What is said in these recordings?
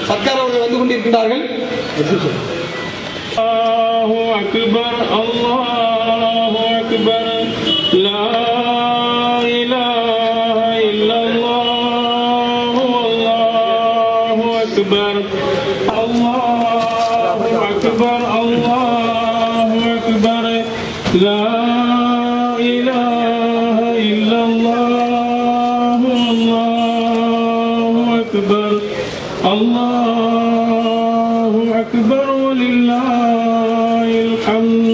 சர்க்கார் அவர்கள் வந்து கொண்டிருக்கிறார்கள். அல்லாஹு அக்பர் அல்லாஹு அக்பர் லா இலாஹ இல்லல்லாஹு அல்லாஹு அக்பர் அல்லாஹு அக்பர் அல்லாஹு அக்பர் லா இலாஹ இல்லல்லாஹு அல்லாஹு அக்பர் அல்லாஹு அக்பர் வலில்லாஹில் ஹம்த்.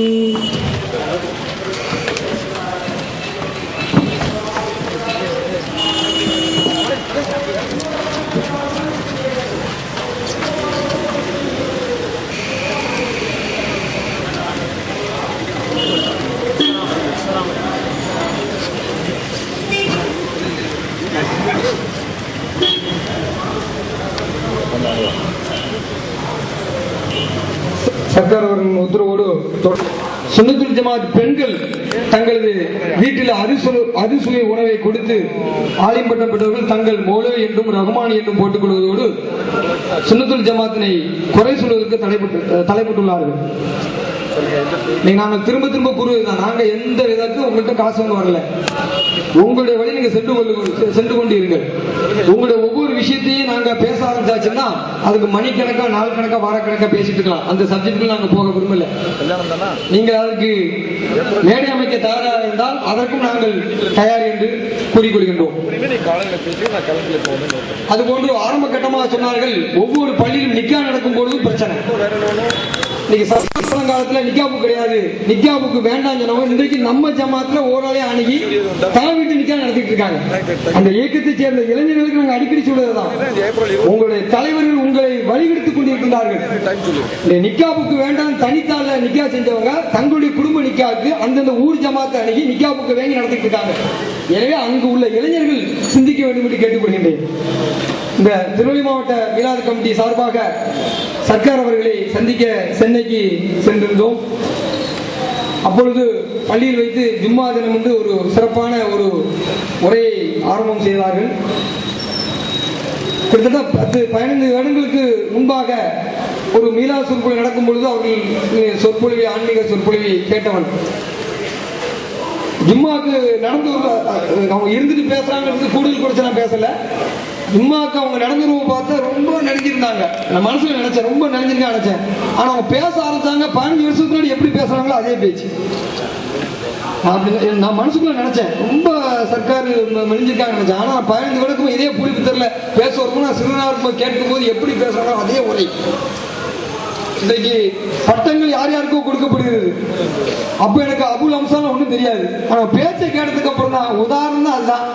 சர்க்கார் அவர்களின் உத்தரவோடு சுன்னத்துல் ஜமாத் பெண்கள் தங்களது வீட்டில் அறுசுவை உணவை கொடுத்து ஆலிம் பட்டம் பெற்றவர்கள் தங்கள் மௌலவி என்றும் ரஹ்மான் என்றும் போட்டுக் கொள்வதோடு சுன்னத்துல் ஜமாத்தினை குறை சொல்வதற்கு தலைப்பட்டுள்ளார்கள். நாங்கள் திரும்ப திரும்ப கூறுவதுதான், நாங்க எந்த விதத்துக்கும் உங்கள்கிட்ட காசு வந்து வரல. உங்களுடைய வழி நீங்க சென்று கொண்டு இருங்கள். உங்களுடைய ஒவ்வொரு விஷயத்தையும் நாங்க பேச ஆரம்பிச்சாச்சுன்னா அதுக்கு மணிக்கணக்கா நாள் கணக்கா வாரக்கணக்கா பேசிட்டு இருக்கலாம். அந்த சப்ஜெக்ட்ல நாங்க போக விரும்பல. நீங்கள் அதற்கு மேடை அமைக்க தயாராக இருந்தால் அதற்கும் நாங்கள் தயார் என்று கூறிக்கொள்கின்றோம். அதுபோன்று ஆரம்ப கட்டமாக சொன்னார்கள், ஒவ்வொரு பள்ளியிலும் நிக்கா நடக்கும் பொழுதும் பிரச்சனை. இன்னைக்கு காலத்துல நிக்காபு கிடையாது, நிக்காபுக்கு வேண்டாம் சொன்னவங்க இன்றைக்கு நம்ம ஜமாத்துல ஓராளே அணுகி தலை வீட்டு நிக்கா நடத்திட்டு இருக்காங்க. அந்த இயக்கத்தை சேர்ந்த இளைஞர்களுக்கு நாங்கள் அடிக்கடி சொல்றதுதான், உங்களுடைய தலைவர்கள் உங்களை வழிகெடுத்துக் கொண்டிருக்கிறார்கள். இந்த நிக்காபுக்கு வேண்டாம் தனித்தால நிக்கா செஞ்சவங்க தங்களுடைய குடும்ப நிக்காவுக்கு அந்தந்த ஊர் ஜமாத்தை அணுகி நிக்காபுக்கு வேண்டி நடத்திட்டு இருக்காங்க. எனவே அங்கு உள்ள இளைஞர்கள் சிந்திக்க வேண்டும் என்று கேட்டுக்கொள்கின்றேன். இந்த திருநெல்வேலி மாவட்ட மீலாது கமிட்டி சார்பாக சர்க்கார் அவர்களை சந்திக்க சென்னைக்கு சென்றிருந்தோம். அப்பொழுது பள்ளியில் வைத்து ஜும்மா தினம் என்று ஒரு சிறப்பான ஒரு உரையை ஆரம்பம் செய்தார்கள். கிட்டத்தட்ட 10-15 வருடங்களுக்கு முன்பாக ஒரு மீலா சொற்பொழிவு நடக்கும் பொழுது அவர்கள் சொற்பொழிவை ஆன்மீக சொற்பொழிவை கேட்டவன். ஜும்மாக்கு நடந்து அவங்க இருந்துட்டு பேசுறாங்க, கூடுதல் குறைச்ச நான் பேசல. ஜும்மாக்கு அவங்க நடந்துருவோம் பார்த்தா ரொம்ப நினைஞ்சிருந்தாங்க. நான் மனசுல நினைச்சேன், ரொம்ப நினைஞ்சிருக்கேன் நினைச்சேன். ஆனா அவங்க பேச ஆரம்பிச்சாங்க, 15 வருஷத்துக்கு முன்னாடி எப்படி பேசுறாங்களோ அதே பேச்சு. நான் மனசுக்குள்ள நினைச்சேன், ரொம்ப சர்க்கார் மெலிஞ்சிருக்காங்க நினைச்சேன். ஆனா 15 வருடக்கும் இதே புளிப்பு தெரியல பேச வரும்போது நான் சிறுநாள் கேட்கும் போது எப்படி பேசுறாங்களோ அதே உரை. இன்றைக்கு பட்டங்கள் யார் யாருக்கோ கொடுக்கப்படுகிறது. அப்ப எனக்கு அபுல் அம்சான் ஒண்ணும் தெரியாது. ஆனா பேச்சை கேட்டதுக்கு அப்புறம் தான் உதாரணம் தான் அதுதான்.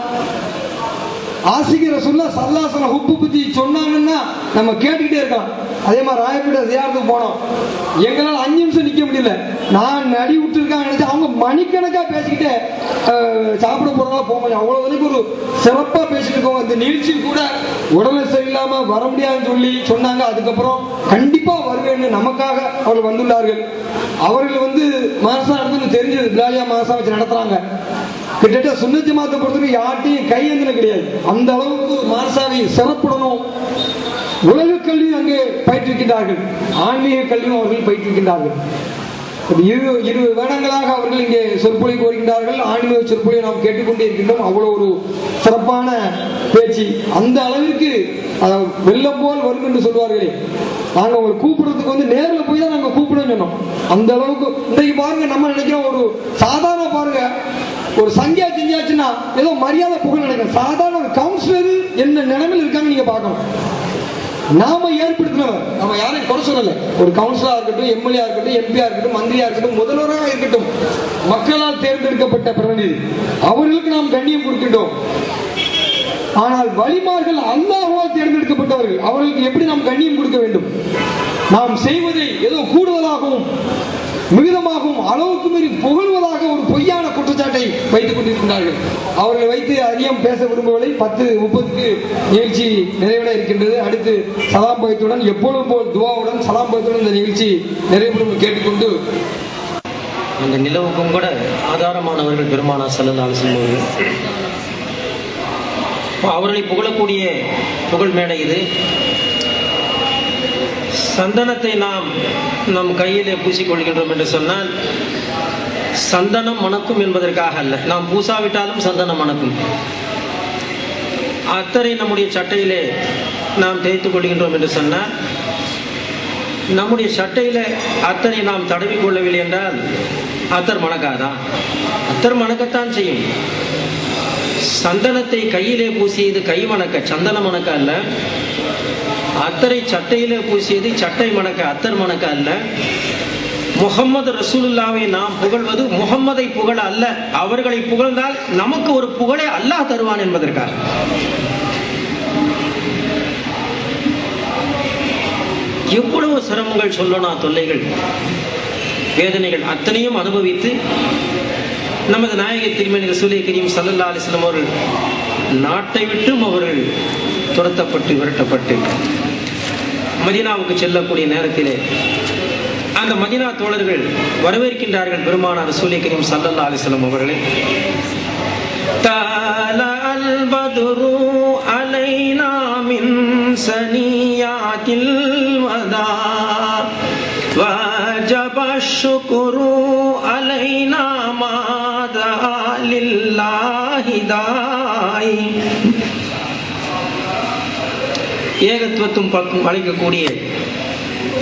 ஆசிகர சொல்ல சல்லாசன உப்பு பத்தி சொன்னாங்கன்னா நம்ம கேட்டுக்கிட்டே இருக்கோம். அதே மாதிரி ராயப்பேட்டை ஜியாரத்துக்கு போனோம், எங்களால் 5 நிமிஷம் நிக்க முடியல. நான் நடி விட்டு இருக்காங்க நினைச்சு அவங்க மணிக்கணக்கா பேசிக்கிட்டே சாப்பிட போறவங்களா போக முடியும். அவ்வளவு வரைக்கும் ஒரு சிறப்பா பேசிட்டு இருக்கோம். இந்த நிகழ்ச்சி கூட உடல்நிலை சரியில்லாம வர முடியாதுன்னு சொல்லி சொன்னாங்க. அதுக்கப்புறம் கண்டிப்பா வருவேன்னு நமக்காக அவர்கள் வந்துள்ளார்கள். அவர்கள் மாசா நடந்து தெரிஞ்சது, பிலாலியா மாசா வச்சு நடத்துறாங்க. கிட்டத்தட்ட சுன்னத் ஜமாத்தை பொறுத்தவரைக்கும் யார்ட்டையும் கையெழுந்தின கிடையாது. அந்த அளவுக்கு மாசாவை சிறப்புடனும் உலக கல்வி அங்கே பயிற்றுவிக்கின்றார்கள், ஆன்மீக கல்வியும் அவர்கள் பயிற்றுவிக்கின்றார்கள். 20 வருடங்களாக அவர்கள் இங்கே சொற்பொழிவு வருகின்றார்கள். ஆன்மீக சொற்பொழிவை நாம் கேட்டுக்கொண்டே இருக்கின்றோம். அவ்வளவு ஒரு சிறப்பான பேச்சு. அந்த அளவிற்கு வெள்ளம் போல் வரும் என்று சொல்வார்களே, நாங்க உங்களை கூப்பிடுறதுக்கு நேரில் போய் தான் நாங்க கூப்பிடுன்னு சொன்னோம். அந்த அளவுக்கு இன்றைக்கு பாருங்க, நம்ம நினைக்கிறோம் ஒரு சாதாரண பாருங்க, ஒரு சங்கியா செஞ்சாச்சுன்னா ஏதோ மரியாதை புகழ் நினைக்கிறோம். சாதாரண ஒரு கவுன்சிலர் என்ன நிலைமையில் இருக்காங்க நீங்க பார்க்கணும். நாம ஏற்படுத்தினவர், நம்ம யாரையும் குறை சொல்லல. ஒரு கவுன்சிலரா இருக்கட்டும், எம்எல்ஏ இருக்கட்டும், எம்பியா இருக்கட்டும், மந்திரியா இருக்கட்டும், முதல்வராக இருக்கட்டும், மக்களால் தேர்ந்தெடுக்கப்பட்ட பிரதிநிதி, அவர்களுக்கு நாம் கண்ணியம் கொடுக்கின்றோம். ஆனால் வலிமார்கள் அல்லாஹ்வால் தேர்ந்தெடுக்கப்பட்டவர்கள், அவர்களுக்கு எப்படி நாம் கண்ணியம் கொடுக்க வேண்டும்? நாம் செய்வதை ஏதோ கூடுதலாகவும் மிகுதமாகவும் அளவுக்கு மீறி புகழ்வதாக ஒரு பொய்யான குற்றச்சாட்டை வைத்துக் கொண்டிருக்கிறார்கள். அவர்களை வைத்து அதிகம் பேச விரும்பவில்லை. 10:30 நிகழ்ச்சி நிறைவேற இருக்கின்றது. அடுத்து சலாம் பயத்துடன், எப்பொழுதும் போல் துவாவுடன் சலாம் பயத்துடன் இந்த நிகழ்ச்சி நிறைவேறும் கேட்டுக்கொண்டு, அந்த நிலவுக்கும் கூட ஆதாரமானவர்கள் பெருமானார் ஸல்லல்லாஹு அலைஹி வஸல்லம் அவர்களை புகழக்கூடிய புகழ் மேடை இது. சந்தனத்தை நாம் நம் கையிலே பூசிக்கொள்கின்றோம் என்று சொன்னால் சந்தனம் மணக்கும் என்பதற்காக அல்ல. நாம் பூசாவிட்டாலும் சந்தனம் மணக்கும். அத்தரை நம்முடைய சட்டையிலே நாம் தேய்த்துக் கொள்கின்றோம் என்று சொன்னால் நம்முடைய சட்டையில அத்தனை நாம் தடவி கொள்ளவில்லை என்றால் அத்தர் மணக்காதா? அத்தர் மணக்கத்தான் செய்யும். சந்தனத்தை கையிலே பூசியது கை மணக்க, சந்தன மணக்க அல்ல. அத்தரை சட்டையிலே பூசியது சட்டை மணக்க, அத்தர் மணக்க அல்ல. முஹம்மது ரசூலுல்லாவை நாம் புகழ்வது முஹம்மதை புகழ அல்ல, அவர்களை புகழ்ந்தால் நமக்கு ஒரு புகழை அல்லாஹ் தருவான் என்பதற்காக. எவ்வளவு சிரமங்கள் சொல்லணும், தொல்லைகள், வேதனைகள் அத்தனையும் அனுபவித்து நமது நாயக திருமணி ரசூலே கரீம் ஸல்லல்லாஹு அலைஹி வஸல்லம் அவர்கள் நாட்டை விட்டும் அவர்கள் துரத்தப்பட்டு விரட்டப்பட்டு மதீனாவுக்கு செல்லக்கூடிய நேரத்திலே அந்த மதீனா தோழர்கள் வரவேற்கின்றார்கள் பெருமானார் ரசூலே கரீம் ஸல்லல்லாஹு அலைஹி வஸல்லம் அவர்களை. தலல் பத்ரு அலைனா மின் சனியாத்தில் வதா வஜப ஷுக்ரு அலைனா மாதா லில்லாஹி தாய். ஏகத்துவத்தும் பக்கம் அழைக்கக்கூடிய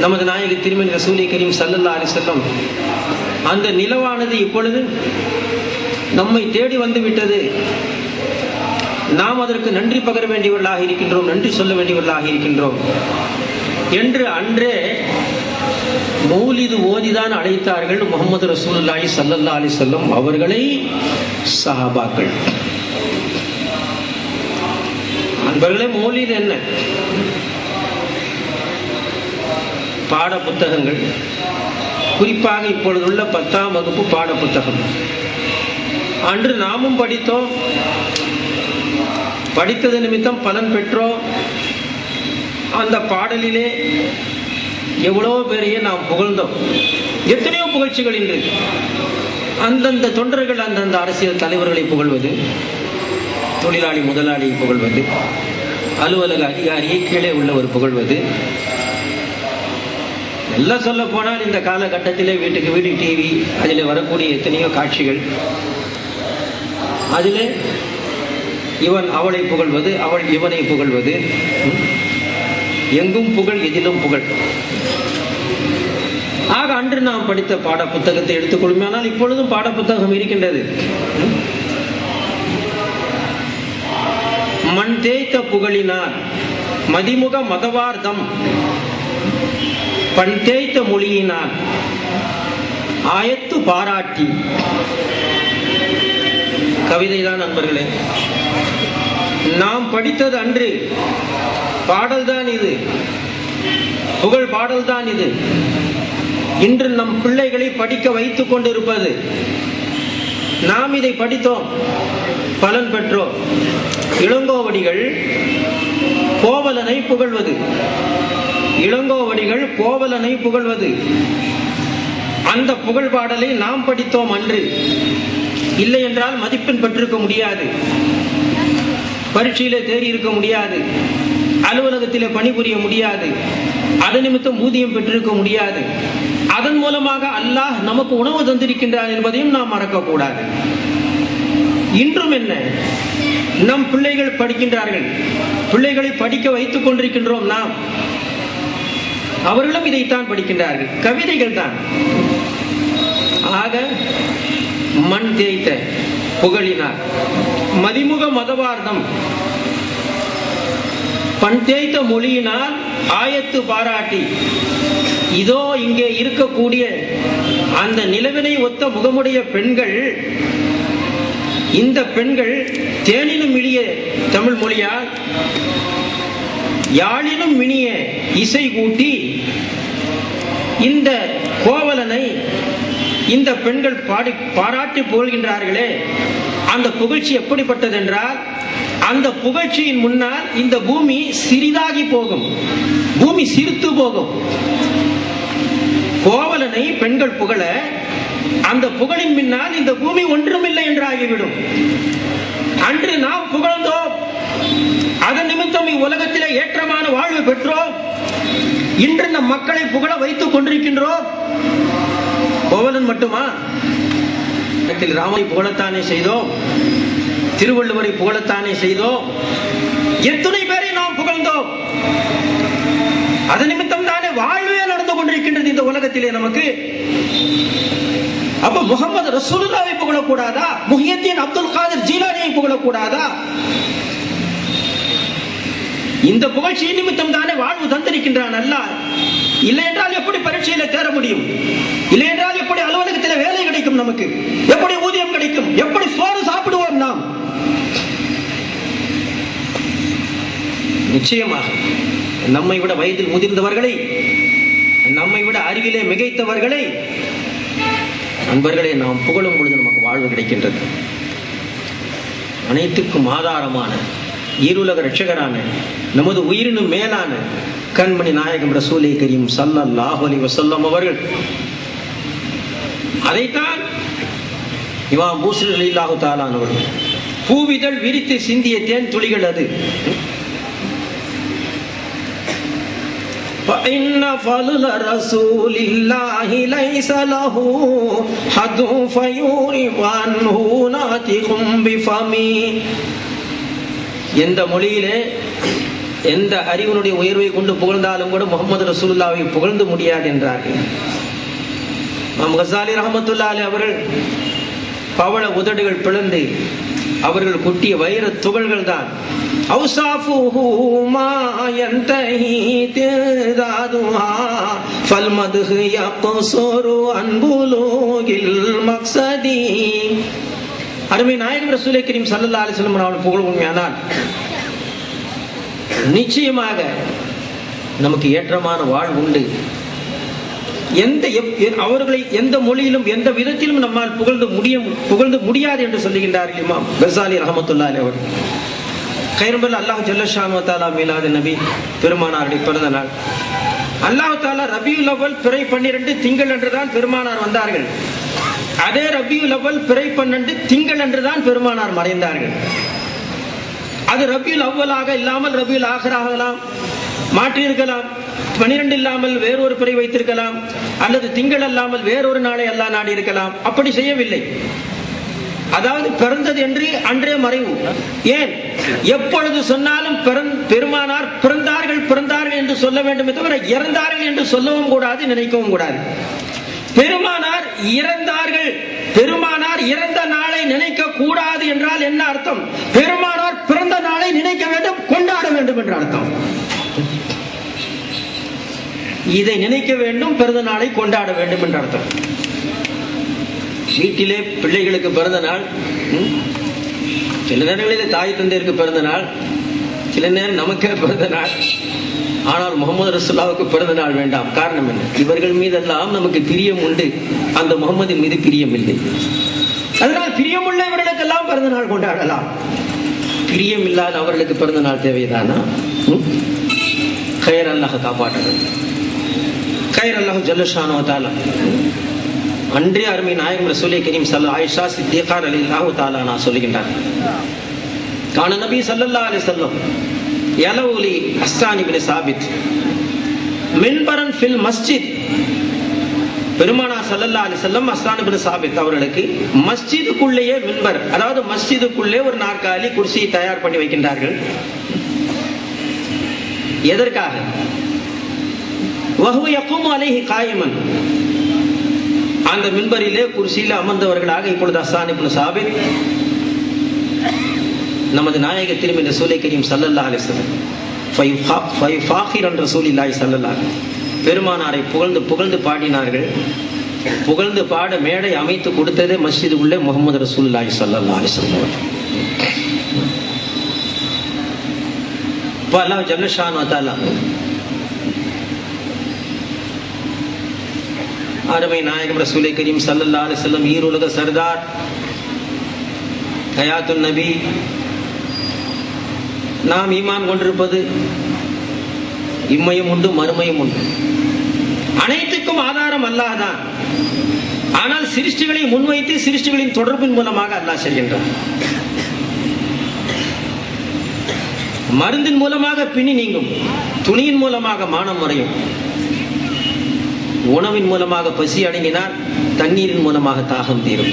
நமது நாயக திருமணி ரசூலே கரீம் ஸல்லல்லாஹு அலைஹி வஸல்லம் அந்த நிலவானது இப்பொழுது நம்மை தேடி வந்து விட்டது. நாம் அதற்கு நன்றி பகர வேண்டியவர்களாக இருக்கின்றோம், நன்றி சொல்ல வேண்டியவர்களாக இருக்கின்றோம் என்று அன்றே மௌலிது ஓதிதான் அழைத்தார்கள் முஹம்மது ரசூலுல்லாஹி ஸல்லல்லாஹு அலைஹி வஸல்லம் அவர்களை சஹாபாக்கள். அன்பர்களே, மௌலிது என்ன? பாட புத்தகங்கள், குறிப்பாக இப்பொழுதுள்ள 10ஆம் வகுப்பு பாட புத்தகம். அன்று நாமும் படித்தோம், படித்தது நிமித்தம் பலன் பெற்றோம். அந்த பாடலிலே எவ்வளவு பேரையே நாம் புகழ்ந்தோம். எத்தனையோ புகழ்ச்சிகள் இன்று. அந்தந்த தொண்டர்கள் அந்தந்த அரசியல் தலைவர்களை புகழ்வது, தொழிலாளி முதலாளியை புகழ்வது, அலுவலக அதிகாரியை கீழே உள்ளவர் புகழ்வது. எல்லாம் சொல்ல போனால் இந்த காலகட்டத்திலே வீட்டுக்கு வீடு டிவி, அதில் வரக்கூடிய எத்தனையோ காட்சிகள், அதிலே இவன் அவளை புகழ்வது, அவள் இவனை புகழ்வது, எங்கும் புகழ், எதிலும் புகழ். ஆக அன்று நாம் படித்த பாட புத்தகத்தை எடுத்துக்கொள்ளுமானால் இப்பொழுதும் பாட புத்தகம் இருக்கின்றது. மண் தேய்த்த புகழினார் மதிமுக மதவார்தம் பண் தேய்த்த மொழியினார் ஆயத்து பாராட்டி. கவிதைதான் நண்பர்களே. நாம் படித்தது அன்று பாடல்தான் இது, புகழ் பாடல்தான் இது. இன்று நம் பிள்ளைகளை படிக்க வைத்துக் கொண்டிருப்பது. நாம் இதை படித்தோம், பலன் பெற்றோம். இளங்கோவடிகள் கோவலனை புகழ்வது, இளங்கோவடிகள் கோவலனை புகழ்வது, அந்த புகழ் பாடலை நாம் படித்தோம் அன்று. இல்லை என்றால் மதிப்பெண் பெற்றிருக்க முடியாது, பரீட்சையிலே தேறி இருக்க முடியாது, அலுவலகத்திலே பணிபுரிய முடியாது, அதன் நிமித்தம் ஊதியம் பெற்றிருக்க முடியாது. அதன் மூலமாக அல்லாஹ் நமக்கு உணவு தந்திருக்கின்றான் என்பதையும் நாம் மறக்கக்கூடாது. இன்றும் என்ன, நம் பிள்ளைகள் படிக்கின்றார்கள், பிள்ளைகளை படிக்க வைத்துக் கொண்டிருக்கின்றோம் நாம். அவர்களும் இதைத்தான் படிக்கின்றார்கள், கவிதைகள் தான். ஆக மண் தேய்த்த புகழினார் மதிமுக மதவார்த்தம் பண் தேய்த்த மொழியினால் ஆயத்து பாராட்டி. இதோ இங்கே இருக்கக்கூடிய அந்த நிலவினை ஒத்த முகமுடைய பெண்கள், இந்த பெண்கள் தேனினும் இனிய தமிழ் மொழியால் யாழினும் இனிய இசை கூட்டி இந்த கோவலனை இந்த பெண்கள் பாராட்டி புகழ்கின்றார்களே. அந்த புகழ்ச்சி எப்படிப்பட்டது என்றால், அந்த புகழ்ச்சியின் முன்னால் இந்த பூமி சிறிதாகி போகும், பூமி சிரித்து போகும். கோவலனை பெண்கள் புகழ, அந்த புகழின் பின்னால் இந்த பூமி ஒன்றுமில்லை என்று ஆகிவிடும். அன்று நாம் புகழ்ந்தோம், அதன் நிமித்தம் இவ்வுலகத்திலே ஏற்றமான வாழ்வு பெற்றோம். இன்று நம் மக்களை புகழ வைத்துக் கொண்டிருக்கின்றோம். கோவலன் மட்டுமா? ராமனை புகழத்தானே செய்தோம், திருவள்ளுவரை புகழத்தானே செய்தோம், எத்தனை பேரை நாம் புகழ்ந்தோம். அதன் நிமித்தம் தானே வாழ்வே நடந்து கொண்டிருக்கின்றது இந்த உலகத்திலே நமக்கு. அப்ப முகமது ரசூலுல்லாஹ்வை புகழக்கூடாதா? முஹியத்தீன் அப்துல் காதிர் ஜீலானியை புகழக்கூடாதா? இந்த புகழ்ச்சி நிமித்தம் தானே வாழ்வு தந்திருக்கின்றான் அல்லாஹ். இல்லை என்றால் எப்படி பரீட்சையில தேர முடியும்? இல்லை என்றால் எப்படி அலுவலகத்தில் வேலை கிடைக்கும்? நமக்கு எப்படி ஊதியம் கிடைக்கும்? எப்படி சோறு சாப்பிடுவோம் நாம்? நிச்சயமாக நம்மை விட வயதில் முதிர்ந்தவர்களை, நம்மை விட அறிவிலே மிகைத்தவர்களை, நண்பர்களே, நாம் புகழும் பொழுது நமக்கு வாழ்வு கிடைக்கின்றது. அனைத்துக்கும் ஆதாரமான ஈருலக ரட்சகரான நமது உயிரினும் மேலான கண்மணி நாயகம் ரசூலே கரீம் ஸல்லல்லாஹு அலைஹி வஸல்லம் அவர்கள், அதைத்தான் இமாம் பூஸ்ரி ரலியல்லாஹு தஆலா அவர்கள் பூவிதழ் விரித்து சிந்திய தேன் துளிகள் அது. فَإِنَّ فَضْلَ رَسُولِ اللَّهِ لَيْسَ لَهُ حَدٌّ فَيُعْرِضُ عَنْهُ نَاطِقٌ بِفَمِهِ. எந்த மொழியிலே எந்த அறிவினுடைய உயர்வை கொண்டு புகழ்ந்தாலும் கூட முகமது ரசூலுல்லாஹ்வை புகழ்ந்து முடியாது என்றார்கள். இமாம் கஸாலி ரஹ்மத்துல்லாஹி அலைஹி அவர்கள் பவள உதடுகள் பிளந்து அவர்கள் கொட்டிய வைர துகள்கள் தான் அவ்சாஃபுஹு மா யன்தஹி திதாதுஹா ஃபல்மத்ஹு யக்ஸுரு அன் புலூகில் மக்ஸதி. அருமை நாயகம் ரசூலே கரீம் ஸல்லல்லாஹு அலைஹி வஸல்லம் அவர்கள் புகழ் உண்மையானால் நிச்சயமாக நமக்கு ஏற்றமான வாழ்வு உண்டு. அவர்களை எந்த மொழியிலும் எந்த விதத்திலும் நம்மால் புகழ்ந்து முடியாது என்று சொல்லுகின்றார்கள் இமாம் கஸாலி ரஹ்மத்துல்லாஹி அலைஹி அவர்கள். கைரம்பல் அல்லாஹ் ஜல்ல ஷானு தஆலா மீலாது நபி பெருமானாருடைய பிறந்த நாள். அல்லாஹ் தஆலா ரபியுல் அவ்வல் பிறை 12 திங்கள் அன்றுதான் பெருமானார் வந்தார்கள். அதே ரபியுல் அவ்வல் பிறை 12 திங்கள் அன்றுதான் பெருமானார் மறைந்தார்கள். அது ரபியுல் அவ்வலாக இல்லாமல் ரபியுல் ஆகிராகலாம், மாற்றியிருக்கலாம். 12 இல்லாமல் வேறொரு பிறை வைத்திருக்கலாம், அல்லது திங்கள் அல்லாமல் வேறொரு நாளை அல்லாஹ் நாடி இருக்கலாம். அப்படி செய்யவில்லை. அதாவது பிறந்தது என்று அன்றே மறைவு. ஏன் எப்பொழுது சொன்னாலும் பெருமானார் பிறந்தார்கள் என்று சொல்ல வேண்டுமே தவிர இறந்தார்கள் என்று சொல்லவும் கூடாது, நினைக்கவும் கூடாது. பெருமானார் இறந்தார்கள், பெருமானார் இறந்த நாளை நினைக்க கூடாது என்றால் என்ன அர்த்தம்? பெருமானார் பிறந்த நாளை நினைக்க வேண்டும், கொண்டாட வேண்டும் என்ற அர்த்தம். இதை நினைக்க வேண்டும், பிறந்த நாளை கொண்டாட வேண்டும் என்ற அர்த்தம். வீட்டிலே பிள்ளைகளுக்கு பிறந்த நாள், சில நேரங்களிலே தாய் தந்தையருக்கு பிறந்த நாள், சில நேரம் நமக்கே பிறந்த நாள். ஆனால் முகமது ரசூலுல்லாஹ்வுக்கு பிறந்த நாள் வேண்டாம். காரணம் என்ன? இவர்கள் மீதெல்லாம் நமக்கு பிரியம் உண்டு, அந்த முகமதின் மீது பிரியம் இல்லை. அதனால் பிரியமுள்ள இவர்களுக்கெல்லாம் பிறந்த நாள் கொண்டாடலாம். பிரியம் இல்லாத அவர்களுக்கு பிறந்த நாள் தேவைதானா? கைர் அல்லாஹ் காப்பாற்றுங்கள். கைர் அல்லாஹ் ஜல்ல ஷானு தஆலா அன்றே அருமை நாயகம் ரசூலே கரீம் ஸல்லல்லாஹு ஆயிஷா சித்திகா ரலியல்லாஹு தஆலா அன்ஹா சொல்லுகின்றார், கான நபி ஸல்லல்லாஹு அலைஹி வஸல்லம் யலவுலி ஹஸ்ஸான் இப்னு சாபித் மின்பரன் ஃபில் மஸ்ஜித். பெருமானார் ஸல்லல்லாஹு அலைஹி வஸல்லம் ஹஸ்ஸான் இப்னு சாபித் அவர்களுக்கு மஸ்ஜிதுக்குள்ளேயே மின்பர், அதாவது மஸ்ஜிதுக்குள்ளே ஒரு நாற்காலி குர்சியை தயார் பண்ணி வைக்கின்றார்கள். எதற்காக? வஹுவ யகூமு அலைஹி காயிமன். அந்த மின்பரிலே குர்சியில அமர்ந்தவர்களாக இப்பொழுது ஹஸ்ஸான் இப்னு சாபித் நமது நாயக திருமதி ரசூலே கரீம் ஸல்லல்லாஹு அலைஹி வஸல்லம் ஃபைஃபாகிரன் ரசூலில்லாஹி ஸல்லல்லாஹு அலைஹி பெருமானாரை புகழ்ந்து பாடினார்கள். புகழ்ந்து பாட மேடை அமைத்து கொடுத்ததே மஸ்ஜிது உள்ளே முஹம்மது ரசூலுல்லாஹி ஸல்லல்லாஹு அலைஹி வஸல்லம். அல்லாஹ் ஜல்ல ஷானு தஆலா அருமை நாயகம் ரசூலே கரீம் ஸல்லல்லாஹு அலைஹி வஸல்லம் ஈருலக சர்தார், ஹயாத்துன் நபி, நாம் ஈமான் கொண்டிருப்பது இம்மையும் உண்டு மறுமையும் உண்டு, அனைத்துக்கும் ஆதாரம் அல்லாஹ் தான். ஆனால் சிருஷ்டிகளை முன்வைத்து சிருஷ்டிகளின் தொடர்பின் மூலமாக அல்லாஹ் செய்கின்றான். மருந்தின் மூலமாக பிணி நீங்கும், துணியின் மூலமாக மானம் முறையும், உணவின் மூலமாக பசி அடங்கினால் தண்ணீரின் மூலமாக தாகம் தீரும்.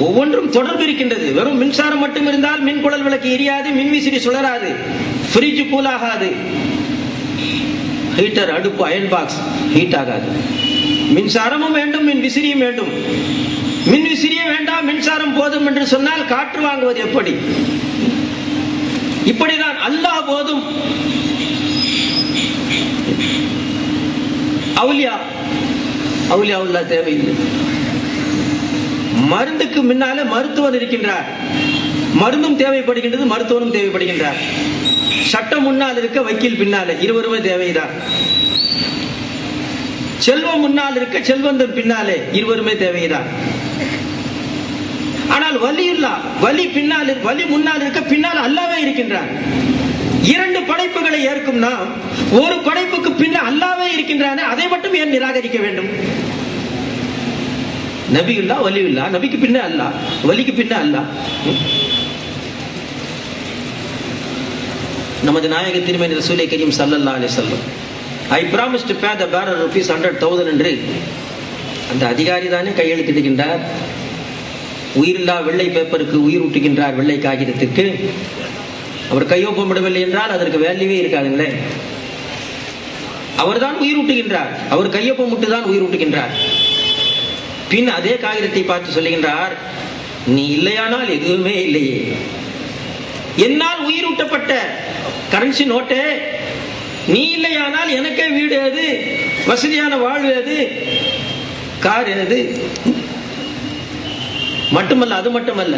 ஒவ்வொன்றும் தொடர்பு இருக்கின்றது. வெறும் மின்சாரம் மட்டும் இருந்தால் மின் குழல் விளக்கு எரியாது, மின்விசிறி சுழராது, ஃப்ரிட்ஜ் கூலாகாது, ஹீட்டர் அடுப்பு அயன் பாக்ஸ் ஹீட் ஆகாது. மின்சாரமும் வேண்டும், மின் விசிறியும் வேண்டும். மின் விசிறியே வேண்டாம், மின்சாரம் போதும் என்று சொன்னால் காற்று வாங்குவது எப்படி? இப்படிதான் அல்லாஹ் போதும். அவுலியா தேவையில்லை. மருந்துக்கு முன்னாலே மருத்துவர் இருக்கின்றார், மருந்தும் தேவைப்படுகின்றது, மருத்துவனும் தேவைப்படுகின்றார். சட்டம் முன்னால் இருக்க வக்கீல் பின்னாலே, இருவருமே தேவைதான். செல்வம் முன்னால் இருக்க செல்வந்தன் பின்னாலே, இருவருமே தேவைதான். ஆனால் வலி பின்னால், வலி முன்னால் இருக்க பின்னால் அல்லாஹ்வே இருக்கின்றார். இரண்டு படைப்புகளை ஏற்கும் நாம் ஒரு படைப்புக்கு பின்னால் அல்லாஹ்வே இருக்கின்றானே, அதை மட்டும் ஏன் நிராகரிக்க வேண்டும்? நபியுல்லா வலியுல்லா, நபிக்கு பின்ன அல்லாஹ், வலிக்கு பின்ன அல்லாஹ். நமது நாயக திருமேனி ரசூலே கரீம் ஸல்லல்லாஹு அலைஹி வஸல்லம், I promised to pay the bearer rupees 100,000 என்று அந்த அதிகாரி தானே கையெழுத்திடுகின்றார். உயிரில்லா வெள்ளை பேப்பருக்கு உயிர் ஊட்டுகின்றார், வெள்ளை காகிதத்திற்கு. அவர் கையொப்பமிடவில்லை என்றால் அதற்கு வேல்யூவே இருக்காதுங்களே. அவர் தான் உயிர் ஊட்டுகின்றார், அவர் கையொப்பமிட்டு தான் உயிர் ஊட்டுகின்றார். பின் அதே காகிதத்தை பார்த்து சொல்லுகின்றார், நீ இல்லையானால் எதுவுமே இல்லையே. என்னால் உயிரூட்டப்பட்ட கரன்சி நோட்டே, நீ இல்லையானால் எனக்கே வீடு ஏது, வசதியான வாழ்வு ஏது, கார் ஏது? மட்டுமல்ல, அது மட்டுமல்ல,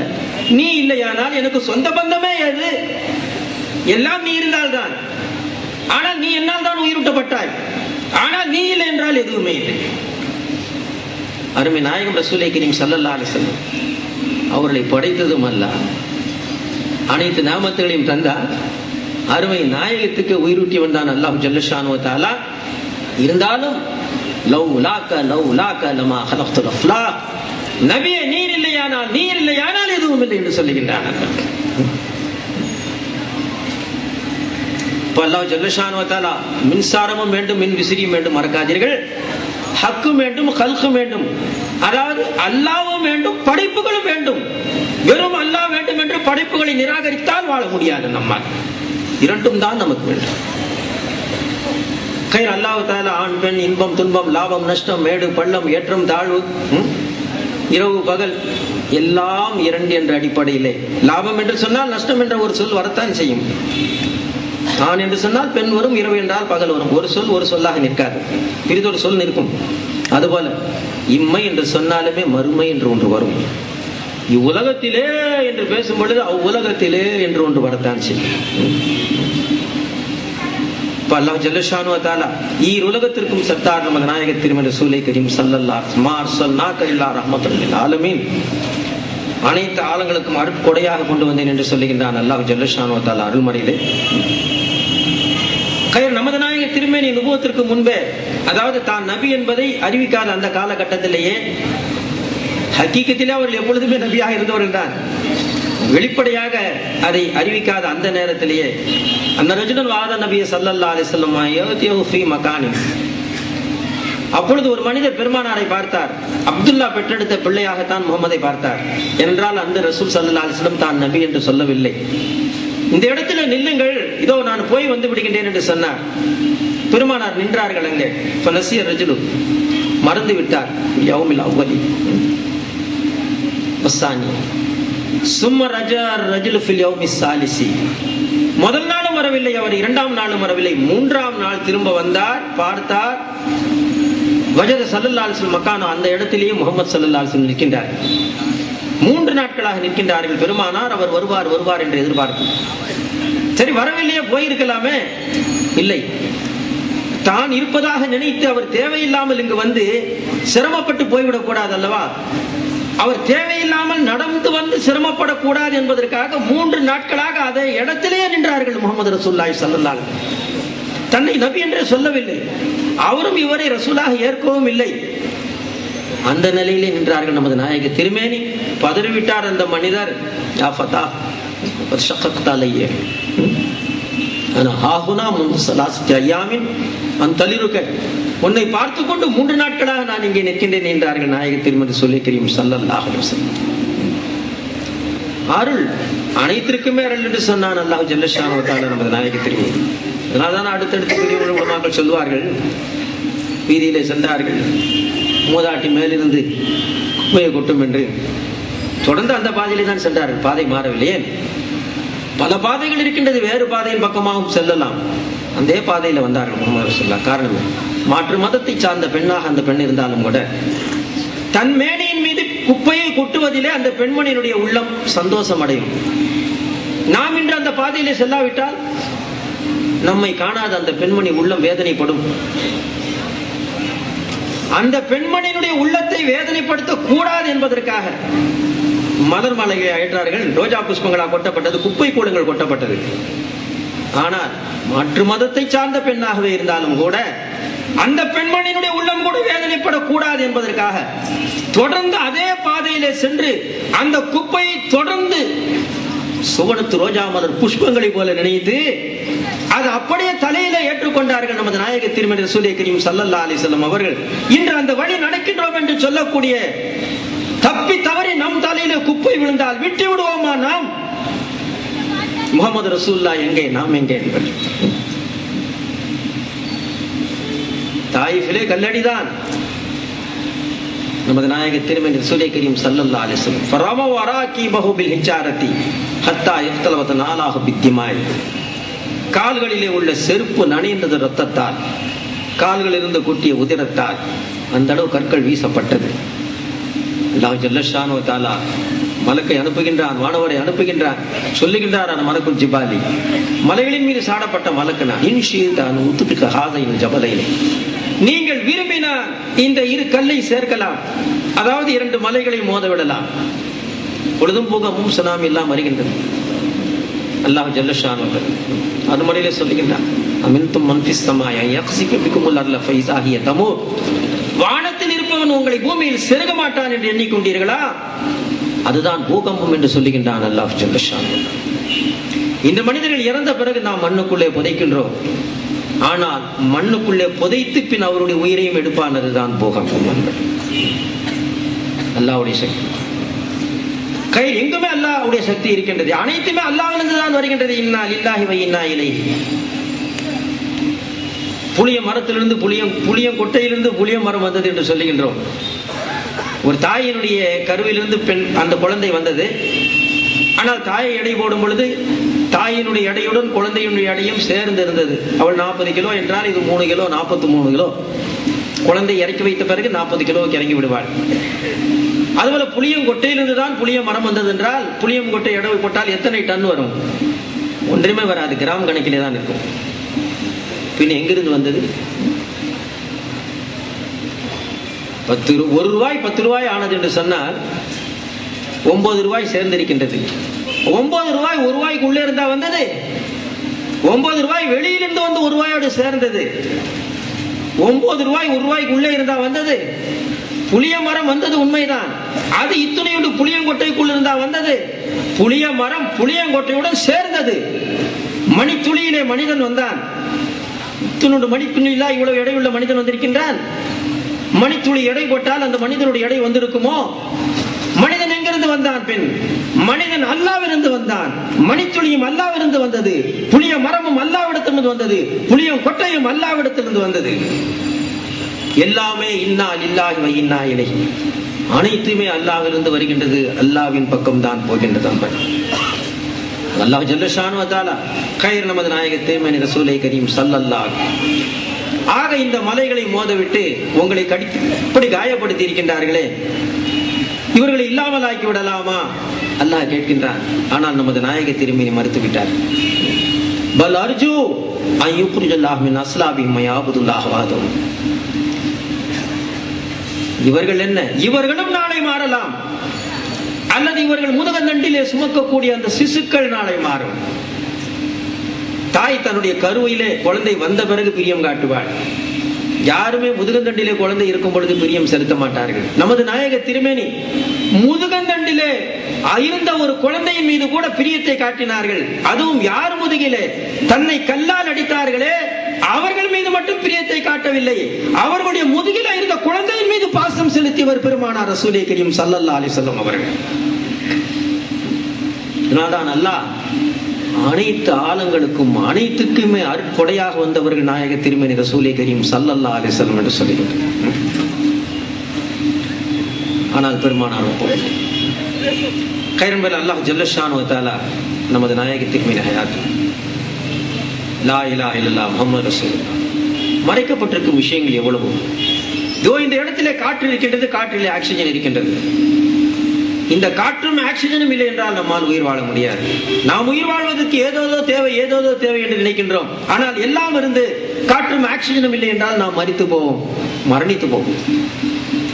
நீ இல்லையானால் எனக்கு சொந்த பந்தமே ஏது? எல்லாம் நீ இருந்தால்தான். ஆனால் நீ என்னால் தான் உயிரூட்டப்பட்டாய், ஆனால் நீ இல்லை என்றால் எதுவுமே இல்லை. அருமை நாயகம் ரசூலே கரீம் ஸல்லல்லாஹு அலைஹி வஸல்லம் அவர்களை படைத்ததும் அல்லாஹ், அனைத்து நாமத்துகளையும் தந்தார். அருமை நாயகத்துக்கு உயிரூட்டியவன் தான் அல்லாஹ் ஜல்ல ஷானு வ தஆலா. இருந்தாலும் லவ் லாக லமா ஹலக்துல் அஃப்லாக், நபியே நீர் இல்லையானால் எதுவும் இல்லை என்று சொல்லுகின்றான். அல்லாஹ் ஜல்ல ஷானு வ தஆலா மின்சாரமும் வேண்டும், மின் விசிறியும் வேண்டும், மறக்காதீர்கள். ஹக்கும் வேண்டும், கல்கும் வேண்டும். அதாவது அல்லாஹ்வும் வேண்டும், படைப்புகளும் வேண்டும். வெறும் அல்லாஹ் வேண்டும் என்று படைப்புகளை நிராகரித்தால் வாழ முடியாது நம்மால். இரண்டும் தான் நமக்கு வேண்டும். கைர் அல்லாஹ் தஆலா ஆண் பெண், இன்பம் துன்பம், லாபம் நஷ்டம், மேடு பள்ளம், ஏற்றம் தாழ்வு, இரவு பகல் எல்லாம் இரண்டு என்ற அடிப்படையிலே. லாபம் என்று சொன்னால் நஷ்டம் என்ற ஒரு சொல் வரத்தான் செய்யும். ஆண் என்று சொன்னால் பெண் வரும், இரவு என்றால் பகல் வரும். ஒரு சொல் ஒரு சொல்லாக நிற்காது, பிரிதொரு சொல் நிற்கும். அதுபோல இம்மை என்று சொன்னாலுமே மறுமை என்று ஒன்று வரும். இவ்வுலகத்திலே என்று பேசும் பொழுது அவ்வுலகத்திலே என்று ஒன்று வரத்தான் செய்யும். அல்லாஹ் ஜல்ல ஷானு வ தஆலா ஈருலகத்திற்கும் சர்தார் நமது நாயக திருமதி ரசூலே கரீம் ஸல்லல்லாஹு அலைஹி வஸல்லம் அர்ஸல்நாக இல்லா ரஹ்மத்துல் லில் ஆலமீன், அனைத்து ஆலங்களுக்கும் அருட்கொடையாக கொண்டு வந்தேன் என்று சொல்லுகின்றான் அல்லாஹ் ஜல்ல ஷானு வ தஆலா அருள்மறையிலே. நமது நாயக திருமேனி நுபுவத்திற்கு முன்பே, அதாவது தான் நபி என்பதை அறிவிக்காத அந்த காலகட்டத்திலேயே, ஹக்கீகத்திலே அவர்கள் எப்பொழுதுமே நபியாக இருந்தவர்கள் தான், வெளிப்படையாக அதை அறிவிக்காத அந்த நேரத்திலேயே அந்த ரஜுலன் வாத நபிய ஸல்லல்லாஹு அலைஹி வஸல்லம் யஅதியு ஃபீ மகானி, அப்பொழுது ஒரு மனிதர் பெருமானாரை பார்த்தார். அப்துல்லா பெற்றெடுத்த பிள்ளையாகத்தான் முகமதை பார்த்தார். என்றால் அந்த ரசூல் ஸல்லல்லாஹு அலைஹி வஸல்லம் தான் நபி என்று சொல்லவில்லை. இந்த இடத்துல நில்லுங்கள், இதோ நான் போய் வந்து விடுகின்றேன் என்று சொன்னார். பெருமானார் நின்றார்கள். அங்கே ஃபனசிய ரஜுலு, மறந்து விட்டார். யௌமில் அவ்வலி வஸ்ஸானி சும்ம ரஜர் ரஜுலு ஃபில் யௌமிஸ் ஸாலிசி, முதல் நாளும் வரவில்லை அவர், இரண்டாம் நாளும் வரவில்லை, மூன்றாம் நாள் திரும்ப வந்தார். பார்த்தார், வஜத ஸல்லல்லாஹு அலைஹி வஸல்லம் மக்கான, அந்த இடத்திலேயே முஹம்மது ஸல்லல்லாஹு அலைஹி வஸல்லம் நிற்கின்றார். 3 நாட்களாக நிற்கின்றார்கள். பெருமானார் அவர் வருவார் என்று எதிர்பார்த்து, சரி வரவில்லையே, போயிருக்கலாமே, இல்லை, தான் இருப்பதாக நினைத்து அவர் தேவையில்லாமல் இங்கு வந்து சிரமப்பட்டு போய்விடக் கூடாது அல்லவா, அவர் தேவையில்லாமல் நடந்து வந்து சிரமப்படக்கூடாது என்பதற்காக 3 நாட்களாக அதே இடத்திலேயே நின்றார்கள். முஹம்மது ரசூலுல்லாஹி ஸல்லல்லாஹு அலைஹி வஸல்லம் தன்னை நபி என்றே சொல்லவில்லை, அவரும் இவரை ரசூலாக ஏற்கவும் இல்லை. அந்த நிலையிலே நின்றார்கள் நமது நாயக திருமேனி. பதறிவிட்டார் அந்த மனிதர். உன்னை பார்த்து கொண்டு 3 நாட்களாக நான் இங்கே நிற்கின்றேன் என்றார்கள் நாயக திருமதி சொல்லி கரீம் ஸல்லல்லாஹு அலைஹி வஸல்லம். அருள் அனைத்திற்குமே அருள் என்று சொன்னான் அல்லாஹ் ஜல்ல ஷானஹு வ தஆலா நமது நாயக திருமதி. அதனால்தான் அடுத்தடுத்து பெரிய உலமாக்கள் சொல்வார்கள், வீதியிலே சென்றார்கள், மூதாட்டி மேலிருந்து குப்பையை கொட்டும் என்று. தொடர்ந்து அந்த பாதையிலே தான் சென்றார்கள், பாதை மாறவில்லையே. பல பாதைகள் இருக்கின்றது, வேறு பாதையின் பக்கமாகவும் செல்லலாம். அந்த பாதையில வந்தார்கள் முகமது ரசூலுல்லாஹ். காரணம், மாற்று மதத்தை சார்ந்த பெண்ணாக அந்த பெண் இருந்தாலும் கூட தன் மேடையின் மீது குப்பையை கொட்டுவதிலே அந்த பெண்மணியினுடைய உள்ளம் சந்தோஷம் அடையும். நாம் இன்று அந்த பாதையிலே செல்லாவிட்டால் நம்மை காணாத அந்த பெண்மணி உள்ளம் வேதனைப்படும். அந்த பெண்மணியினுடைய உள்ளத்தை வேதனைப்படுத்த கூடாது என்பதற்காக மலர் மாலையை அயற்றார்கள். ரோஜா புஷ்பங்களால் கொட்டப்பட்டது, குப்பை கூடங்கள் கொட்டப்பட்டது. ஆனால் மாற்று மதத்தை சார்ந்த பெண்ணாகவே இருந்தாலும் கூட அந்த பெண்மணியினுடைய உள்ளம் கூட வேதனைப்படக்கூடாது என்பதற்காக தொடர்ந்து அதே பாதையிலே சென்று அந்த குப்பையை தொடர்ந்து சுவனத்து ரோஜா மலர் புஷ்பங்களை போல நினைத்து அது அப்படியே தலையில ஏற்றுக்கொண்டார்கள் நமது நாயக திருமதி ரசூலே கரீம் ஸல்லல்லாஹு அலைஹி வஸல்லம் அவர்கள். இன்று அந்த வழி நடக்கின்றோம் என்று சொல்லக்கூடிய தப்பி தவறி நம் தலையில குப்பை விழுந்தால் விட்டு விடுவோமா நாம்? முகமது ரசூலுல்லாஹ் எங்கே, நாம் எங்கே என்பது. தாயிஃபிலே கல்லடிதான். நமது நாயக திருமதி ரசூலே கரீம் ஸல்லல்லாஹு அலைஹி வஸல்லம் ஃபரம வராகிபஹு பில் ஹிஜாரத்தி ஹத்தா இஃப்தலவத நாலாஹு பித்திமாய். கால்களிலே உள்ள செருப்பு நனைந்தது ரத்தத்தால், கால்களிலிருந்து கொட்டிய உதிரத்தால் அந்த அளவு கற்கள் வீசப்பட்டது. அல்லாஹ் ஜல்ல ஷானஹு வ தஆலா மலக்கை அனுப்புகின்றான், வானவரை அனுப்புகின்றான். சொல்லுகின்றார் அந்த மலக்குல் ஜிபாலி, மலைகளின் மீது சாடப்பட்ட மலக்குனா இன்ஷீதான் உத்துபிக ஹாதைன் ஜபலைனி, நீங்கள் விரும்பினால் இந்த 2 கல்லை சேர்க்கலாம், அதாவது 2 மலைகளை மோத விடலாம். பொழுதும் பூகமும் சுனாமி எல்லாம் வருகின்றது. அல்லாஹ் ஜல்ல ஷானஹு அது மலையிலே சொல்லுகின்றான், அமின்தும் மன் ஃபிஸ் ஸமாய யக்ஸிஃபு பிகுமுல் அர்ல ஃபைஸா ஹிய தமூர். வானத்தில் இருப்பவன் உங்களை பூமியில் செருக மாட்டான் என்று எண்ணிக்கொண்டீர்களா? அதுதான் பூகம்பம் என்று சொல்லுகின்றான் அல்லாஹ் ஜல்ல ஷானஹு. இந்த மனிதர்கள் இறந்த பிறகு நாம் மண்ணுக்குள்ளே புதைக்கின்றோம். ஆனால் மண்ணுக்குள்ளே புதைத்து பின் அவருடைய உயிரையும் எடுப்பான். அதுதான் பூகம்பம். அல்லாஹ்வுடைய சக்தி கை எங்குமே அல்லாஹ்வுடைய சக்தி இருக்கின்றது. அனைத்துமே அல்லாஹ்விலிருந்து தான் வருகின்றது. இன்னா லில்லாஹி வ இன்னா இலைஹி. புளிய மரத்திலிருந்து புளியம் கொட்டையிலிருந்து புளிய மரம் வந்தது என்று சொல்லுகின்றோம். ஒரு தாயினுடைய கருவிலிருந்து பெண் அந்த குழந்தை வந்தது. ஆனால் தாயை எடை போடும் பொழுது தாயினுடைய எடையுடன் குழந்தையினுடைய எடையும் சேர்ந்து இருந்தது. அவள் 40 கிலோ என்றால் இது 3 கிலோ, 43 கிலோ. குழந்தை இறக்கி வைத்த பிறகு 40 கிலோவுக்கு இறங்கி விடுவாள். அதுபோல புளியம் கொட்டையிலிருந்து தான் புளிய மரம் வந்தது என்றால் புளியம் கொட்டை எடை போட்டால் எத்தனை டன் வரும்? ஒன்றுமே வராது, கிராம் கணக்கிலே தான் இருக்கும். பின் எங்கிருந்து வந்தது? 1 ரூபாய் 10 ரூபாய் ஆனது என்று சொன்னால் 9 ரூபாய் சேர்ந்திருக்கின்றது. 9 ரூபாய் 1 ரூபாய்க்கு உள்ளே இருந்தா வந்தது. 9 ரூபாய் வெளியிலிருந்து வந்து 1 ரூபாயோடு சேர்ந்தது. 9 ரூபாய் 1 ரூபாய்க்கு உள்ளே இருந்தா வந்தது. புளிய மரம் வந்தது உண்மைதான். அது இத்துணையோடு புளியங்கொட்டைக்குள் இருந்தா வந்தது. புளிய மரம் புளியங்கொட்டையுடன் சேர்ந்தது. மணித்துளியிலே மனிதன் வந்தான். இத்துணோடு மணித்துளியிலா இவ்வளவு எடையுள்ள மனிதன் வந்திருக்கின்றான். மணித்துளி எடை போட்டால் அந்த மனிதனுடைய எடை வந்திருக்குமோ? மனிதன் எங்கிருந்து வந்தான்? பெண் மனிதன் அல்லாவிலிருந்து வந்தான். மணித்துளியும் அல்லாவிலிருந்து வந்தது. புளிய மரமும் அல்லாவிடத்திலிருந்து வந்தது. புளியம் கொட்டையும் அல்லாவிடத்திலிருந்து வந்தது. எல்லாமே இன்னா லில்லாஹி வ இன்னா இலைஹி. அனைத்துமே அல்லாஹ்விலிருந்து வருகின்றது. அல்லாஹ்வின் பக்கம் தான் போகின்றது. அல்லாஹ் ஜல்ல ஷானஹு வ தஆலா கைர் நமது நாயக திருமேனி ரசூலை கரீம் ஸல்லல்லாஹு. ஆக இந்த மலைகளை மோதவிட்டு உங்களை கடித்து இப்படி காயப்படுத்தி இருக்கின்றார்களே, இவர்களை இல்லாமல் ஆக்கி விடலாமா? அல்லாஹ் கேட்கின்றான். ஆனால் நமது நாயக திருமேனி மறுத்து விட்டார். பல் அர்ஜு அன் யுக்ரிஜல்லாஹு மின் அஸ்லாபிஹிம் வயஅபுதுல்லாஹ வஹ்தஹு. இவர்கள் என்ன? இவர்களும் நாளை மாறலாம். அல்லது இவர்கள் முதுகந்தண்டிலே சுமக்கக்கூடிய அந்த சிசுக்கள் நாளை மாறும். தாய் தன்னுடைய கருவிலே குழந்தை வந்த பிறகு பிரியம் காட்டுவாள். யாருமே முதுகந்தண்டிலே குழந்தை இருக்கும் பொழுது பிரியம் செலுத்த மாட்டார்கள். நமது நாயக திருமேனி முதுகந்தண்டிலே இருந்த ஒரு குழந்தையின் மீது கூட பிரியத்தை காட்டினார்கள். அதுவும் யார் முதுகிலே தன்னை கல்லால் அடித்தார்களே அவர்கள் மீது மட்டும் பிரியத்தை காட்டவில்லை, அவர்களுடைய முதுகில இருந்த குழந்தையின் மீது பாசம் செலுத்தியவர் பெருமானார் ரசூலே கரீம் ஸல்லல்லாஹு அலைஹி வஸல்லம் அவர்கள். இதனால்தான் அல்லாஹ் அனைத்து ஆலங்களுக்கும் அனைத்துக்குமே அருட்கொடையாக வந்தவர்கள் நாயக திருமேனி ரசூலே கரீம் ஸல்லல்லாஹு அலைஹி வஸல்லம் என்று சொல்லுகிறார். ஆனால் பெருமானார் கைரம்பல் அல்லாஹ் ஜல்லஷானு வ தஆலா நமது நாயக திருமேனி ஹயாத் லா இலாஹ இல்லல்லாஹ் முஹம்மது ரசூலுல்லாஹ் மறைக்கப்பட்டிருக்கும் விஷயங்கள் எவ்வளவு. இதோ இந்த இடத்திலே காற்று இருக்கின்றது, காற்றிலே ஆக்சிஜன் இருக்கின்றது. இந்த காற்றும் ஆக்சிஜனும் இல்லை என்றால் நம்மால் உயிர் வாழ முடியாது. நாம் உயிர் வாழ்வதற்கு ஏதோதோ தேவை என்று நினைக்கின்றோம். ஆனால் எல்லாம் இருந்து காற்றும் ஆக்சிஜனும் இல்லை என்றால் நாம் மரணித்து போவோம்.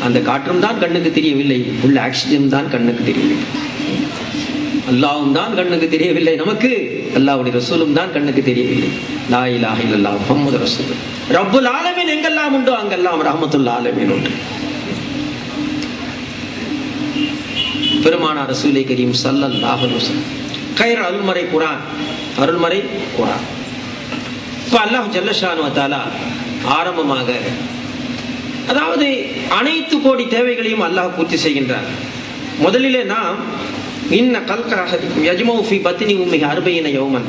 அந்த காற்றும் தான் கண்ணுக்கு தெரியவில்லை, உள்ள ஆக்சிஜன் தான் கண்ணுக்கு தெரியவில்லை. அல்லாஹ்வும் தான் கண்ணுக்கு தெரியவில்லை நமக்கு, அல்லாஹ்வுடைய ரசூலும் தான் கண்ணுக்கு தெரியவில்லை. லா இலாஹ இல்லல்லாஹ் முஹம்மது ரசூலுல்லாஹ். ரப்புல் ஆலமீன் எங்கெல்லாம் உண்டோ அங்கெல்லாம் ரஹ்மத்துல் ஆலமீன் உண்டு. பெருமானார் ரசூலே கரீம் ஸல்லல்லாஹு அலைஹி வஸல்லம் கைர் அருள்மறை குர்ஆன். இப்ப அல்லாஹ் ஜல்லஷானு வ தஆலா ஆரம்பமாக அதாவது அனைத்து கோடி தேவைகளையும் அல்லாஹ் பூர்த்தி செய்கின்றார். முதலிலே நாம் இன்ன கல்கரஹதிக்கும் யஜ்மஉ ஃபீ பத்னி உம்மிஹி 40 யௌமன்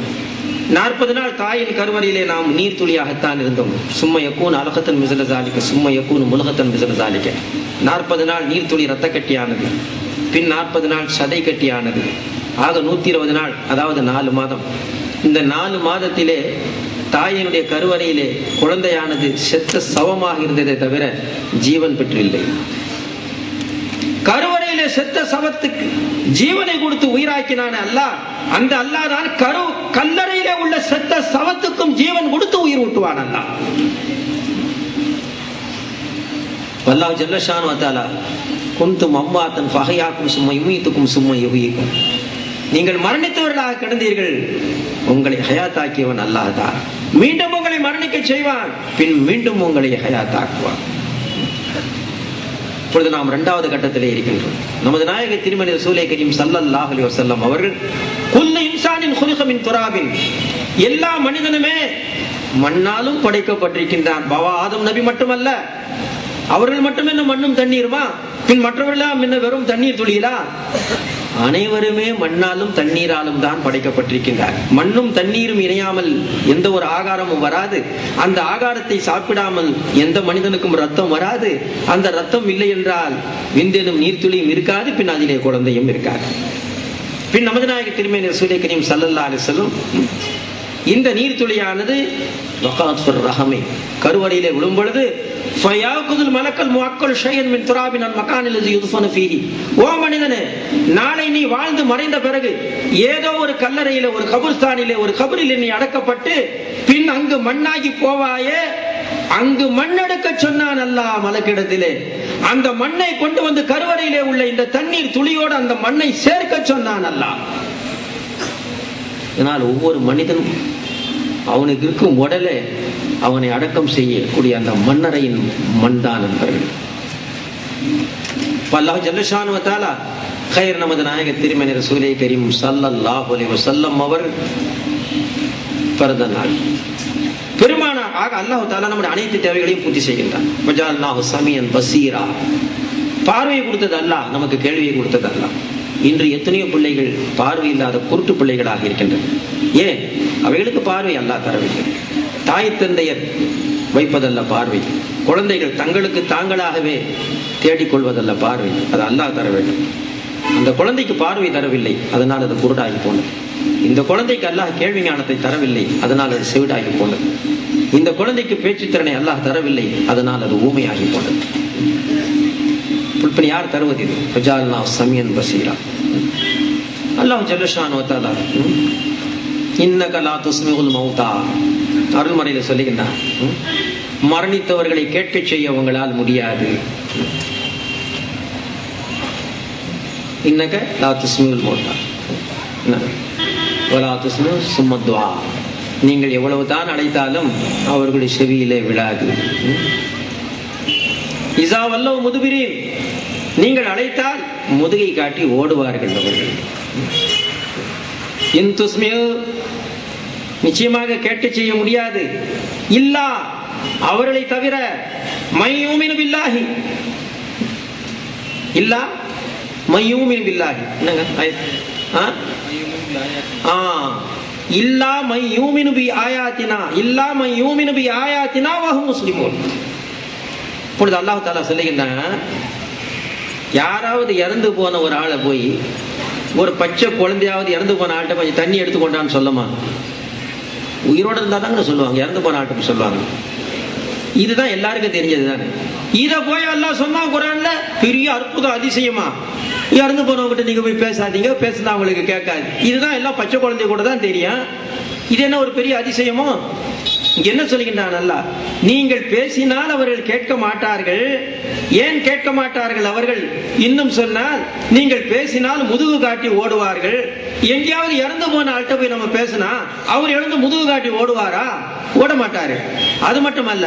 40 நாள் தாயின் கருவறையிலே நாம் நீர் துளியாகத்தான் இருந்தோம். சும்ம யகூன் அலகத்தன் மிஸ்ல ஸாலிக சும்ம யகூன் முல்கத்தன் மிஸ்ல ஸாலிக. 40 நாள் நீர் துளி இரத்த கட்டியானது, பின் 40 நாள் சதை கட்டியானது, ஆக 120 நாள், அதாவது 4 மாதம். இந்த 4 மாதத்திலே தாயினுடைய கருவறையிலே குழந்தையானது செத்த சவமாக இருந்ததை தவிர ஜீவன் பெற்றில்லை. கருவறையிலே செத்த சவத்துக்கு ஜீவனை கொடுத்து உயிராக்கினான அல்லாஹ், அந்த அல்லாஹ் தான் கல்லறையிலே உள்ள செத்த சவத்துக்கும் ஜீவன் கொடுத்து உயிர் ஊட்டுவான் அல்லாஹ். அல்லாஹ் ஜல்லஷானு வ தஆலா குன்தும் அம்வாத்தன் ஃபஹயாக்கும் சும்ம யுமீத்துக்கும் சும்ம யுஹ்யீக்கும். நீங்கள் மரணித்தவர்களாக கிடந்தீர்கள், உங்களை ஹயாத்தாக்கியவன் அல்லாஹ் தான். மீண்டும் உங்களை மரணிக்க செய்வான், பின் மீண்டும் உங்களை ஹயாத்தாக்குவான். இப்பொழுது நாம் 2வது கட்டத்திலே இருக்கின்றோம். நமது நாயக திருமணி ரசூலே கரீம் ஸல்லல்லாஹு அலைஹி வஸல்லம் அவர்கள் குல்லு இன்சானின் குலிக மின் துராபின், எல்லா மனிதனுமே மண்ணாலும் படைக்கப்பட்டிருக்கின்றான். பாவா ஆதம் நபி மட்டுமல்ல, அவர்கள் மட்டுமே என்ன மண்ணும் தண்ணீருமா? பின் மற்றவர்களாம் என்ன வெறும் தண்ணீர் துளியிலா? அனைவருமே மண்ணாலும் தண்ணீராலும் தான் படைக்கப்பட்டிருக்கின்றார். மண்ணும் தண்ணீரும் இணையாமல் எந்த ஒரு ஆகாரமும் வராது. அந்த ஆகாரத்தை சாப்பிடாமல் எந்த மனிதனுக்கும் ரத்தம் வராது. அந்த ரத்தம் இல்லை என்றால் விந்தெனும் நீர்த்துளியும் இருக்காது, பின் அதிலே குழந்தையும் இருக்காது. பின் நமது நாயக திருமேனி ரசூலே கரீம் ஸல்லல்லாஹு அலைஹி வஸல்லம் இந்த நீர்த்துளியானது வகாத் ஃபிர் ரஹமி, கருவறையிலே விழும் பொழுது ஃபயாகுதுல் மலக்கல் முஅக்கல் ஷையன் மின் துராபின் அல் மகானில் லதி யுத்ஃபனு ஃபீஹி. ஓ மனிதனே, நாளை நீ வாழ்ந்து மறைந்த பிறகு ஏதோ ஒரு கல்லறையிலே, ஒரு கபர்ஸ்தானிலே, ஒரு கபரில் நீ அடக்கப்பட்டு பின் அங்கு மண்ணாகி போவாயே, அங்கு மண்ணெடுக்க சொன்னான் அல்லாஹ் மலக்கிடத்திலே. அந்த மண்ணை கொண்டு வந்து கருவறையிலே உள்ள இந்த தண்ணீர் துளியோடு அந்த மண்ணை சேர்க்க சொன்னான் அல்லாஹ். இதனால் ஒவ்வொரு மனிதனும் அவனுக்கு இருக்கும் உடலை அவனை அடக்கம் செய்யக்கூடிய அந்த மண்ணறையின் மண்தான் என்பர்கள். அல்லாஹ் ஜல்லஷானு வ தஆலா கைர் நமது நாயக திருமேனி ரசூலே கரீம் ஸல்லல்லாஹு அலைஹி வஸல்லம் அவர் பிறந்த நாள் பெருமானார் ஆக அல்லாஹ் தஆலா நம்முடைய அனைத்து தேவைகளையும் பூர்த்தி செய்கின்றான். வஜஅல்நாஹு ஸமீஅன் பஸீரா, பார்வையை கொடுத்தது அல்லாஹ், நமக்கு கேள்வியை கொடுத்தது அல்லாஹ். இன்று எத்தனையோ பிள்ளைகள் பார்வை இல்லாத குருட்டு பிள்ளைகளாக இருக்கின்றன. ஏன்? அவைகளுக்கு பார்வை அல்லாஹ் தரவில்லை. தாய் தந்தையர் வைப்பதல்ல பார்வை, குழந்தைகள் தங்களுக்கு தாங்களாகவே தேடிக்கொள்வதல்ல பார்வை, அது அல்லாஹ் தர வேண்டும். அந்த குழந்தைக்கு பார்வை தரவில்லை, அதனால் அது குருடாகி போனது. இந்த குழந்தைக்கு அல்லாஹ் கேள்வி ஞானத்தை தரவில்லை, அதனால் அது செவிடாகி போனது. இந்த குழந்தைக்கு பேச்சுத்திறனை அல்லாஹ் தரவில்லை, அதனால் அது ஊமையாகி போனது. புல்பனி யார் தருவது? இது வஜஅல்நாஹு ஸமீஅன் பஸீரா. அல்லாஹ் ஜல்லஷானு வ தஆலா இன்னக லா துஸ்மிஉல் மௌதா அருள்மறையில சொல்லுகின்றார், மரணித்தவர்களை கேட்க செய்ய உங்களால் முடியாது. இன்னக லா துஸ்மிஉல் மௌதா வலா துஸ்மிஉ சும்ம துஆ நீங்கள் எவ்வளவுதான் அழைத்தாலும் அவர்களுடைய செவியிலே விழாது. இசா வல்லோ முதுபிரீன், நீங்கள் அழைத்தால் முதுகை காட்டி ஓடுவார்கள் அவர்கள். நிச்சயமாக கேட்க செய்ய முடியாது. இல்லா, அவர்களை தவிர மையூமினு பில்லாஹி, இல்லா மையூமினு பில்லாஹி, என்னங்க இல்லா மையூமினு பி ஆயாத்தினா, இல்லா மையூமினு பி ஆயாத்தினா வஹும் முஸ்லிமூன். இப்பொழுது அல்லாஹ் தஆலா சொல்லுகின்றான், யாராவது இறந்து போன ஒரு ஆளை போய் ஒரு பச்சை குழந்தையாவது இறந்து போன ஆள்கிட்ட கொஞ்சம் தண்ணி எடுத்துக்கொண்டான்னு சொல்லமா? உயிரோடு இருந்தா தாங்க சொல்லுவாங்க, இறந்து போன ஆள்கிட்ட சொல்லுவாங்க. இதுதான் எல்லாருக்கும் தெரிஞ்சது தானே. இதை போய் அல்லாஹ் சொன்னா குர்ஆன்ல, பெரிய அற்புதம் அதிசயமா, இறந்து போனவங்கிட்ட நீங்க போய் பேசாதீங்க, பேசுனா அவங்களுக்கு கேட்காது. இதுதான் எல்லாம் பச்சை குழந்தை கூட தான் தெரியும். இது என்ன ஒரு பெரிய அதிசயமோ? என்ன சொல்லுகின்றான் அல்லாஹ், நீங்கள் பேசினால் அவர்கள் கேட்க மாட்டார்கள். ஏன் கேட்க மாட்டார்கள் அவர்கள்? இன்னும் சொன்னால், நீங்கள் பேசினால் முதுகு காட்டி ஓடுவார்கள். எங்கேயாவது இறந்து போன ஆள்கிட்ட போய் நம்ம பேசினா அவர் எழுந்து முதுகு காட்டி ஓடுவாரா? ஓட மாட்டாரு. அது மட்டுமல்ல,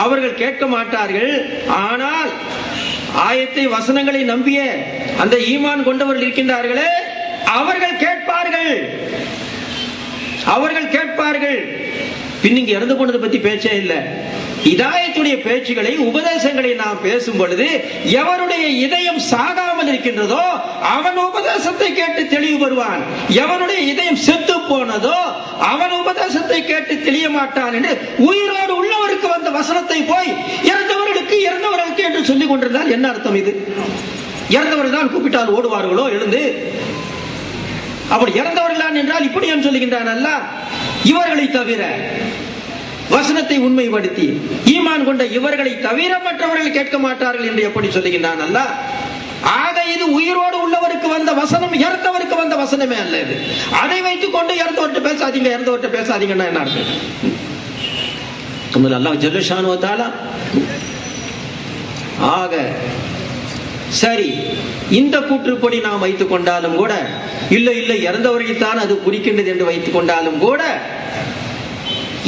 அவர்கள் கேட்க மாட்டார்கள். ஆனால் ஆயத்தை வசனங்களை நம்பிய அந்த ஈமான் கொண்டவர்கள் இருக்கின்றார்களே, அவர்கள் கேட்பார்கள், அவர்கள் கேட்பார்கள். பின்னிங்க இறந்து போனதை பத்தி பேச்சே இல்லை. இதாயத்துடைய பேச்சுகளை, உபதேசங்களை நாம் பேசும் பொழுது எவருடைய இதயம் சாகாமல் இருக்கின்றதோ அவன் உபதேசத்தை கேட்டு தெளிவு பெறுவான். எவனுடைய இதயம் செத்து போனதோ அவன் உபதேசத்தை கேட்டு தெளிய மாட்டான் என்று உயிரோடு உள்ளவருக்கு வந்த வசனத்தை போய் இறந்தவர்களுக்கு என்று சொல்லிக் கொண்டிருந்தால் என்ன அர்த்தம்? இது இறந்தவர்கள் தான் கூப்பிட்டால் ஓடுவார்களோ எழுந்து? அப்படி இறந்தவர்கள் என்றால் இப்படி என்று சொல்லுகின்றான் அல்லாஹ். இவர்களை தவிர, வசனத்தை உண்மைப்படுத்தி ஈமான் கொண்ட இவர்களை தவிர மற்றவர்கள் கேட்க மாட்டார்கள் என்று எப்படி சொல்லுகின்றான் அல்லாஹ். ஆக இது உயிரோடு உள்ளவருக்கு வந்த வசனம், இறந்தவருக்கு வந்த வசனமே அல்ல இது. அதை வைத்துக் கொண்டு இறந்தவர்கிட்ட பேசாதீங்க, இறந்தவர்கிட்ட பேசாதீங்கன்னா என்ன அர்த்தம்? அல்லாஹ் ஜல்ல ஷானு வ தஆலா. ஆக சரி, இந்த கூற்றுப்படி நாம் வைத்துக் கொண்டாலும் கூட, இல்லை இல்லை இறந்தவர்களைத்தான் அது குறிக்கின்றது என்று வைத்துக் கொண்டாலும் கூட,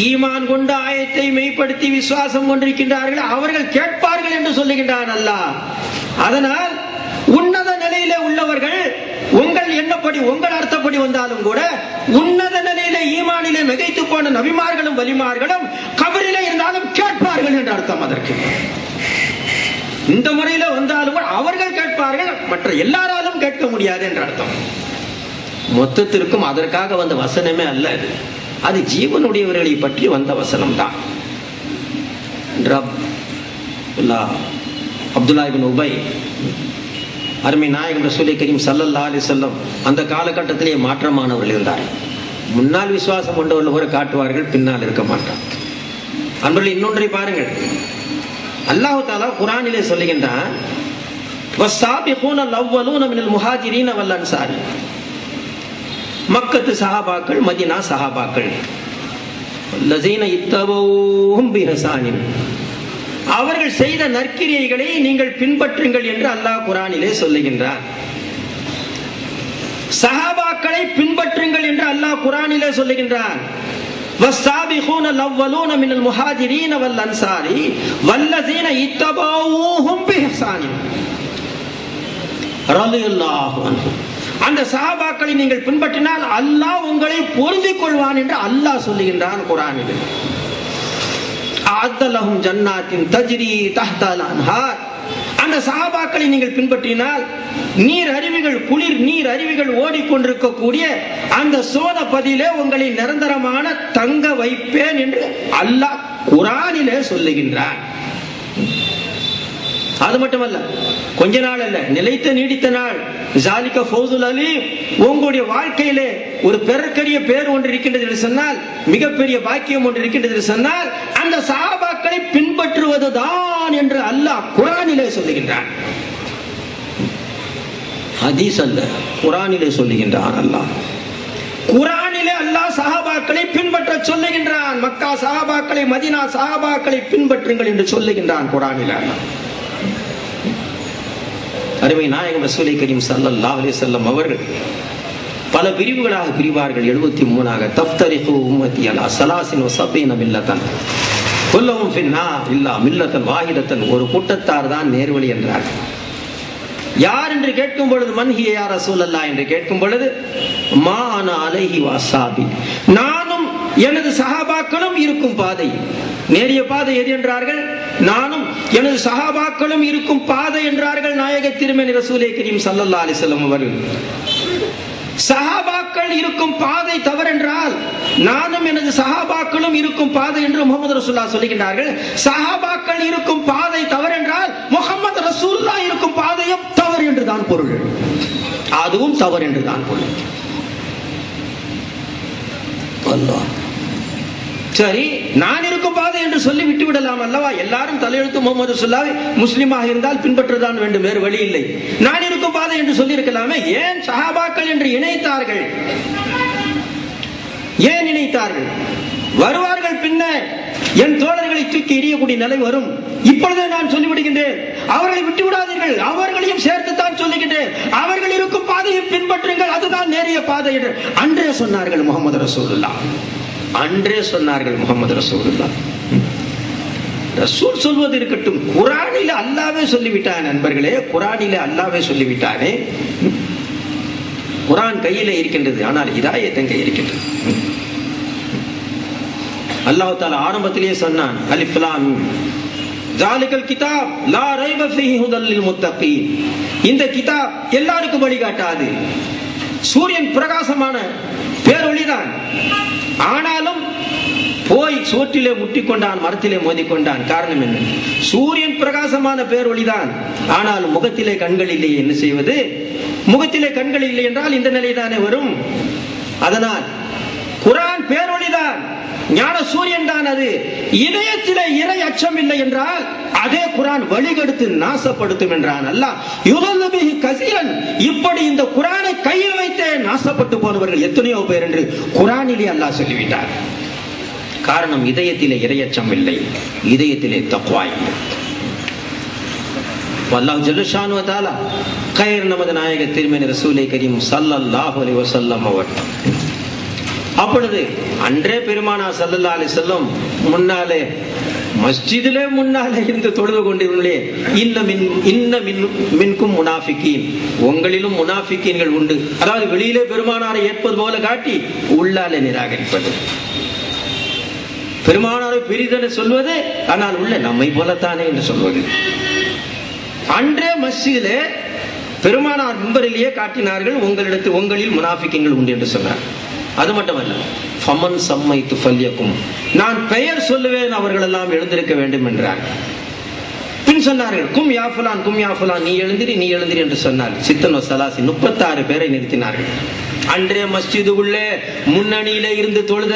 ஈமான் கொண்ட ஆயத்தை மெய்ப்படுத்தி விசுவாசம் கொண்டிருக்கின்றார்கள், அவர்கள் கேட்பார்கள் என்று சொல்லுகின்றான் அல்லாஹ். அதனால் உன்னத நிலையிலே உள்ளவர்கள் உங்கள் எண்ணப்படி, உங்கள் அர்த்தப்படி வந்தாலும் கூட, உன்னத நிலையிலே ஈமானிலே மிகைத்து போன நபிமார்களும் வலிமார்களும் கபரிலே இருந்தாலும் கேட்பார்கள் என்று அர்த்தம். அதற்கு இந்த முறையில வந்தாலும் அவர்கள் கேட்பார்கள், மற்ற எல்லாராலும் கேட்க முடியாது என்று அர்த்தம். மொத்தத்திற்கும் அதற்காக வந்த வசனமே அல்ல அது. அது ஜீவனுடையவர்களை பற்றி வந்த வசனம் தான். அப்துல்லா இப்னு உபை, அருமை நாயகம் ரசூலை கரீம் ஸல்லல்லாஹு அலைஹி வஸல்லம் அந்த காலகட்டத்திலே மாற்றமானவர்கள் இருந்தார். முன்னால் விசுவாசம் கொண்டவர்கள் காட்டுவார்கள், பின்னால் இருக்க மாட்டார். அன்பர்கள், இன்னொன்றை பாருங்கள். அல்லாஹ் தஆலா குர்ஆனிலே சொல்லுகின்றான், வஸ்ஸாபிகூன அவ்வலூன மினல் முஹாஜிரீன வல் அன்சாரி. மக்கத்து சஹாபாக்கள், மதீனா சஹாபாக்கள், லஸீன இத்தபூஹும் பிஹசானின், அவர்கள் செய்த நற்கிரியைகளை நீங்கள் பின்பற்றுங்கள் என்று அல்லாஹ் குர்ஆனிலே சொல்லுகின்றார். சஹாபாக்களை பின்பற்றுங்கள் என்று அல்லாஹ் குர்ஆனிலே சொல்லுகின்றான். வஸ்ஸாபிகூன அவ்வலூன மினல் முஹாஜிரீன வல் அன்சாரி வல்லஸீன இத்தபூஹும் பிஹசானின் ரலியல்லாஹு அன்ஹு. அந்த சஹாபாக்களை நீங்கள் பின்பற்றினால் அல்லாஹ் உங்களை பொருந்திக் கொள்வான் என்று அல்லாஹ் சொல்லுகின்றான் குர்ஆனில். அஅத்தலஹும் ஜன்னாத்தின் தஜ்ரி தஹ்தல் அன்ஹார். அந்த சஹாபாக்களை நீங்கள் பின்பற்றினால் நீர் அருவிகள், குளிர் நீர் அருவிகள் ஓடிக்கொண்டிருக்கக்கூடிய அந்த சோனபதியிலே உங்களை நிரந்தரமான தங்க வைப்பேன் என்று அல்லாஹ் குர்ஆனிலே சொல்லுகின்றான். அது மட்டுமல்ல, கொஞ்ச நாள் அல்ல, நிலைத்த நீடித்த நாள். ஜாலிக ஃபௌசுல் அலீம். உங்களுடைய வாழ்க்கையிலே ஒரு பெருக்கரிய பேர் ஒன்று இருக்கின்றது என்று சொன்னால், மிகப்பெரிய பாக்கியம் ஒன்று இருக்கின்றது என்று சொன்னால், அந்த சஹாபாக்களை பின்பற்றுவதுதான் என்று அல்லாஹ் குர்ஆனிலே சொல்லுகின்றான். ஹதீஸ் அல்ல, குர்ஆனிலே சொல்லுகின்றான் அல்லாஹ். குர்ஆனிலே அல்லாஹ் சஹாபாக்களை பின்பற்ற சொல்லுகின்றான். மக்கா சஹாபாக்களை, மதீனா சஹாபாக்களை பின்பற்றுங்கள் என்று சொல்லுகின்றான் குர்ஆனிலே அல்லாஹ். அருமை நாயகம் ரசூலை கரீம் ஸல்லல்லாஹு அலைஹி வஸல்லம் அவர்கள் பல பிரிவுகளாக பிரிவார்கள். 73 தஃப்தரிஹு உம்மத்தி அலா ஸலாஸின் வ ஸபீன மில்லத்தன் குல்லஹும் ஃபின்னார் இல்லா மில்லத்தன் வாஹிதத்தன். ஒரு கூட்டத்தார் தான் நேர்வழி என்றார்கள். யார் என்று கேட்கும் பொழுது மன்ஹிய யா ரசூலல்லாஹ் என்று கேட்கும் பொழுது மா அன அலைஹி வஸாபி, நானும் எனது சஹாபாக்களும் இருக்கும் பாதை. நேரிய பாதை எது என்றார்கள்? நானும் எனது சஹாபாக்களும் இருக்கும் பாதை என்றார்கள் நாயக திருமேனி ரசூலே கரீம் ஸல்லல்லாஹு அலைஹி வஸல்லம் அவர்கள். சஹாபாக்கள் இருக்கும் பாதை தவறென்றால் நானும் எனது சஹாபாக்களும் இருக்கும் பாதை என்று முஹம்மது ரசூலுல்லாஹ் சொல்லுகின்றார்கள். சஹாபாக்கள் இருக்கும் பாதை தவறென்றால் முஹம்மது ரசூலுல்லாஹ் இருக்கும் பாதையும் தவறு என்றுதான் பொருள். அதுவும் தவறு என்றுதான் பொருள். அல்லாஹ் சரி, நான் இருக்கும் பாதை என்று சொல்லி விட்டு விடலாம் அல்லவா? எல்லாரும் தலையெழுத்து முகமது ரசூலுல்லாஹ் முஸ்லிமாக இருந்தால் பின்பற்றதான் வேண்டும், வேறு வழி இல்லை. நான் இருக்கும் பாதை என்று சொல்லி இருக்கலாமே. ஏன் சஹாபாக்கள் என்று இணைத்தார்கள்? ஏன் இணைத்தார்கள்? வருவார்கள் பின்ன என் தோழர்களை தூக்கி எறியக்கூடிய நிலை வரும். இப்பொழுதே நான் சொல்லிவிடுகின்றேன், அவர்களை விட்டு விடாதீர்கள், அவர்களையும் சேர்த்துத்தான் சொல்லுகின்றேன். அவர்கள் இருக்கும் பாதையை பின்பற்றுங்கள், அதுதான் நேரிய பாதை என்று அன்றே சொன்னார்கள் முகமது ரசூலுல்லாஹ். அன்றே சொன்னார்கள் முகமது ரசூலுல்லாஹ். ரசூல் சொல்வது இருக்கட்டும், குர்ஆனிலே அல்லாஹ்வே சொல்லிவிட்டான். நண்பர்களே, குர்ஆனிலே அல்லாஹ்வே சொல்லிவிட்டானே. குர்ஆன் கையிலே இருக்கின்றது, ஆனால் ஹிதாயத் எங்கே இருக்கின்றது? அல்லாஹ் தஆலா ஆரம்பத்திலேயே சொன்னான், அலிஃப் லாம் மீம் ஜாலிகல் கிதாப் லா ரைப ஃபீஹி ஹுதல் லில் முத்தகீன். இந்த கிதாப் எல்லாருக்கும் வழிகாட்டாது. சூரியன் பிரகாசமான பேரொளிதான், ஆனாலும் போய் சோற்றிலே முட்டிக்கொண்டான், மரத்திலே மோதிக்கொண்டான். காரணம் என்ன? சூரியன் பிரகாசமான பேரொளிதான், ஆனால் முகத்திலே கண்கள் இல்லை. என்ன செய்வது? முகத்திலே கண்கள் இல்லை என்றால் இந்த நிலைதானே வரும். அதனால் குர்ஆன் பேரொளிதான், ஞான சூரியன் தான். அது இதயத்திலே இறை அச்சம் இல்லை என்றால் அதே குர்ஆன் வழிகெடுத்து நாசப்படுத்தும் என்றான் அல்லாஹ். யுதல்லு பிஹி கஸீரன். இப்படி இந்த குர்ஆனை கையில் வைத்தே நாசப்பட்டு போனவர்கள் எத்தனையோ பேர் என்று குர்ஆனிலே அல்லாஹ் சொல்லிவிட்டார். காரணம், இதயத்திலே இறையச்சம் இல்லை, இதயத்திலே தக்வா இல்லை. அல்லாஹ் ஜல்ல ஷானு வ தஆலா கைர் நமது நாயக திருமேனி ரசூலே கரீம் ஸல்லல்லாஹு அலைஹி வஸல்லம் அவர்கள் அப்பொழுது அன்றே பெருமானா ஸல்லல்லாஹு அலைஹி வஸல்லம் முன்னாலே மஸ்ஜிதிலே முன்னாலே இருந்து தொழுது கொண்டிருந்தே இன்ன மின்கும் முனாஃபிகீன், உங்களிலும் முனாஃபிகீன்கள் உண்டு. அதாவது வெளியிலே பெருமானாரை ஏற்பது போல காட்டி உள்ளாலே நிராகரிப்பது, பெருமானாரை பெரிதென சொல்வது, ஆனால் உள்ள நம்மை போலத்தானே என்று சொல்வது. அன்றே மஸ்ஜிதிலே பெருமானார் மிம்பரிலேயே காட்டினார்கள், உங்களில் முனாஃபிகீன்கள் உண்டு என்று சொன்னார். அது மட்டுமல்ல, ஃபமன் சம்மைத்து ஃபல்யக்கும், நான் பெயர் சொல்லுவேன், அவர்கள் எல்லாம் எழுந்திருக்க வேண்டும் என்றார். பின் சொன்னார்கள், கும் யா ஃபுலான், கும் யா ஃபுலான், நீ எழுந்திரி, நீ எழுந்திரி என்று சொன்னார். சித்தன் வ ஸலாசி 36 பேரை நிறுத்தினார்கள். அன்றே மஸ்ஜிதுக்குள்ளே முன்னணியிலே இருந்து தொழுத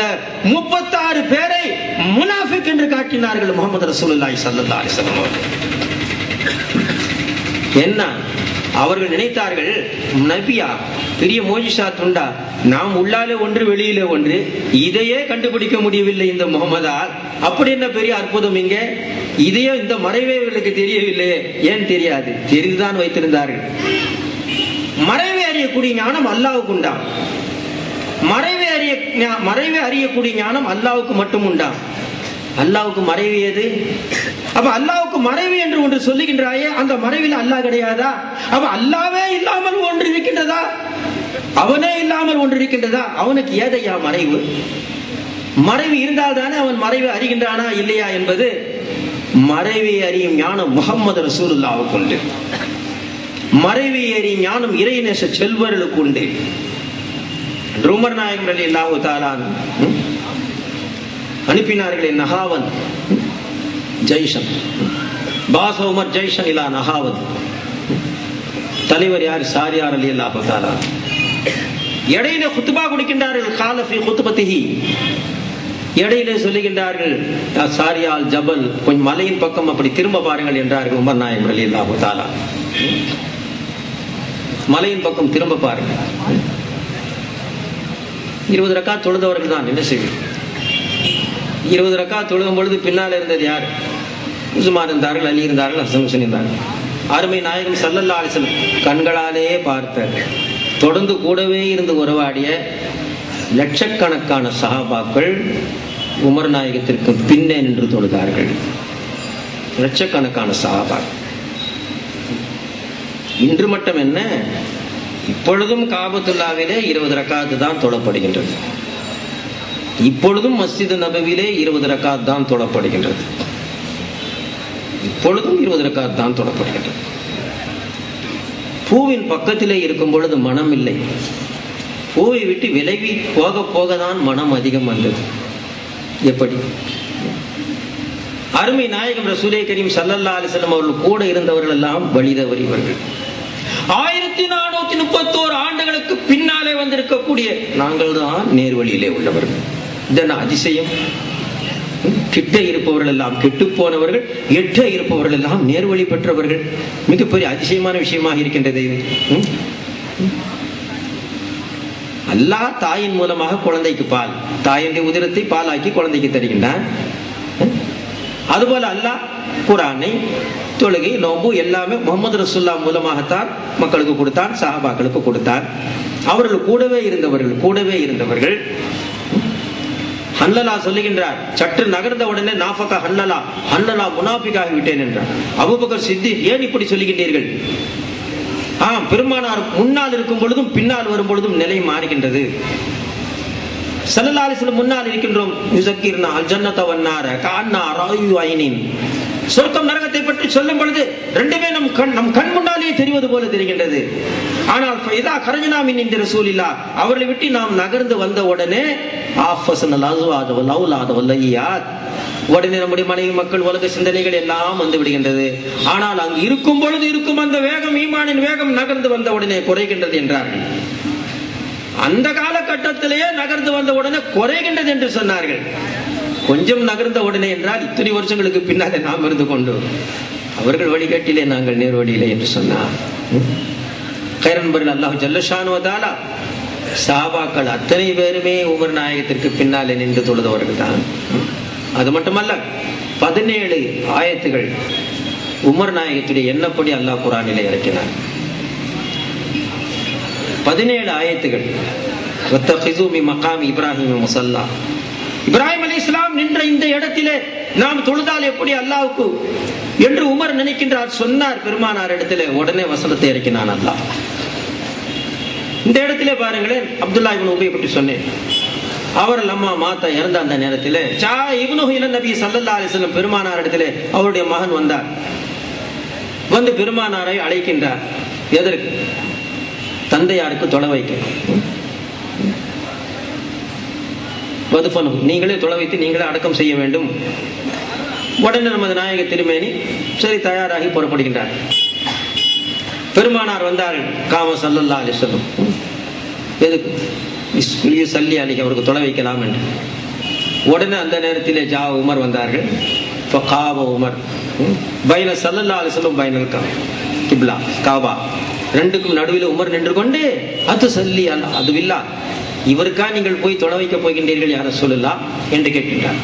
36 பேரை முனாஃபிக் என்று காட்டினார்கள் முஹம்மது ரசூலுல்லாஹி ஸல்லல்லாஹு அலைஹி வஸல்லம் அவர்கள். என்ன அவர்கள் நினைத்தார்கள், நபியா பெரிய மோஜிசாத் உண்டா? நாம் உள்ளாலே ஒன்று வெளியிலே ஒன்று, இதையே கண்டுபிடிக்க முடியவில்லை இந்த முகமதால், அப்படி என்ன பெரிய அற்புதம் இங்கே? இதையே இந்த மறைவே இவர்களுக்கு தெரியவில்லையே. ஏன் தெரியாது? தெரிந்துதான் வைத்திருந்தார்கள். மறைவை அறியக்கூடிய ஞானம் அல்லாஹ்வுக்கு உண்டா? மறைவை அறியக்கூடிய ஞானம் அல்லாஹ்வுக்கு மட்டும் உண்டா? அல்லாஹ்வுக்கு மறைவு எது? அப்ப அல்லாஹ்வுக்கு மறைவு என்று ஒன்று சொல்லுகின்றாயே, அந்த மறைவில் அல்லாஹ் கிடையாதா? அப்ப அல்லாஹ்வே இல்லாமல் ஒன்று இருக்கின்றதா? அவனே இல்லாமல் ஒன்று இருக்கின்றதா? அவனுக்கு ஏதையா மறைவு? மறைவு இருந்தால் தானே அவன் மறைவை அறிகின்றானா இல்லையா என்பது. மறைவை அறியும் ஞானம் முஹம்மது ரசூலுல்லாஹ்வுக்கு உண்டு. மறைவை அறியும் ஞானம் இறைநேச செல்வர்களுக்கு உண்டு. உமர் நாயகம் ரலியல்லாஹு தஆலா அனுப்பினார்களே நஹாவன் ஜெய்ஷன், பாஸ உமர் ஜெய்ஷன் இலா நஹாவன். தலைவர் யார்? சாரியார் ரலியல்லாஹு தஆலா. இடையிலே குத்பா கொடுக்கின்றார்கள். காலஃபி குத்பத்திஹி, இடையிலே சொல்லுகின்றார்கள், சாரியால் ஜபல், கொஞ்சம் மலையின் பக்கம் அப்படி திரும்ப பாருங்கள் என்றார்கள் உமர் நாயகம் ரலியல்லாஹு தஆலா. மலையின் பக்கம் திரும்ப பாருங்கள். 20 ரக்காத் தொழுதவர்கள் தான். என்ன செய்வது? 20 ரக்காத் தொழுகும் பொழுது பின்னால் இருந்தது யார்? உஸ்மான் இருந்தார்கள், அலி இருந்தார்கள், ஹசன் ஹுசைன் இருந்தார்கள். அருமை நாயகம் ஸல்லல்லாஹு அலைஹி வஸல்லம் கண்களாலே பார்த்தார். தொடர்ந்து கூடவே இருந்து உறவாடிய லட்சக்கணக்கான சஹாபாக்கள் உமர் நாயகத்திற்கு பின்னே நின்று தொழுதார்கள். லட்சக்கணக்கான சஹாபாக்கள். இன்று மட்டும் என்ன, இப்பொழுதும் காபத்துல்லாவிலே 20 ரக்காத்து தான் தொழப்படுகின்றது. இப்பொழுதும் மஸ்ஜித் நபவிலே 20 ரக்காத் தான் தொழப்படுகின்றது. இப்பொழுதும் 20 ரக்காத் தான் தொழப்படுகின்றது. பூவின் பக்கத்திலே இருக்கும் பொழுது மனம் இல்லை. பூவை விட்டு விலகி போக போகதான் மனம் அதிகம் வந்தது. எப்படி? அருமை நாயகம் ரசூலே கரீம் ஸல்லல்லாஹு அலைஹி வஸல்லம் அவர்கள் கூட இருந்தவர்கள் எல்லாம் வழி தவறியவர்கள். 1431 ஆண்டுகளுக்கு பின்னாலே வந்திருக்கக்கூடிய நாங்கள் தான் நேர்வழியிலே உள்ளவர்கள். இதென்ன அதிசயம்! கிட்ட இருப்பவர்கள் எல்லாம் கெட்டு போனவர்கள், எட்ட இருப்பவர்கள் எல்லாம் நேர்வழி பெற்றவர்கள். மிகப்பெரிய அதிசயமான விஷயமாக இருக்கின்றது. அல்லாஹ் தாயின் மூலமாக குழந்தைக்கு பால், தாயினுடைய உதிரத்தை பாலாக்கி குழந்தைக்கு தருகின்றான். அதுபோல அல்லாஹ் குர்ஆனை, தொழுகை, நோன்பு எல்லாமே முஹம்மது ரசூலுல்லாஹ் மூலமாகத்தான் மக்களுக்கு கொடுத்தான், சஹாபாக்களுக்கு கொடுத்தான். அவர்கள் கூடவே இருந்தவர்கள். ஹன்லலா சொல்லுகின்றார், சற்று நகர்ந்த உடனே நாஃபகா ஹன்லலா முனாஃபிகாகி விட்டேன் என்றார். அபூபக்கர் சித்திக், ஏன் இப்படி சொல்லுகின்றீர்கள்? பெருமானார் முன்னால் இருக்கும் பொழுதும் பின்னால் வரும் பொழுதும் நிலை மாறுகின்றது. ஸல்லல்லாஹு அலைஹி வஸல்லம் முன்னால் இருக்கின்றோம், யுஸக்கிர்னா அல் ஜன்னத வன்னார கஅன்னா ராயு ஐனின், சொர்க்கம் நரகத்தை பற்றி சொல்லும் பொழுது ரெண்டுமே நம் கண் முன்னாலேயே தெரிவது போல தெரிகின்றது. ஆனால் ஃபைதா கரஜனா மின் இன்தி ரசூலில்லாஹ், அவர்களை விட்டு நாம் நகர்ந்து வந்த உடனே ஆஃபஸனல் அஸ்வாஜ வல் அவுலாத வல்லையாத், உடனே நம்முடைய மனைவி மக்கள் உலக சிந்தனைகள் எல்லாம் வந்து விடுகின்றது. ஆனால் அங்கு இருக்கும் பொழுது இருக்கும் அந்த வேகம், ஈமானின் வேகம் நகர்ந்து வந்த உடனே குறைகின்றது என்றார்கள். அந்த காலகட்டத்திலேயே நகர்ந்து வந்த உடனே குறைகின்றது என்று சொன்னார்கள். கொஞ்சம் நகர்ந்த உடனே என்றால் இத்தனை வருஷங்களுக்கு பின்னாலே நாம் இருந்து கொண்டு அவர்கள் வழிகாட்டிலே நாங்கள் நேர்வழியிலே என்று சொன்னார். கைரன்பர்கள் அல்லாஹ் ஜல்லஷானு வ தஆலா சஹாபாக்கள் அத்தனை பேருமே உமர் நாயகத்திற்கு பின்னாலே நின்று தொழுதவர்கள் தான். அது மட்டுமல்ல, 17 ஆயத்துகள் உமர் நாயகத்துடைய எண்ணப்படி அல்லாஹ் குர்ஆனிலே இறக்கினார். 17 ஆயத்துகள். வத்தகிஸு மின் மகாமி இப்ராஹிம் முஸல்லா, இப்ராஹிம் அலைஹிஸ்ஸலாம் நின்ற இந்த இடத்திலே நாம் தொழுதால் எப்படி அல்லாஹ்வுக்கு என்று உமர் நினைக்கின்றார். சொன்னார் பெருமானார் இடத்திலே, உடனே வசனத்தை இறக்கினான் அல்லாஹ். இந்த இடத்திலே பாருங்களேன், அப்துல்லா இப்னு உபை பற்றி சொன்னேன். அவர் லம்மா மாத்தா இறந்த அந்த நேரத்திலே ஜா இப்னு இலன் நபி ஸல்லல்லாஹு அலைஹி வஸல்லம், பெருமானார் இடத்திலே அவருடைய மகன் வந்தார். வந்து பெருமானாரை அழைக்கின்றார். எதற்கு? தந்தையாருக்கு தொலை வைக்க. நீங்களே தொலை வைத்து நீங்களே அடக்கம் செய்ய வேண்டும். உடனே நமது நாயக திருமேனி சரி தயாராகி புறப்படுகின்றார். பெருமானார் வந்தார்கள். காம ஸல்லல்லாஹு அலைஹி வஸல்லம், எதுக்கு? சல்லி அலைஹி, அவருக்கு தொலை வைக்கலாம் என்று. உடனே அந்த நேரத்திலே ஜா உமர் வந்தார்கள். ஃபகாப உமர் பைன ஸல்லல்லாஹு அலைஹி வஸல்லம் பைனல் கிப்லா காபா, ரெண்டுக்கும் நடுவில் உமர் நின்று கொண்டு அது சல்லி அல்ல அதுவில்லா, இவருக்கா நீங்கள் போய் தொலை வைக்க போகின்றீர்கள் யார சொல்லலாம் என்று கேட்கின்றார்.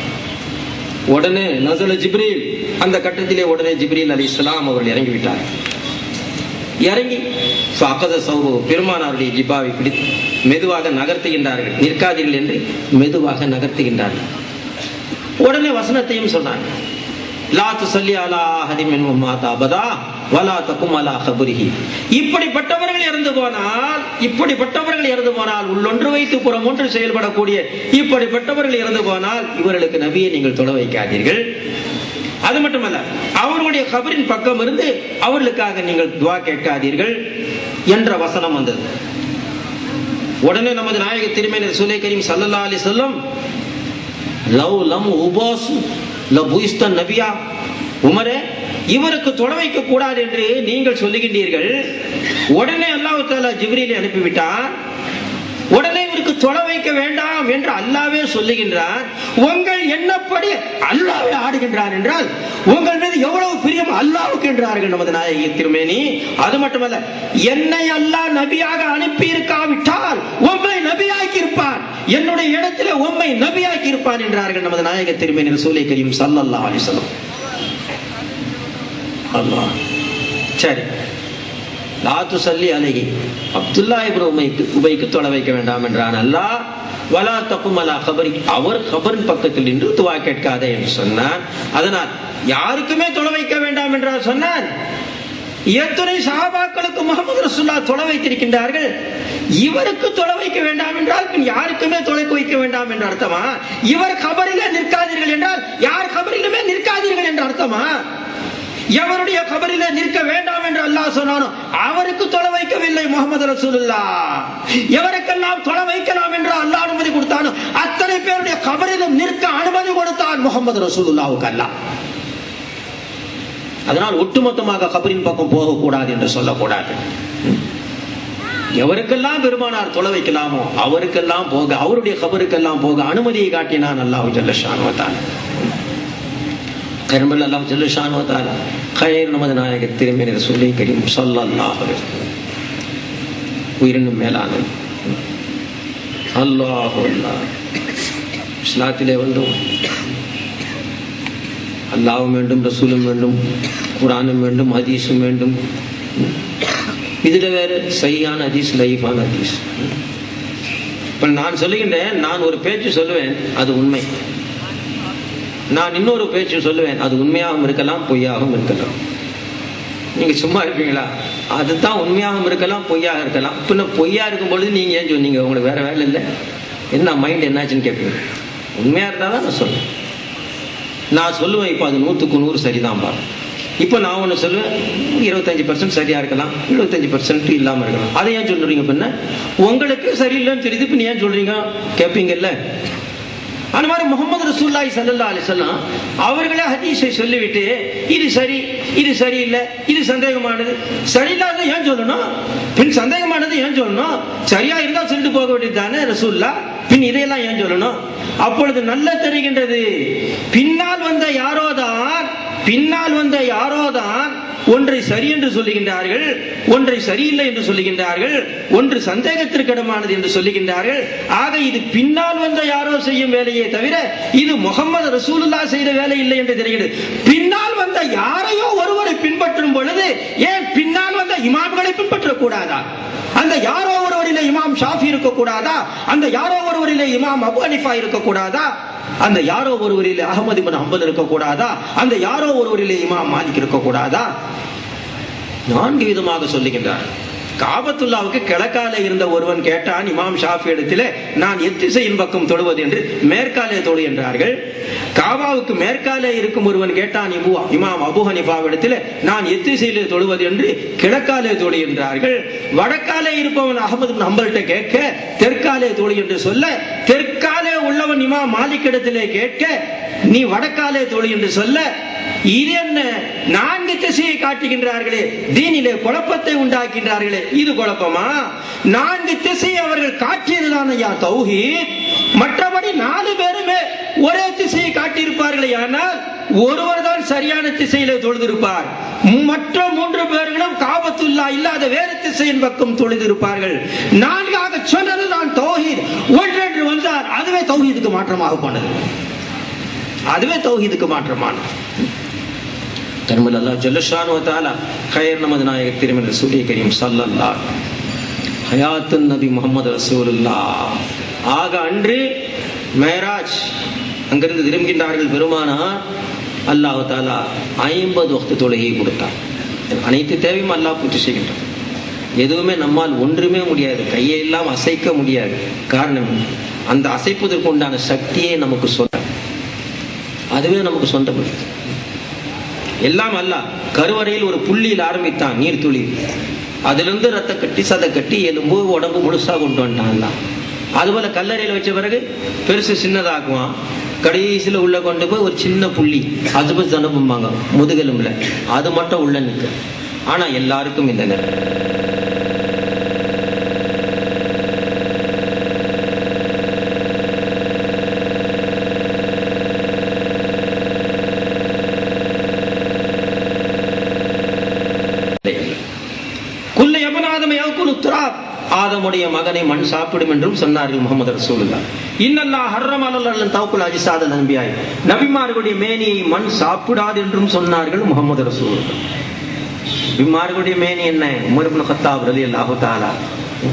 உடனே நஸல ஜிப்ரீல், அந்த கட்டத்திலே உடனே ஜிப்ரீல் அலைஹிஸ்ஸலாம் அவர்கள் இறங்கிவிட்டார். இறங்கி பெருமானாருடைய ஜிப்பாவை பிடித்து மெதுவாக நகர்த்துகின்றார்கள். நிற்காதீர்கள் என்று மெதுவாக நகர்த்துகின்றார்கள். உடனே வசனத்தையும் சொன்னாங்க. லா துஸல்லி அலா அஹதின் மின்ஹும் மாதா அபதா வலா தகும் அலா கபரிஹி. இப்படிப்பட்டவர்கள் இறந்து போனால் உள்ளொன்று வைத்து புறம் ஒன்று செயல்படக்கூடிய இப்படிப்பட்டவர்கள் இறந்து போனால் இவர்களுக்கு நபியை நீங்கள் தொலை வைக்காதீர்கள். அது மட்டுமல்ல, அவர்களுடைய கபரின் பக்கம் இருந்து அவர்களுக்காக நீங்கள் துஆ கேட்காதீர்கள் என்ற வசனம் வந்தது. உடனே நமது நாயக திருமேனி ரசூலே கரீம் ஸல்லல்லாஹு அலைஹி வஸல்லம், லவ் லம் உபாஸ் லபுஸ்த நபியா, உமரே இவருக்கு தொலை வைக்க கூடாது என்று நீங்கள் சொல்லுகின்றீர்கள். உடனே அல்லாஹ் தஆலா ஜிப்ரீலை அனுப்பிவிட்டார். உடனே இவருக்கு தொலை வைக்க வேண்டாம் என்று அல்லாஹ்வே சொல்லுகின்றார். உங்கள் எண்ணப்படி அல்லாஹ்வே ஆடுகின்றார் என்றால் உங்கள் மீது எவ்வளவு பிரியம் அல்லாஹ்வுக்கு என்றார்கள் நமது நாயகி திருமேனி. அது மட்டுமல்ல, என்னை அல்லாஹ் நபியாக அனுப்பி இருக்காவிட்டால் உம்மை நபியாக்கி இருப்பான், என்னுடைய இடத்திலே உம்மை நபியாக்கி இருப்பான் என்றார்கள் நமது நாயக திருமேனி ரசூலே கரீம் ஸல்லல்லாஹு அலைஹி வஸல்லம். அல்லாஹ். சரி, லாத்து சல்லி அலைஹி, அப்துல்லா இப்னு உபைக்கு தொலை வைக்க வேண்டாம் என்றான் அல்லாஹ். வலா தக்கும் அலா கபரி, அவர் கபரின் பக்கத்தில் நின்று துவா கேட்காதே என்று சொன்னான். அதனால் யாருக்குமே தொலை வைக்க வேண்டாம் என்றால் சொன்னான். எத்தனை சஹாபாக்களுக்கு முஹம்மது ரசூலுல்லாஹ் தொலை வைத்திருக்கின்றார்கள். இவருக்கு தொலை வைக்க வேண்டாம் என்றால் யாருக்குமே தொலை வைக்க வேண்டாம் என்று அர்த்தமா? இவர் கபரிலே நிற்காதீர்கள் என்றால் யார் கபரிலுமே நிற்காதீர்கள் என்று அர்த்தமா? எவருடைய கபரிலே நிற்க வேண்டாம் என்று அல்லாஹ் சொன்னானோ அவருக்கு தொலை வைக்கவில்லை முஹம்மது ரசூலுல்லாஹ். எவருக்கெல்லாம் தொலை வைக்கலாம் என்று அல்லாஹ் அனுமதி கொடுத்தானோ அத்தனை பேருடைய கபரிலும் நிற்க அனுமதி கொடுத்தான் முஹம்மது ரசூலுல்லாஹ்வுக்கு அல்லாஹ். அதனால் ஒட்டுமொத்தமாக கபரின் பக்கம் போகக்கூடாது என்று சொல்லக்கூடாது. எவருக்கெல்லாம் பெருமானார் தொலை வைக்கலாமோ அவருக்கெல்லாம் போக, அவருடைய கபருக்கெல்லாம் போக அனுமதியை காட்டினான் அல்லாஹ் ஜல்ல ஷானஹு வ தஆலா. கர்மல் அல்லாஹ் ஜல்ல ஷானஹு வ தஆலா கயர் நமது நாயகர் திருமேனி ரசூலை கரீம் ஸல்லல்லாஹு அலைஹி வஸல்லம் உயிரினும் மேலான அல்லாஹு அல்லாஹ். இஸ்லாத்திலே வந்தும் அல்லாஹ்வும் வேண்டும், ரசூலும் வேண்டும், குர்ஆனும் வேண்டும், ஹதீஸும் வேண்டும். இதுல வேற சஹீஹான ஹதீஸ், லைஃபான ஹதீஸ். இப்ப நான் சொல்லுகின்றேன், நான் ஒரு பேச்சு சொல்லுவேன், அது உண்மை. நான் இன்னொரு பேச்சு சொல்லுவேன், அது உண்மையாகவும் இருக்கலாம், பொய்யாகவும் இருக்கலாம். நீங்க சும்மா இருப்பீங்களா? அதுதான் உண்மையாகவும் இருக்கலாம், பொய்யாக இருக்கலாம். பின்ன பொய்யா இருக்கும் பொழுது நீங்க ஏன் சொன்னீங்க? உங்களுக்கு வேற வேலை இல்லை, என்ன மைண்ட் என்னாச்சுன்னு கேட்பீங்க. உண்மையா இருந்தாதான் நான் சொல்லுவேன். நான் சொல்லுவேன் இப்போ அது 100க்கு 100 சரிதான் பா. இப்போ நான் ஒன்று சொல்லுவேன், 25% சரியா இருக்கலாம், 75% இல்லாமல் இருக்கலாம். அதை ஏன் சொல்றீங்க? பின்ன உங்களுக்கு சரியில்லைன்னு தெரியுது, இப்போ ஏன் சொல்றீங்க கேட்பீங்கல்ல. அந்த மாதிரி முஹம்மது ரசூலுல்லாஹி ஸல்லல்லாஹு அலைஹி வஸல்லம் அவர்களே ஹதீஸை சொல்லிவிட்டு இது சரி, இது சரியில்லை, இது சந்தேகமானது, சரியில்லாத ஏன் சொல்லணும்? பின் சந்தேகமானது ஏன் சொல்லணும்? சரியா இருந்தா சொல்லிட்டு போக வேண்டியது தானே ரசூலுல்லாஹ். பின் இதையெல்லாம் ஏன் சொல்லணும்? அப்பொழுது நல்ல தெரிகின்றது, பின்னால் வந்த யாரோதான் ஒன்றை சரி என்று சொல்லுகின்றார்கள், ஒன்றை சரியில்லை என்று சொல்லுகின்றார்கள், ஒன்று சந்தேகத்திற்கிடமானது என்று சொல்லுகின்றார்கள். ஆக இது பின்னால் வந்த யாரோ செய்யும் வேலையே தவிர இது முஹம்மது ரசூலுல்லாஹ் செய்த வேலை இல்லை என்று தெரிகிறது. பின்னால் வந்த யாரையோ ஒருவரை பின்பற்றும் பொழுது ஏன் பின்னால் வந்த இமாம்களை பின்பற்றக் கூடாதா? அந்த யாரோ ஒருவரிலே இமாம் ஷாஃபி இருக்கக்கூடாதா? அந்த யாரோ ஒருவரிலே இமாம் அபு ஹனீஃபா இருக்கக்கூடாதா? அந்த யாரோ ஒருவரிலே அஹ்மது இப்னு ஹம்பல் இருக்கக்கூடாதா? அந்த யாரோ ஒருவரிலே இமாம் மாலிக் இருக்கக்கூடாதா? 4 விதமாக சொல்லுகின்றார். காபத்துல்லாவுக்கு கிழக்காலே இருந்த ஒருவன் கேட்டான் இமாம் ஷாஃபி இடத்திலே, நான் எத்திசையின் பக்கம் தொழுவது என்று. மேற்காலே தொழு என்றார்கள். காபாவுக்கு மேற்காலே இருக்கும் ஒருவன் கேட்டான் இமாம் அபு ஹனீஃபா இடத்திலே, நான் எத்திசையிலே தொழுவது என்று. கிழக்காலே தொழு என்றார்கள். வடக்காலே இருப்பவன் அஹ்மது இப்னு ஹம்பல்கிட்ட கேட்க தெற்காலே தொழு என்று சொல்ல, தெற்காலே உள்ளவன் இமாம் மாலிக் இடத்திலே கேட்க நீ வடக்காலே தொழு என்று சொல்ல, இது என்ன 4 திசையை காட்டுகின்றார்களே, தீனிலே குழப்பத்தை உண்டாக்கின்றார்களே, இது குழப்பமா? 4 திசையை அவர்கள் காட்டியதுதான் ஐயா தௌஹீத். மற்றபடி 4 பேருமே ஒரே திசையை காட்டியிருப்பார்களே, ஆனால் ஒருவர் தான் சரியான திசையிலே தொழுதிருப்பார். மற்ற 3 பேர்களும் காபத்துல்லா இல்லாத வேறு திசையின் பக்கம் தொழுதிருப்பார்கள். 4ஆக சொன்னதுதான் தௌஹீத். ஒன்றென்று வந்தார், அதுவே தௌஹீதுக்கு மாற்றமாக போனது. அதுவே தௌஹீதுக்கு மாற்றமானது. தர்மல் அல்லாஹ் ஜல்ல ஷானஹு வ தஆலா கயர் நமது நாயகர் திருமேனி ரசூலை கரீம் ஸல்லல்லாஹு ஹயாத்துன் நபி முஹம்மது ரசூலுல்லாஹ். ஆக அன்று மேராஜ், அங்கிருந்து திரும்புகின்றார்கள் பெருமானார். அல்லாஹ் தஆலா 50 வக்து தொழுகை கொடுத்தார். அனைத்து தேவையும் அல்லாஹ் பூர்த்தி செய்கின்றார். எதுவுமே நம்மால் ஒன்றுமே முடியாது, கையை எல்லாம் அசைக்க முடியாது. காரணம், அந்த அசைப்பதற்கு உண்டான சக்தியே நமக்கு சொல்ல, அதுவே நமக்கு சொந்தப்படும். எல்லாம் அல்லாஹ். கருவறையில் ஒரு புள்ளியில் ஆரம்பித்தான் நீர்த்துளி, அதிலிருந்து ரத்த கட்டி சத கட்டி எலும்பு உடம்பு முழுசா கொண்டு வந்துட்டான் அல்லாஹ். அதுபோல கல்லறையில் வச்ச பிறகு பெருசு சின்னதாக்குவான், கடைசியில் உள்ள கொண்டு போய் ஒரு சின்ன புள்ளி, அதுபு அனுப்பும்பாங்க முதுகெலும்புல, அது மட்டும் உள்ள நிற்க. ஆனா எல்லாருக்கும் இந்த ஆதமுடைய மகனை மண் சாப்பிடும் என்றும் சொன்னார்கள் முஹம்மது ரசூலுல்லாஹ். இன்னல்லாஹ் ஹர்ரம அலல் தௌகுல் அஜ்சாதல் அன்பியா, நபிமார்களுடைய மேனியை மண் சாப்பிடாது என்றும் சொன்னார்கள் முஹம்மது ரசூலுல்லாஹ். பிமார்களுடைய மேனி என்ன? உமர் இப்னு கத்தாப் ரலியல்லாஹு தஆலா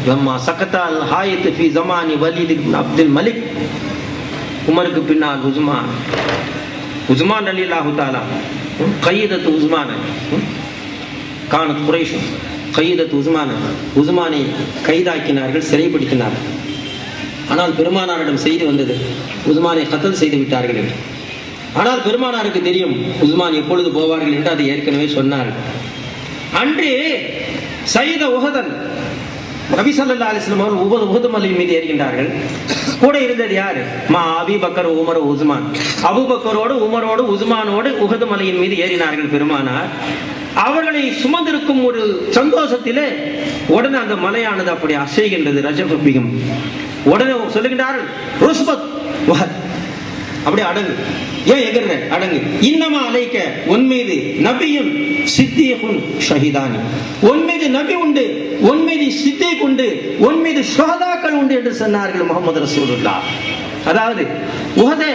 லம்மா சகதல் ஹாயித் ஃபி ஜமானி வலீத் இப்னு அப்துல் மலிக், உமருக்கு பின்னால் உஸ்மான் ரலியல்லாஹு தஆலா கையதத் உஸ்மான் கானத் குரைஷ் கையதத் உஸ்மானை கைதாக்கினார்கள், சிறைப்படுத்தினார்கள். ஆனால் பெருமானாரிடம் செய்தி வந்தது, உஸ்மானை கத்ல் செய்து விட்டார்கள் என்று. ஆனால் பெருமானாருக்கு தெரியும் உஸ்மான் எப்பொழுது போவார்கள் என்று, அதை ஏற்கனவே சொன்னார்கள். அன்று சையத உஹதன் நபி ஸல்லல்லாஹு அலைஹி வஸல்லம் அவர்கள் உஹது மலையின் மீது ஏறுகின்றார்கள். கூட இருந்தது யாரு? Abu Bakr, Umar, Usman. அபூபக்கரோடு உமரோடு உஸ்மானோடு உஹது மலையின் மீது ஏறினார்கள் பெருமானார். அவர்களை சுமந்திருக்கும் ஒரு சந்தோஷத்திலே உடனே அந்த மலையானது அப்படி அசைகின்றது. ரஜபிகம் உடனே சொல்லுகின்றார்கள், ருஸ்பத் அப்படி அடங்கு, ஏன் எகிற அடங்கு. இன்னமா அலைக்க, உன் மீது நபியும் சித்தீகுன் ஷஹீதானி, உன் மீது நபி உண்டு, உன் மீது சித்தீக் உண்டு, உன் மீது ஷஹதாக்கள் உண்டு என்று சொன்னார்கள் முஹம்மது ரசூலுல்லாஹ். அதாவது உஹதே,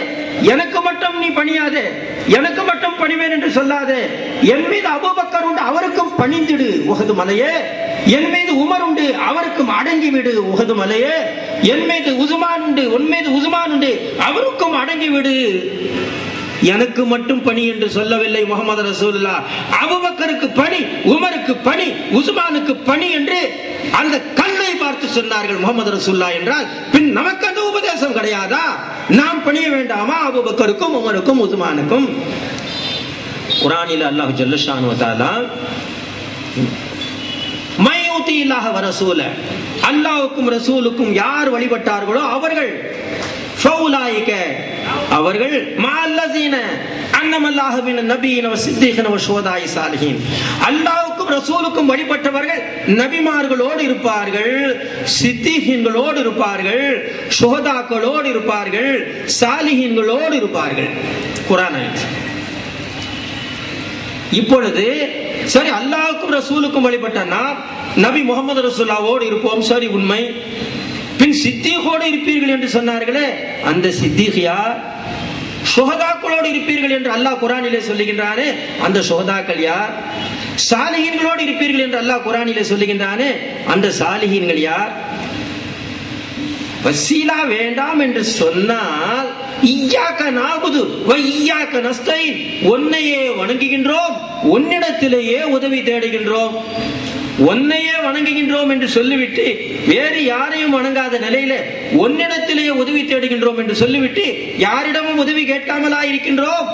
எனக்கு மட்டும் நீ பணியாதே, எனக்கு மட்டும் பணிவேன் என்று சொல்லாதே, என் மீது அபூபக்கர் உண்டு, அவருக்கும் பணிந்திடு உஹது மலையே. என் மீது உமர் உண்டு, அவருக்கும் அடங்கிவிடு உஹது மலையே. என் மீது உஸ்மான் உண்டு, உன் மீது உஸ்மான் உண்டு, அவருக்கும் அடங்கிவிடு. எனக்கு மட்டும் பணி என்று சொல்லவில்லை முஹம்மது ரசூலுல்லாஹ். அபூபக்கருக்கு பணி, உமருக்கு பணி, உஸ்மானுக்கு பணி என்று அந்த கல்லை பார்த்து சொன்னார்கள் முஹம்மது ரசூலுல்லாஹ். என்றால் பின் நமக்கு அந்த உபதேசம் கிடையாதா? நாம் பணிய வேண்டாமா அபூபக்கருக்கும் உமருக்கும் உஸ்மானுக்கும்? குர்ஆனில் அல்லாஹ் ஜல்ல ஷானு வ தஆலா மையூதி இல்லாஹ வ ரசூல, அல்லாஹ்வுக்கும் ரசூலுக்கும் யார் வழிபட்டார்களோ அவர்கள் ஃபௌலாயிக, அவர்கள் மஅல்லஸீன அன்னமல்லாஹு மின நபியின வ சித்தீகின வ ஷுஹதாஇ சாலிஹீன், அல்லாஹ்வுக்கும் ரசூலுக்கும் வழிபட்டவர்கள் நபிமார்களோடு இருப்பார்கள், சித்தீகீன்களோடு இருப்பார்கள், ஷுஹதாக்களோடு இருப்பார்கள், சாலிஹீன்களோடு இருப்பார்கள். குர்ஆன் ஆயத். இப்பொழுது சரி, அல்லாஹ்வுக்கும் ரசூலுக்கும் வழிபட்டனா நபி முஹம்மது ரசூலுல்லாஹ்வோடு இருப்போம், சரி உண்மை. பின் சித்தீகோடு இருப்பீர்கள் என்று சொன்னார்களே, அந்த சித்தீக் யார்? ஷுஹதாக்களோடு இருப்பீர்கள் என்று அல்லாஹ் குர்ஆனிலே சொல்லுகின்றானே, அந்த ஷுஹதாக்கள் யார்? சாலிஹீன்களோடு இருப்பீர்கள் என்று அல்லாஹ் குர்ஆனிலே சொல்லுகின்றானே, அந்த சாலிஹீன்கள் யார்? வசீலா வேண்டாம் என்று சொன்னால் இய்யாக நஅபுது வ இய்யாக நஸ்தஈன், உன்னையே வணங்குகின்றோம், உன்னிடத்திலேயே உதவி தேடுகின்றோம். உன்னையே வணங்குகின்றோம் என்று சொல்லிவிட்டு வேறு யாரையும் வணங்காத நிலையில உன்னிடத்திலேயே உதவி தேடுகின்றோம் என்று சொல்லிவிட்டு யாரிடமும் உதவி கேட்காமலா இருக்கின்றோம்?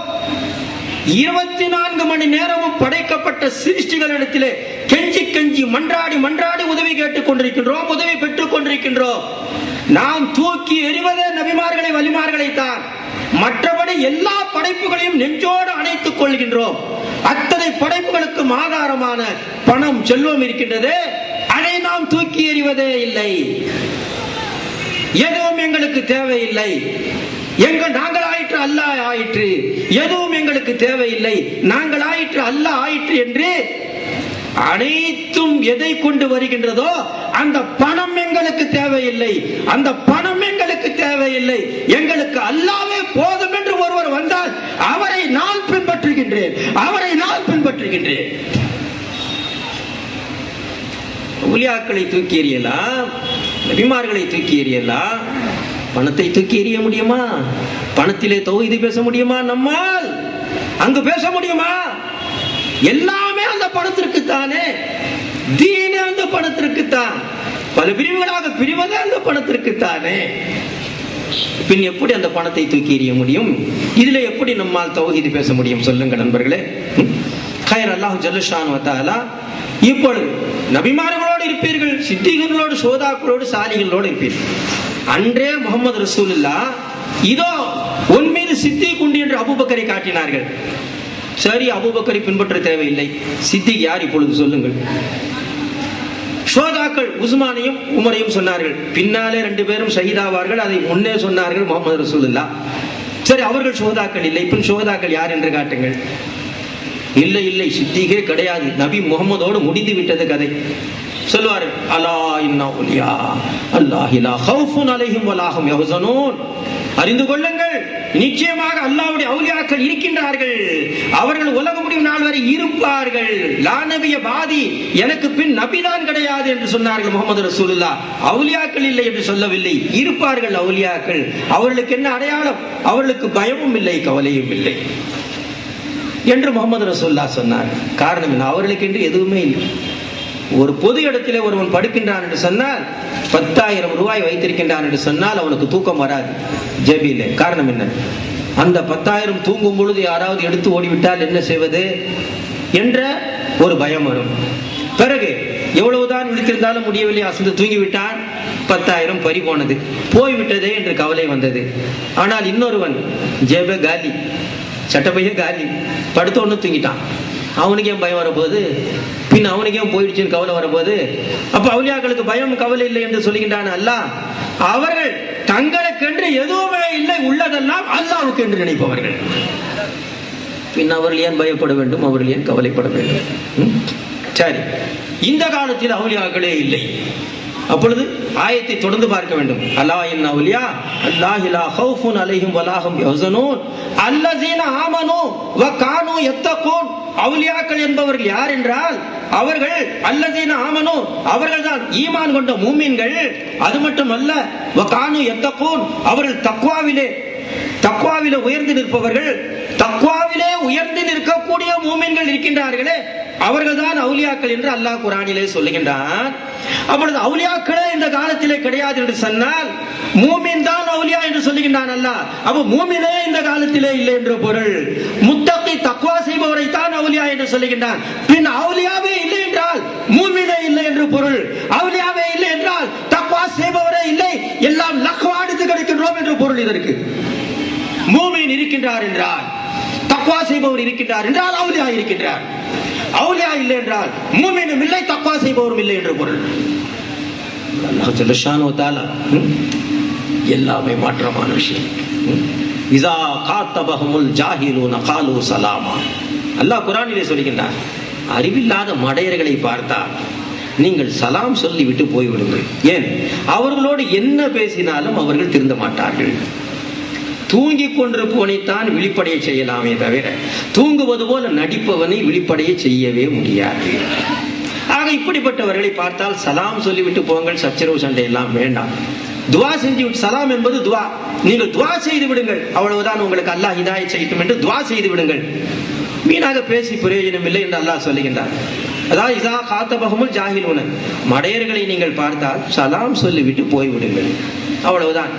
24 மணி நேரமும் படைக்கப்பட்ட சிருஷ்டிகளிடத்திலே கெஞ்சி கெஞ்சி மன்றாடி மன்றாடி உதவி கேட்டுக் கொண்டிருக்கின்றோம், உதவி பெற்றுக் கொண்டிருக்கின்றோம். நாம் தூக்கி எறிவதே நபிமார்களை வலிமார்களை தான். மற்றபடி எல்லா படைப்புகளையும் நெஞ்சோடு அணைத்துக் கொள்கின்றோம். அத்தனை படைப்புகளுக்கு ஆதாரமான பணம், செல்வம் இருக்கின்றது, அதை நாம் தூக்கி எறிவதே இல்லை. எதுவும் எங்களுக்கு தேவையில்லை, நாங்கள் ஆயிற்று அல்லாஹ் ஆயிற்று, எதுவும் எங்களுக்கு தேவையில்லை, நாங்கள் ஆயிற்று அல்லாஹ் ஆயிற்று என்று அனைத்தும் எதை கொண்டு வருகின்றதோ அந்த பணம் எங்களுக்கு தேவையில்லை, அந்த பணம் எங்களுக்கு தேவையில்லை, எங்களுக்கு அல்லாஹ்வே போதும் என்று ஒருவர் வந்தால் அவரை நான் பின்பற்றுகின்றேன், அவரை நான் பின்பற்றுகின்றேன். உலியாக்களை தூக்கி எறியலாம், நபிமார்களை தூக்கி எறியலாம், பணத்தை தூக்கி எறிய முடியுமா? பணத்திலே தௌஹீது பேச முடியுமா? நம்மால் அங்கு பேச முடியுமா? எல்லாமே அந்த பணத்திற்கு தானே, தீனே அந்த பணத்திற்கு தான், பல பிரிவுகளாக பிரிவதே அந்த பணத்திற்கு தானே. பின் எப்படி அந்த பணத்தை தூக்கி எறிய முடியும்? இதுல எப்படி நம்மால் தௌஹீது பேச முடியும்? சொல்லுங்க நண்பர்களே. கைர் அல்லாஹ் ஜல்ல ஷானு வ தஆலா இப்பொழுது நபிமார்களோடு இருப்பீர்கள், சித்திகளோடு, சோதாக்களோடு, சாலிகளோடு இருப்பீர்கள். அன்றே முஹம்மது ரசூலுல்லாஹ் இதோ உன் மீது சித்திக் உண்டு என்று அபூபக்கரை காட்டினார்கள். சரி, அபூபக்கரை பின்பற்ற தேவையில்லை, சித்திக் யார் இப்பொழுது சொல்லுங்கள். ஷோதாக்கள் உஸ்மானையும் உமரையும் சொன்னார்கள், பின்னாலே 2 பேரும் ஷஹீதாவார்கள், அதை முன்னே சொன்னார்கள் முஹம்மது ரசூலுல்லாஹ். சரி, அவர்கள் ஷோதாக்கள் இல்லை, பின் ஷோதாக்கள் யார் என்று காட்டுங்கள். இல்லை இல்லை, சித்திகே கிடையாது, நபி முகமதோடு முடிந்து விட்டது கதை. சொல்வார்கள், அலா இன்ன அவுலியா அல்லாஹி லா ஹவுஃபுன் அலைஹிம் வலா ஹும் யஹ்ஸனூன். அறிந்து கொள்ளுங்கள், நிச்சயமாக அல்லாஹ்வுடைய அவுலியாக்கள் இருக்கின்றார்கள், அவர்கள் உலக முடிவு நாள் வரை இருப்பார்கள். லா நபிய பாதி, எனக்கு பின் நபிதான் கிடையாது என்று சொன்னார்கள் முஹம்மது ரசூலுல்லாஹ். அவுலியாக்கள் இல்லை என்று சொல்லவில்லை, இருப்பார்கள் அவுலியாக்கள். அவர்களுக்கு என்ன அடையாளம்? அவர்களுக்கு பயமும் இல்லை, கவலையும் இல்லை என்று முஹம்மது ரசூலுல்லாஹ் சொன்னார். காரணம் என்ன? அவர்களுக்கு என்று எதுவுமே இல்லை. ஒரு பொது இடத்திலே ஒருவன் படுக்கின்றான் என்று சொன்னால், 10,000 ரூபாய் வைத்திருக்கின்றான் என்று சொன்னால் அவனுக்கு தூக்கம் வராது ஜேபியிலே. காரணம் என்ன? அந்த 10,000 தூங்கும் பொழுது யாராவது எடுத்து ஓடிவிட்டால் என்ன செய்வது என்ற ஒரு பயம் வரும். பிறகு எவ்வளவுதான் விழித்திருந்தாலும் முடியவில்லை, அசந்து தூங்கிவிட்டான், 10,000 பறி போனது, போய்விட்டதே என்று கவலை வந்தது. ஆனால் இன்னொருவன் ஜேபே காலி, சட்டப்பையே காலி, படுத்த ஒன்று தூங்கிட்டான். அவனுக்கு ஏன் பயம் வரப்போகுது? பின் அவனுக்கு ஏன் போயிடுச்சுன்னு கவலை வரப்போகுது? அப்ப அவுலியாக்களுக்கு பயம் கவலை இல்லை என்று சொல்லுகின்றான் அல்லாஹ். அவர்கள் தங்களுக்கென்று எதுவுமே இல்லை, உள்ளதெல்லாம் அல்லாஹ்வுக்கு என்று நினைப்பவர்கள். பின் அவர்கள் ஏன் பயப்பட வேண்டும்? அவர்கள் ஏன் கவலைப்பட வேண்டும்? சரி, இந்த காலத்தில் அவுலியாக்களே இல்லை. அப்பொழுது ஆயத்தை தொடர்ந்து பார்க்க வேண்டும். அலா இன்ன அவுலியா அல்லாஹி லா ஹவுஃபுன் அலைஹிம் வலா ஹும் யஹ்ஸனூன் அல்லஸீன ஆமனூ வ கானூ யத்தகூன். அவுலியாக்கள் என்பவர்கள் யார் என்றால், அவர்கள் அல்லஸீன ஆமனூ, அவர்கள்தான் ஈமான் கொண்ட மூமின்கள். அது மட்டுமல்ல, வ கானூ யத்தகூன், அவர்கள் தக்வாவிலே உயர்ந்து நிற்பவர்கள். தக்வாவிலே உயர்ந்து நிற்கக்கூடிய மூமின்கள் இருக்கின்றார்களே, அவர்கள்தான் அவுலியாக்கள் என்று அல்லாஹ் குர்ஆனிலே சொல்லுகின்றான். அப்பொழுது அவுலியாக்களே இந்த காலத்திலே கிடையாது என்று சொன்னால், மூமின் தான் அவுலியா என்று சொல்லுகின்றான் அல்லாஹ். அப்ப மூமினே இந்த காலத்திலே இல்லை என்ற பொருள். முத்தகி தக்வா செய்பவரை தான் அவுலியா என்று சொல்லுகின்றான். பின் அவுலியாவே இல்லை என்றால் மூமினே இல்லை என்று பொருள். அவுலியாவே இல்லை என்றால் தக்வா செய்பவரே இல்லை, எல்லாம் லக்வாடித்து கிடைக்கின்றோம் என்று பொருள். இதற்கு மூமின் இருக்கின்றார் என்றால், தக்வா செய்பவர் இருக்கின்றார் என்றால் அவுலியா இருக்கின்றார். அவுலியா இல்லை என்றால் மூமினும் இல்லை, தக்வா செய்பவரும் இல்லை என்று பொருள். அல்லாஹ் ஜல்ல ஷானஹு தஆலா எல்லாமே மாற்றமான விஷயம். இஸா காத்தபஹுமுல் ஜாஹிலூன காலூ சலாமா. அல்லாஹ் குர்ஆனிலே சொல்லுகின்றார், அறிவில்லாத மடையர்களை பார்த்தால் நீங்கள் சலாம் சொல்லி விட்டு போய்விடுங்கள். ஏன்? அவர்களோடு என்ன பேசினாலும் அவர்கள் திருந்த மாட்டார்கள். தூங்கிக் கொண்டிருப்பவனைத்தான் விழிப்படைய செய்யலாமே தவிர, தூங்குவது போல நடிப்பவனை விழிப்படைய செய்யவே முடியாது. ஆக இப்படிப்பட்டவர்களை பார்த்தால் சலாம் சொல்லிவிட்டு போங்கள், சச்சரவு சண்டை எல்லாம் வேண்டாம். துவா செஞ்சு விட்டு, சலாம் என்பது துவா, நீங்கள் துவா செய்து விடுங்கள், அவ்வளவுதான். உங்களுக்கு அல்லாஹ் ஹிதாயத் செய்யட்டும் என்று துவா செய்து விடுங்கள். வீணாக பேசி பிரயோஜனம் இல்லை என்று அல்லாஹ் சொல்லுகின்றார். அதாவது இஸா காத்தபஹுமுல் ஜாஹிலூன, மடையர்களை நீங்கள் பார்த்தால் சலாம் சொல்லிவிட்டு போய்விடுங்கள், அவ்வளவுதான்.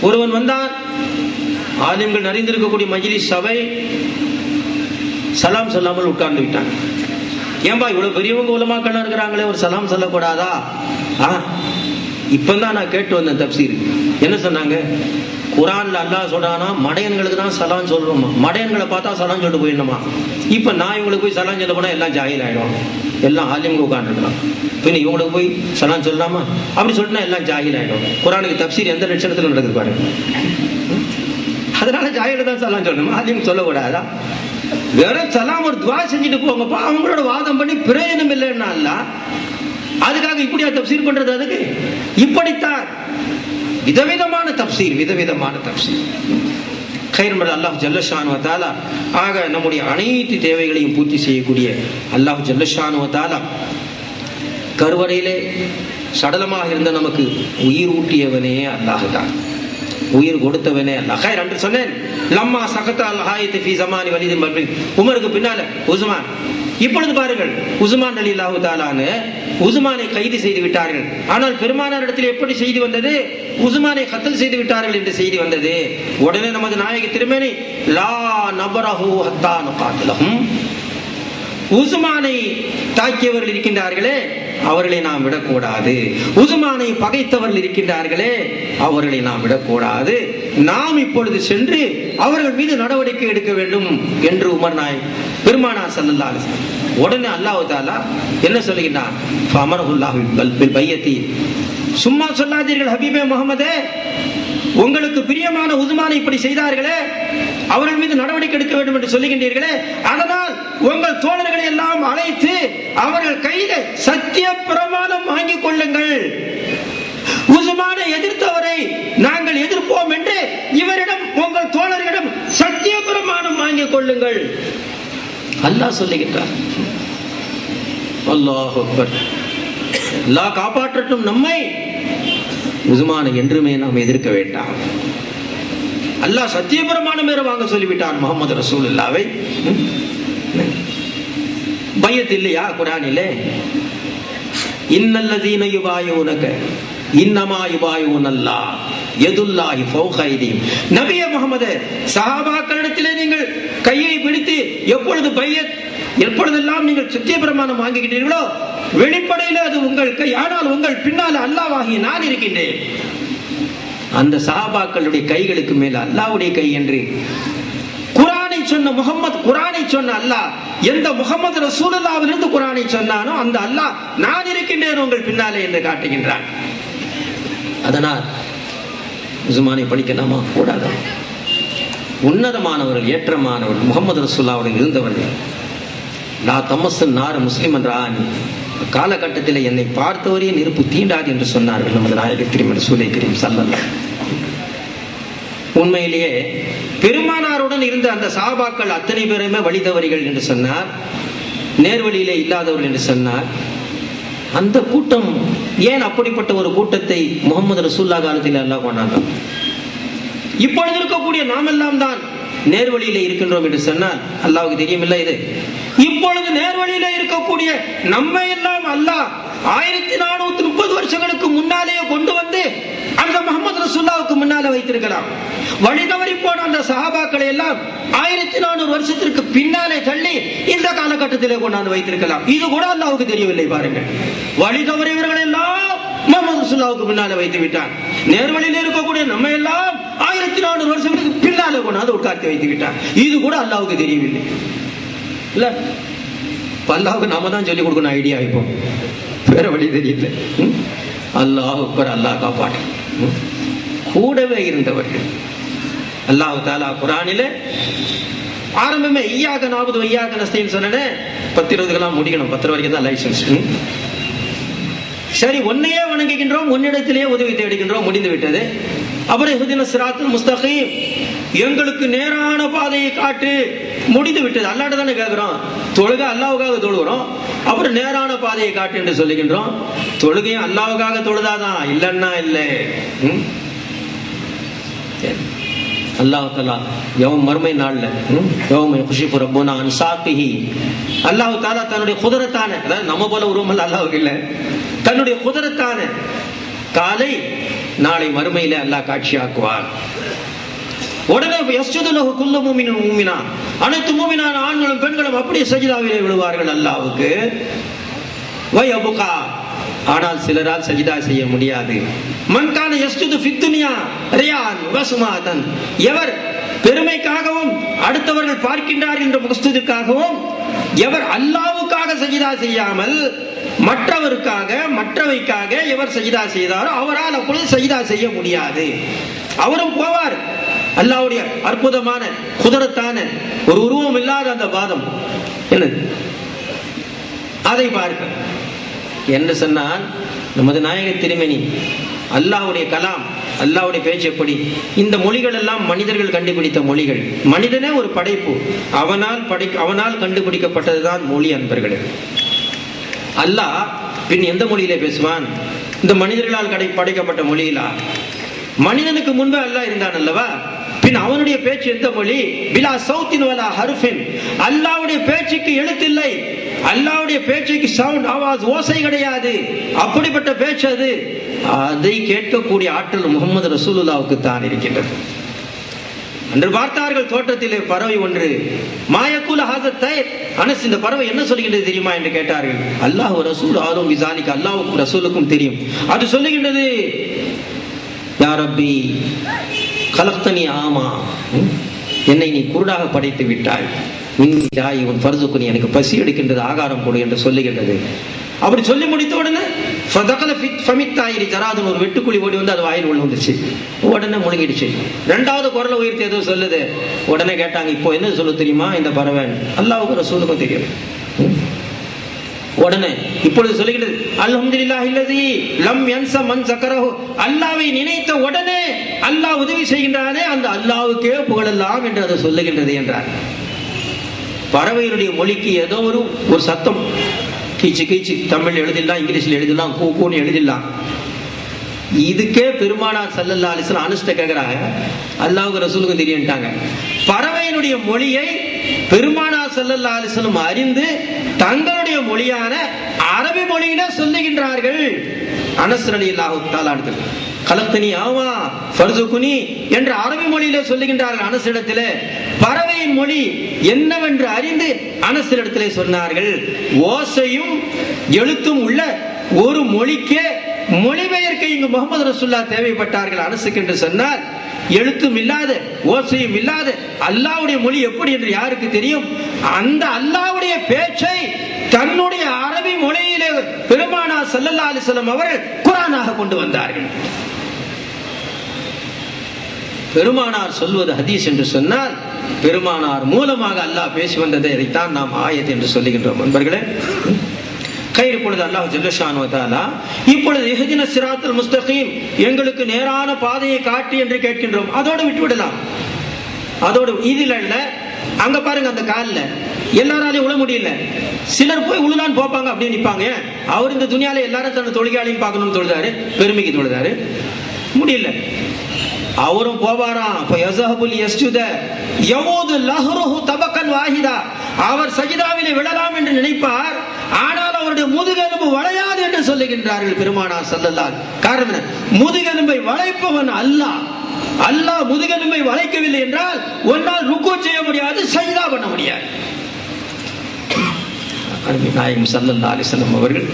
ஒருவன் வந்தான், ஆலிம்கள் நிறைந்திருக்கக்கூடிய மஜ்லிஸ் சபை, சலாம் சொல்லாமல் உட்கார்ந்து விட்டான். ஏன்பா இவ்வளவு பெரியவங்க உலமாக்கள் இருக்கிறாங்களே, ஒரு சலாம் சொல்லக்கூடாதா? இப்பதான் நான் கேட்டு வந்தேன் தப்சீர். என்ன சொன்னாங்க? குர்ஆன்ல அல்லாஹ் சொல்றானா மடையன்களுக்கு தான் சலாம் சொல்றோமா, மடையன்களை பார்த்தா சலாம் சொல்லிட்டு போயிடணுமா? இப்ப நான் இவங்களுக்கு போய் சலாம் சொல்ல போனா எல்லாம் ஜாஹில் ஆயிடும், எல்லாம் ஆலிம்கள் உட்கார்ந்துருக்கலாம். பின் இவங்களுக்கு போய் சலாம் சொல்லலாமா? அப்படி சொல்லினா எல்லாம் ஜாஹில் ஆயிடும். குர்ஆனுக்கு தப்சீர் எந்த லட்சணத்துல நடக்குது பாருங்க. அதனால ஜாஹில தான் சலாம் சொல்லணும், ஆலிம் சொல்லக்கூடாதா? வெறும் சலாம் ஒரு துவா செஞ்சுட்டு போங்கப்பா, அவங்களோட வாதம் பண்ணி பிரயோஜனம் இல்லைன்னா அல்லாஹ் அதுக்காக இப்படியா தப்சீர் பண்றது? அதுக்கு இப்படித்தான் விதவிதமான தப்சீர், விதவிதமான தப்சீர். கைர்மர் அல்லாஹ் ஜல்ல ஷானஹு வ தஆலா. ஆக நம்முடைய அனைத்து தேவைகளையும் பூர்த்தி செய்யக்கூடிய அல்லாஹ் ஜல்ல ஷானஹு வ தஆலா கருவறையிலே சடலமாக இருந்த நமக்கு உயிர் ஊட்டியவனே அல்லாஹ் தான், உயிர் கொடுத்தவனே அல்லாஹ். கைர் என்று சொன்னேன். லம்மா சகத அல் ஹாயித் ஃபீ ஸமானி வலீத் பின் உமருக்கு பின்னால உஸ்மான். இப்பொழுது பாருங்கள், உஸ்மான் ரலியல்லாஹு தஆலானு உஸ்மானை கைது செய்து விட்டார்கள். ஆனால் பெருமானார் இடத்தில் எப்படி செய்தி வந்தது? உஸ்மானை கத்ல் செய்து விட்டார்கள் என்று செய்தி வந்தது. உடனே நமது நாயக திருமேனி லா நபரஹு ஹத்தா நகாத்திலஹும், உஸ்மானை தாக்கியவர்கள் இருக்கின்றார்களே அவர்களை நாம் விடக்கூடாது, உஸ்மானை பகைத்தவர்கள் இருக்கின்றார்களே அவர்களை நாம் விடக்கூடாது, நாம் இப்பொழுது சென்று அவர்கள் மீது நடவடிக்கை எடுக்க வேண்டும் என்று உமர் நாயக் பெருமானார் ஸல்லல்லாஹு அலைஹி வஸல்லம். உடனே அல்லாஹ் தஆலா என்ன சொல்லுகின்றான்? ஃபஅமரஹுல்லாஹு பில் பையத்தி. சும்மா சொல்லாதீர்கள் ஹபீபே முஹம்மதே, உங்களுக்கு பிரியமான உஸ்மானை இப்படி செய்தார்களே அவர்கள் மீது நடவடிக்கை எடுக்க வேண்டும் என்று சொல்லுகின்றீர்களே, அதனால் உங்கள் தோழர்களை எல்லாம் அழைத்து அவர்கள் கையில சத்திய பிரமாணம் வாங்கிக் கொள்ளுங்கள். உஸ்மானை எதிர்த்தவரை நாங்கள் எதிர்ப்போம் என்று இவரிடம் உங்கள் தோழர்களிடம் சத்திய பிரமாணம் வாங்கிக் கொள்ளுங்கள். அல்லாஹ் சொல்லுகின்றார். அல்லாஹ் அக்பர். அல்லாஹ் காப்பாற்றட்டும் நம்மை. உஸ்மானை என்றுமே நாம் எதிர்க்க வேண்டாம். அல்லாஹ் சத்திய பிரமாணம் வேற வாங்க சொல்லிவிட்டார் முஹம்மது ரசூலுல்லாஹ்வை. பையத் இல்லையா குர்ஆனிலே? இன்னல்லதீன யுபாயூனக இன்னமா யுபாயூனல்லாஹ் யதுல்லாஹி ஃபௌக ஐதீஹிம். நபியே முஹம்மதே, சஹாபாக்களிடத்திலே நீங்கள் கையை பிடித்து எப்பொழுதெல்லாம் நீங்கள் சத்திய பிரமாணம் வாங்கிக்கிட்டீர்களோ வெளிப்படையில் அது உங்கள் கை, ஆனால் உங்கள் பின்னால் அல்லாஹ்வாகிய நான் இருக்கின்றேன். அந்த சஹாபாக்களுடைய கைகளுக்கு மேல் அல்லாஹ்வுடைய கை என்று குர்ஆனை சொன்ன முஹம்மது, குர்ஆனை சொன்ன அல்லாஹ் எந்த முஹம்மது ரசூலுல்லாஹ்விலிருந்து குர்ஆனை சொன்னானோ அந்த அல்லாஹ் நான் இருக்கின்றேன் உங்கள் பின்னாலே என்று காட்டுகின்றான். அதனால் உஸ்மானை படிக்கலாமா கூடாதா? உன்னதமானவர்கள், ஏற்றமானவர்கள், முஹம்மது ரசூலுல்லாஹ்வுடன் இருந்தவர்கள். லா தமஸ்ஸன் நார் முஸ்லிம் என்ற காலகட்டத்தில் என்னை பார்த்தவரே நெருப்பு தீண்டாது என்று சொன்னார்கள் நமது நாயகர் திருமதி ரசூலை கரீம் ஸல்லல்லாஹு. உண்மையிலேயே பெருமானாருடன் இருந்த அந்த சஹாபாக்கள் அத்தனை பேருமே வழிதவறிகள் என்று சொன்னார், நேர்வழியிலே இல்லாதவர்கள் என்று சொன்னார். அந்த கூட்டம் ஏன் அப்படிப்பட்ட ஒரு கூட்டத்தை முஹம்மது ரசூலுல்லாஹ் காலத்தில் அல்லாஹ் கொண்டாண்டான்? இப்பொழுது இருக்கக்கூடிய நாமெல்லாம் தான் நேர்வழியிலே இருக்கின்றோம் என்று சொன்னால் அல்லாஹ்வுக்கு தெரியுமில்ல இது? இப்பொழுது நேர்வழியிலே இருக்கக்கூடிய நம்மை எல்லாம் அல்லாஹ் 1430 வருஷங்களுக்கு முன்னாலேயே கொண்டு வந்து அந்த முஹம்மது ரசூலுல்லாஹ்வுக்கு முன்னாலே வைத்திருக்கலாம். வழி தவறி போன அந்த சஹாபாக்களை எல்லாம் 1400 வருஷத்திற்கு பின்னாலே தள்ளி இந்த காலகட்டத்திலே கொண்டாந்து வைத்திருக்கலாம். இது கூட அல்லாஹ்வுக்கு தெரியவில்லை. பாருங்கள், வழி தவறியவர்கள் எல்லாம் முஹம்மது ரசூலுல்லாஹ்வுக்கு முன்னாலே வைத்து விட்டார். நேர்வழியிலே இருக்கக்கூடிய நம்ம எல்லாம் 1400 வருஷங்களுக்கு பின்னாலே கொண்டாந்து உட்கார்த்தி வைத்து விட்டார். இது கூட அல்லாஹ்வுக்கு தெரியவில்லை. இல்ல, அல்லாஹ்வுக்கு நாம தான் சொல்லிக் கொடுக்கணும் ஐடியா. இப்போ வேற வழி தெரியல. அல்லாஹ் அக்பர். அல்லாஹ் காப்பாற்று. கூடவே இருந்தவர்கள். அல்லாஹ் தஆலா குர்ஆனிலே ஆரம்பமே இய்யாக நஅபுது வ இய்யாக நஸ்தஈன் சொன்னனே 10-20 முடிக்கணும். 10 வரைக்கும் தான் லைசன்ஸ். சரி, ஒன்னையே வணங்குகின்றோம், ஒன்னிடத்திலேயே உதவி தேடுகின்றோம், முடிந்து விட்டது. அப்புறம் இஹ்தினஸ் ஸிராத்தல் முஸ்தகீம், எங்களுக்கு நேரான பாதையை காட்டு, முடிந்து விட்டது. அல்லாஹ்ட்ட தானே கேட்கிறோம். தொழுகை அல்லாஹ்வுக்காக தொழுகிறோம், அப்புறம் நேரான பாதையை காட்டு என்று சொல்லுகின்றோம். தொழுகையும் அல்லாஹ்வுக்காக தொழுதாதான், இல்லன்னா இல்லை. அல்லாஹ் தஆலா யௌம் மர்மை நாள்ல யௌம யுக்ஷிஃபு ரப்புனா அன் சாக்கிஹி, அல்லாஹ் தஆலா தன்னுடைய குதிரத்தான, அதாவது நம்ம போல உருவம் அல்லாஹ்வுக்கு இல்லை, தன்னுடைய குதிரத்தான காலை நாளை மறுமையில அல்லாஹ் காட்சியாக்குவார். உடனே யஸ்ஜுது லஹு குல்லு முஃமினின் முஃமினா, அனைத்து முஃமினான ஆண்களும் பெண்களும் அப்படியே சஜிதாவிலே விழுவார்கள் அல்லாஹ்வுக்கு. வயபுகா, ஆனால் சிலரால் சஜிதா செய்ய முடியாது. மன் கான யஸ்ஜுது ஃபித் துன்யா ரியான் வஸ்மாதன், எவர் பெருமைக்காகவும் அடுத்தவர்கள் பார்க்கின்றார் என்ற முகஸ்துதிற்காகவும் எவர் அல்லாஹ்வுக்காக சஜிதா செய்யாமல் மற்றவருக்காக மற்றவைக்காக எவர் சஜிதா செய்தாரோ அவரால் அப்பொழுது சஜிதா செய்ய முடியாது. அவரும் போவார். அல்லாஹ்வுடைய அற்புதமான குதிரத்தான ஒரு உருவம் இல்லாத அந்த பாதம் என்ன அதை பார்க்க என்று சொன்னால் நமது நாயகர் திருமேனி அல்லாஹ்வுடைய கலாம், அல்லாஹ்வுடைய பேச்சு எப்படி? இந்த மொழிகள் எல்லாம் மனிதர்கள் கண்டுபிடித்த மொழிகள். மனிதனே ஒரு படைப்பு, அவனால் கண்டுபிடிக்கப்பட்டதுதான் மொழி. அன்பர்களே, அல்லாஹ் பின் எந்த மொழியிலே பேசுவான்? இந்த மனிதர்களால் படைக்கப்பட்ட மொழியிலா? மனிதனுக்கு முன்பு அல்லாஹ் இருந்தான் அல்லவா? பின் அவனுடைய பேச்சு எந்த மொழி? பிலா சௌத்தின் வலா ஹர்ஃபின், அல்லாஹ்வுடைய பேச்சுக்கு எழுத்தில்லை, அல்லாஹ்வுடைய பேச்சுக்கு சவுண்ட், ஆவாஸ், ஓசை கிடையாது. அப்படிப்பட்ட பேச்சு அது. அதை கேட்கக்கூடிய ஆற்றல் முஹம்மது ரசூலுல்லாஹ்வுக்கு தான் இருக்கின்றது. அன்று பார்த்தார்கள் தோட்டத்திலே பறவை ஒன்று. மாயக்கூல ஹாஸத் தைர், அனஸ் இந்த பறவை என்ன சொல்கின்றது தெரியுமா என்று கேட்டார்கள். அல்லாஹ் ரசூல் ஆலும் பிஸாலிக, அல்லாஹ்வுக்கும் ரசூலுக்கும் தெரியும். அது சொல்லுகின்றது, யா ரப்பி கலக்தனி ஆமா, என்னை நீ குருடாக படைத்து விட்டாய், உன் பர்சுக்கு, நீ எனக்கு பசி எடுக்கின்றது, ஆகாரம் கொடு என்று சொல்லுகின்றது. அப்படி சொல்லி முடித்த உடனே ஜராதுன்னு ஒரு வெட்டுக்குழி ஓடி வந்து அது வாயில் உள்ள வந்துருச்சு. உடனே முழுங்கிடுச்சு. ரெண்டாவது குரலை உயர்த்தி ஏதோ சொல்லுது. உடனே கேட்டாங்க, இப்போ என்ன சொல்ல தெரியுமா இந்த பறவை? அல்லாஹ்வுக்கும் ரசூலுக்கும் தெரியும். உடனே இப்பொழுது சொல்லுகிறது, அல்ஹம்துலில்லாஹில்லஸீ லம் யன்ஸ மன் ஸக்கரஹு, அல்லாஹ்வை நினைத்த உடனே அல்லாஹ் உதவி செய்கின்றானே அந்த அல்லாஹ்வுக்கே புகழெல்லாம் என்று அது சொல்லுகின்றது என்றார். பறவையினுடைய மொழிக்கு ஏதோ ஒரு சத்தம், கீச்சு கீச்சு, தமிழ் எழுதிடலாம், இங்கிலீஷ்ல எழுதிடலாம், கூன்னு எழுதிடலாம். இதுக்கே பெருமானார் ஸல்லல்லாஹு அலைஹி வஸல்லம் அனுஷ்ட கேட்கிறாங்க, அல்லாஹ்வுக்கு ரசூலுக்கும் தெரியும்ட்டாங்க. பறவையினுடைய மொழியை பெருமானார் ஸல்லல்லாஹு அலைஹி வஸல்லம் அறிந்து தங்களுடைய மொழியான அரபி மொழியில சொல்லுகின்றார்கள். அனஸ் ரலியல்லாஹு தஆலா அன்ஹு கலக்தனி ஆமா ஃபர்சுகுனி என்ற அரபி மொழியில சொல்லுகின்றார்கள் அனஸிடத்திலே. பறவையின் மொழி என்னவென்று அறிந்து அனஸிடத்திலே சொன்னார்கள். ஓசையும் எழுத்தும் உள்ள ஒரு மொழிக்கே மொழிபெயர்க்க இங்கு முகமது ரசூலுல்லாஹ் தேவைப்பட்டார்கள் அனஸுக்கு என்று சொன்னார். எழுத்தும் இல்லாத ஓசையும் இல்லாத அல்லாஹ்வுடைய மொழி எப்படி என்று யாருக்கு தெரியும்? அந்த அல்லாஹ்வுடைய பேச்சை தன்னுடைய அரபி மொழியிலே பெருமானார் ஸல்லல்லாஹு அலைஹி வஸல்லம் அவர்கள் குர்ஆனாக கொண்டு வந்தார்கள். பெருமானார் சொல்வது ஹதீஸ் என்று சொன்னால் பெருமானார் மூலமாக அல்லாஹ் பேசி வந்ததை இதைத்தான் நாம் ஆயத் என்று சொல்லுகின்றோம். நண்பர்களே, இப்பொழுது அல்லாஹ் ஜல்லஷானு வ தஆலா இப்பொழுது இஹ்தின ஸிராத்தல் முஸ்தகீம், எங்களுக்கு நேரான பாதையை காட்டு என்று கேட்கின்றோம். அதோடு விட்டுவிடலாம். அதோடு இதில் அல்ல, அங்க பாருங்க அந்த காலில் எல்லாராலையும் உழ முடியல. சிலர் போய் உழுலான்னு போப்பாங்க, அப்படியே நிற்பாங்க. அவர் இந்த துணியால எல்லாரும் தன்னை தொழுகையாளையும் பார்க்கணும்னு தொழுதாரு, பெருமைக்கு தொழுதாரு, முடியல. அவரும் போவாராம். அவர் சஜிதாவிலே விழலாம் என்று நினைப்பார், ஆனால் அவருடைய முதுகெலும்பு வளையாது என்று சொல்லுகின்றார்கள் பெருமானார் ஸல்லல்லாஹு அலைஹி வஸல்லம். காரணம், முதுகெலும்பை வளைப்பவன் அல்லாஹ். அல்லாஹ் முதுகெலும்பை வளைக்கவில்லை என்றால் ஒன்றால் ருக்கு செய்ய முடியாது, சஜிதா பண்ண முடியாது. நாயகம் ஸல்லல்லாஹு அலைஹி வஸல்லம் அவர்கள்,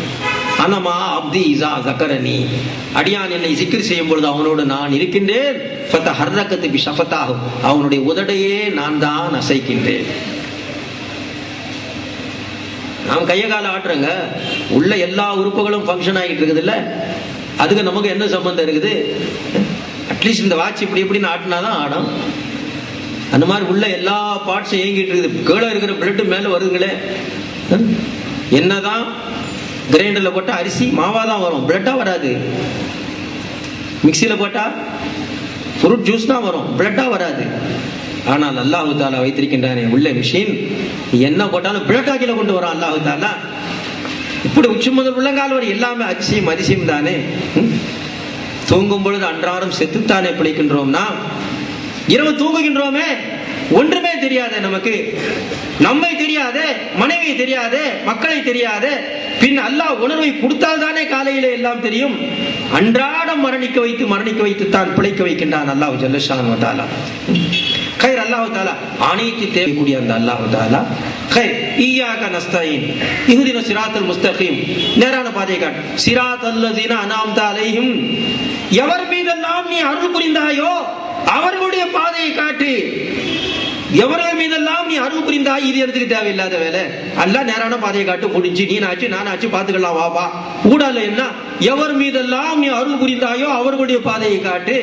அனமா அப்தி இஸா ஸக்கரனி, அடியான் என்னை zikr செய்யும் பொழுது அவனோடு நான் இருக்கின்றேன். ஃபதஹர்ரகத் பிஷஃபதாஹு, அவனுடைய உதடையே நான் தான் அசைக்கின்றேன். நாம் கைய கால ஆட்டுறங்க, உள்ள எல்லா உறுப்புகளும் ஃபங்க்ஷன் ஆகிட்டு இருக்குது இல்ல, அதுக்கு நமக்கு என்ன சம்பந்தம் இருக்குது? அட்லீஸ்ட் இந்த வாட்ச் இப்படி இப்படின்னு ஆட்டினாதான் ஆடும். அந்த மாதிரி உள்ள எல்லா பார்ட்ஸும் இயங்கிட்டு இருக்குது. கீழே இருக்கிற பிளட் மேல வருதுங்களே. என்னதான் கிரைண்டர்ல போட்டா அரிசி மாவாதான் வரும், பிளட்டா வராது. மிக்சியில போட்டா ஃப்ரூட் ஜூஸ் தான் வரும், பிளட்டா வராது. ஆனால் அல்லாஹ் தஆலா வைத்திருக்கின்றானே உள்ள மிஷின், என்ன போட்டாலும் பிளட்டா கீழே கொண்டு வரும் அல்லாஹ் தஆலா. இப்படி உச்சி முதல் உள்ளங்கால் வரை எல்லாமே அரிசியும் அரிசியும் தானே. தூங்கும் பொழுது அன்றாடம் செத்துத்தானே பிழைக்கின்றோம்னா, இரவு தூங்குகின்றோமே ஒன்றுமே தெரியாத நமக்கு, நம்மை தெரியாத, மனைவி தெரியாத, மக்களை தெரியாத, பின் அல்லாஹ் உணர்வை கொடுத்தால் தானே காலையிலே எல்லாம் தெரியும். அன்றாடம் மரணிக்க வைத்து தான் பிழைக்க வைக்கின்றான் அல்லாஹ் ஜல்லஷானு வ தஆலா. கைர் அல்லாஹ் தஆலா அனைத்து தேவைக்கூடிய அந்த அல்லாஹ் தஆலா கைர் இய்யாக நஸ்தஈன் இஹ்தின ஸிராத்தல் முஸ்தகீம், நேரான பாதையை காட்டு. ஸிராத்தல் லஸீன அன்அம்த அலைஹிம், எவர் மீதெல்லாம் நீ அருள் புரிந்தாயோ அவர்களுடைய பாதையை காட்டு. எவர்கள் மீதெல்லாம் நீ அருள் புரிந்தாய், இது எனக்கு தேவையில்லாத வேலை. அல்லாஹ் நேரான பாதையை காட்டு, முடிஞ்சு நீ ஆச்சு நானாச்சு பாத்துக்கலாம், வா கூடால. என்ன, எவர் மீதெல்லாம் நீ அருள் புரிந்தாயோ அவர்களுடைய பாதையை காட்டு.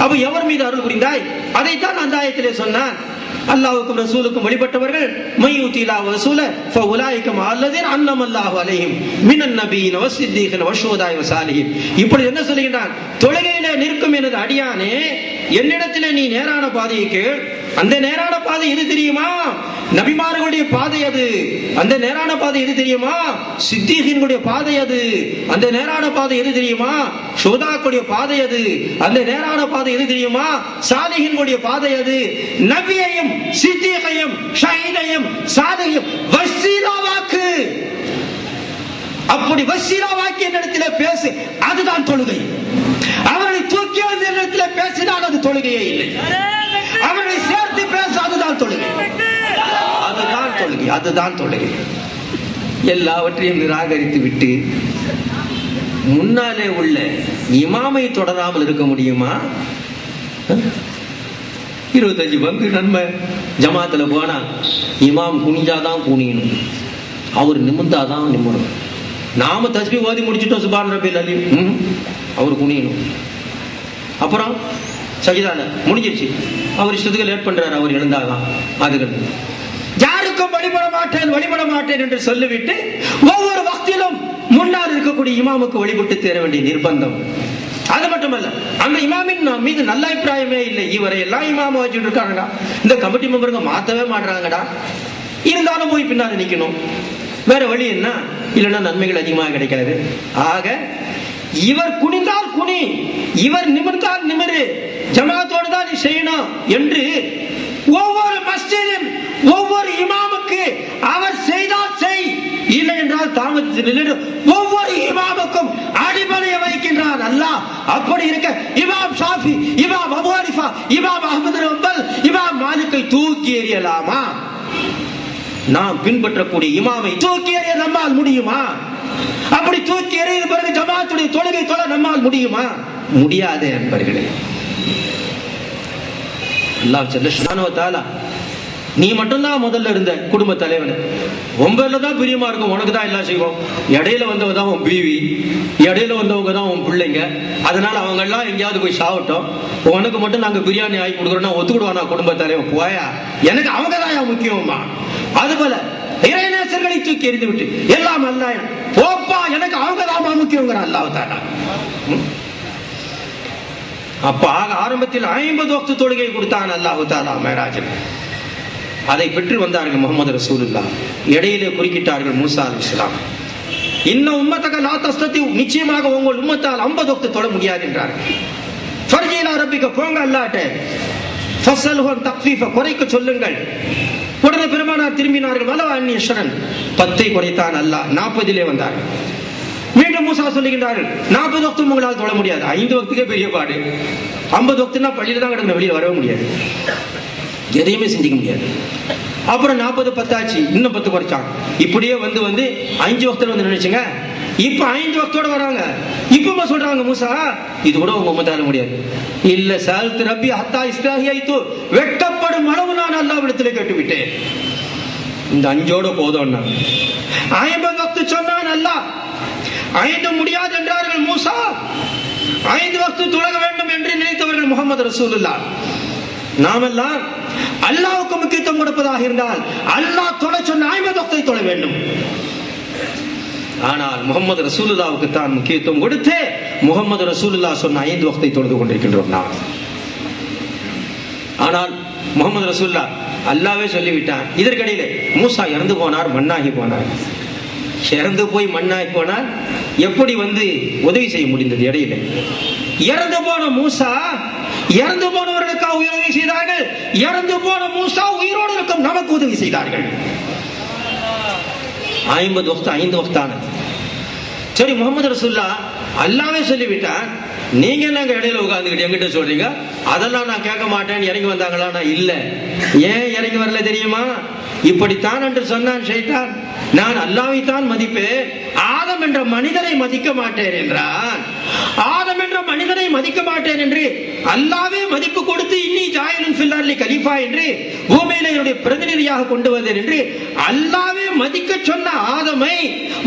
அப்ப எவர் மீது அருள் புரிந்தாய், அதைத்தான் அந்த ஆயத்திலே சொன்னான். அல்லாஹ்வுக்கும் ரசூலுக்கும் வழிபட்டவர்கள் மையுதிலா வசூல ஃபஉலாயிக மஅல்லதீன அன்னமல்லாஹு அலைஹிம் மினன் நபியின வஸ்ஸித்தீகின வஷ்ஹுதாஇ வஸாலிஹின். இப்படி என்ன சொல்கிறான்? தொழுகையிலே நிற்கும் எனது அடியானே, என்னிடத்திலே நீ நேரான பாதையை கேள். அந்த நேரான பாதை எது தெரியுமா? நபிமார்களுடைய பாதை அது. அந்த நேரான பாதை எது தெரியுமா? சித்தீகின்களுடைய பாதை அது. அந்த நேரான பாதை எது தெரியுமா? ஷுஹதாக்களுடைய பாதை அது. அந்த நேரான பாதை எது தெரியுமா? சாலிஹின்களுடைய பாதை அது. நபியையும் சித்தீகையும் ஷஹீதையும் சாலிஹையும் வஸீலாவாக்கு. அப்படி வஸீலாவாக்கி என்னிடத்திலே பேசு, அதுதான் தொழுகை. அவனை தூக்கி வந்து என்னிடத்திலே பேசினால் அது தொழுகையே இல்லை. அவனை சேர்த்து பேச, அதுதான் தொழுகை. அதுதான் தொழுகை. எல்லாவற்றையும் நிராகரித்து விட்டு முன்னாலே உள்ள இமாமை தொடராமல் இருக்க முடியுமா? 25 பங்கு நன்மை ஜமாத்துல போனா இமாம் குனிஞ்சாதான் குனியணும், அவர் நிமிர்ந்தாதான் நிமிரணும். நாம தஸ்பீ ஓதி முடிச்சுட்டோம் சுப்ஹான ரப்பில் அலீம், அவர் குனியணும். அப்புறம் சஜிதால முடிஞ்சிருச்சு, அவர் இஷ்டத்துக்கு லேட் பண்றாரு, அவர் எழுந்தாதான். அதுகள் யாருக்கும் வழிபட மாட்டேன் என்று சொல்லிவிட்டு ஒவ்வொரு வக்திலும் முன்னால் இருக்கக்கூடிய இமாமுக்கு வழிபட்டு தேர வேண்டிய நிர்பந்தம். அது மட்டுமல்ல, அந்த இமாமின் மீது நல்ல அபிப்பிராயமே இல்லை. இவரை எல்லாம் இமாம வச்சுட்டு இருக்காங்கடா, இந்த கமிட்டி மெம்பருங்க மாத்தவே மாட்டாங்கடா, இருந்தாலும் போய் பின்னாடி நிக்கணும். வேற வழி என்ன? இல்லைன்னா நன்மைகள் அதிகமாக கிடைக்காது. ஆக இவர் குனிந்தால் குனி, இவர் நிமிர்ந்தால் நிமிரு, ஜமாத்தோடு தான் நீ செய்யணும் என்று ஒவ்வொரு மஸ்ஜிதின் ஒவ்வொரு இமாமுக்கு அவர் செய்தால் செய், இல்லை என்றால் தாமதத்தில் ஒவ்வொரு இமாமுக்கும் அடிபணிய வைக்கின்றார் அல்லாஹ். அப்படி இருக்க இமாம் ஷாஃபி, இமாம் அபூ ஹனீஃபா, இமாம் அஹ்மது பின் ஹம்பல், இமாம் மாலிக்கை தூக்கி எறியலாமா? நாம் பின்பற்றக்கூடிய இமாமை தூக்கி எறிய நம்மால் முடியுமா? அப்படி தூக்கி எறிய பிறகு ஜமாத்துடைய தொழுகை தொழ நம்மால் முடியுமா? முடியாது நண்பர்களே. அல்லாஹ் ஜல்லஷானு வ தஆலா, நீ மட்டும்தான் முதல்ல இருந்த குடும்ப தலைவன், உங்கள தான் பிரியமா இருக்கும், உனக்கு தான் எல்லாம் செய்வோம். இடையில வந்தவங்க தான் உன் பீவி, இடையில வந்தவங்க தான் உன் பிள்ளைங்க, அதனால அவங்க எல்லாம் எங்கேயாவது போய் சாவட்டும், உனக்கு மட்டும் நாங்க பிரியாணி ஆகி கொடுக்குறோம்னா ஒத்துக்கிடுவானா குடும்ப தலைவன்? போயா, எனக்கு அவங்க தான் முக்கியமா. அதுபோல இறைநேசர்களை தூக்கி எறிந்து விட்டு எல்லாம் அல்லாஹ் போப்பா, எனக்கு அவங்க தான் முக்கியங்கிற அல்லாஹ் தஆலா. அப்ப ஆரம்பத்தில் 50 வக்து தொழுகை கொடுத்தான் அல்லாஹ் தஆலா மேராஜில். அதை பெற்று வந்தார்கள் முஹம்மது ரசூலுல்லாஹ். இடையிலே குறுக்கிட்டார்கள் மூசா அலைஹிஸ்ஸலாம். இன்ன உம்மத்தக லா தஸ்ததி, நிச்சயமாக உங்கள் உம்மத்தால் 50 வக்து தொழ முடியாது என்றார்கள். ஃபர்ஜி இலா ரப்பிக, போங்க அல்லாஹ்ட்ட, ஃபஸல்ஹு தக்ஃபீஃப, குறைக்க சொல்லுங்கள். உடனே பெருமானார் திரும்பினார்கள். வலவ அன்னி யஷ்ரன், 10ஐ குறைத்தான் அல்லாஹ், 40லே வந்தார்கள். மீண்டும் மூசா சொல்லுகின்றார்கள், 40 வக்து உங்களால் தொழ முடியாது, 5 வக்துக்கே பெரிய பாடு, 50 வக்துனா பள்ளியில தான் கிடக்கணும், வெளியே வரவே முடியாது, எதையுமே சிந்திக்க முடியாது. அப்புறம் 40 10 இன்னும் 10 குறைச்சாங்க. இப்படியே வந்து 5 வக்துல வந்து நினைச்சுங்க. இப்ப 5 வக்தோட வராங்க. இப்ப சொல்றாங்க மூசா, இது கூட உங்க உம்மத்தால முடியாது. இல்ல சஅல்து ரப்பி ஹத்தா இஸ்தாஹியது, வெட்கப்படும் அளவு நான் அல்லாஹ்விடத்தில் கேட்டுவிட்டேன். இந்த 5ஓட போதும்னா 50 வக்து சொன்னான் அல்லாஹ். 5 முடியாது என்றார்கள் மூசா. 5 வக்து தொழ வேண்டும் என்று நினைத்தவர்கள் முஹம்மது ரசூலுல்லாஹ். நாமெல்லாம் அல்லாஹ்வுக்கு முக்கியத்துவம் கொடுப்பதாக இருந்தால் அல்லாஹ் தொழ சொன்ன 50 வக்தை தொழ வேண்டும். ஆனால் முஹம்மது ரசூலுல்லாஹ்வுக்கு தான் முக்கியத்துவம் கொடுத்து முஹம்மது ரசூலுல்லாஹ் சொன்ன 5 வக்தை தொழுது கொண்டிருக்கின்றோம் நாம். ஆனால் முஹம்மது ரசூலுல்லாஹ் அல்லாஹ்வே சொல்லிவிட்டான். இதற்கிடையிலே மூசா இறந்து போனார், மண்ணாகி போனார். இறந்து போய் மண்ணாகி போனார், எப்படி உதவி செய்ய முடிந்தது? இடையில இறந்து போன மூசா, இறந்து போனவர்களுக்காக உதவி செய்தார்கள். இறந்து போன மூசா உயிரோடு இருக்கும் நமக்கு உதவி செய்தார்கள். 50 வக்து 5 வக்தானது. சரி, முஹம்மது ரசூலுல்லாஹ் அல்லாஹ்வே சொல்லிவிட்டான், நீங்க நாங்க இடையில உட்கார்ந்துக்கிட்டு என்கிட்ட சொல்றீங்க அதெல்லாம் நான் கேட்க மாட்டேன்னு இறங்கி வந்தாங்களா? நான் இல்ல. ஏன் இறங்கி வரல தெரியுமா? இப்படித்தான் என்று சொன்னான் ஷைத்தான். நான் அல்லாஹ்வை தான் மதிப்பேன், ஆதம் என்ற மனிதரை மதிக்க மாட்டேன் என்றான். ஆதம் என்ற மனிதனை மதிக்க மாட்டேன் என்று அல்லாஹ்வே மதிப்பு கொடுத்து இன்னி ஜாயிலுன் ஃபில் அர்லி கலீஃபா என்று பூமியிலே என்னுடைய பிரதிநிதியாக கொண்டு வந்தேன் என்று அல்லாஹ்வே மதிக்க சொன்ன ஆதமை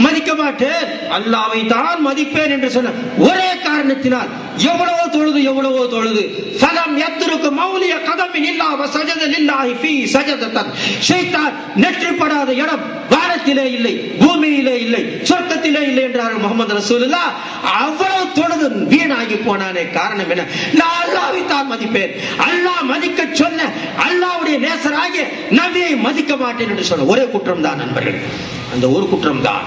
மதிக்க மாட்டேன், அல்லாஹ்வை தான் மதிப்பேன் என்று சொன்ன ஒரே காரணத்தினால் எவ்வளவோ தொழுது ஃபலம் யத்ருக்கு மௌலிய கதமின் இல்லா வஸஜத லில்லாஹி ஃபீ சஜதத்தன். ஷைத்தான் நெற்றிப்படாத இடம் வானத்திலே இல்லை, பூமியிலே இல்லை, சொர்க்கத்திலே இல்லை என்றார் முஹம்மது ரசூலுல்லாஹ். அவ்வளவு தொழுது வீணாகி போனானே. காரணம் என்ன? நான் அல்லாஹ்வை தான் மதிப்பேன், அல்லாஹ் மதிக்க சொன்ன அல்லாஹ்வுடைய நேசராகிய நபியை மதிக்க மாட்டேன் என்று சொன்ன ஒரே குற்றம் தான் நண்பர்கள், அந்த ஒரு குற்றம் தான்.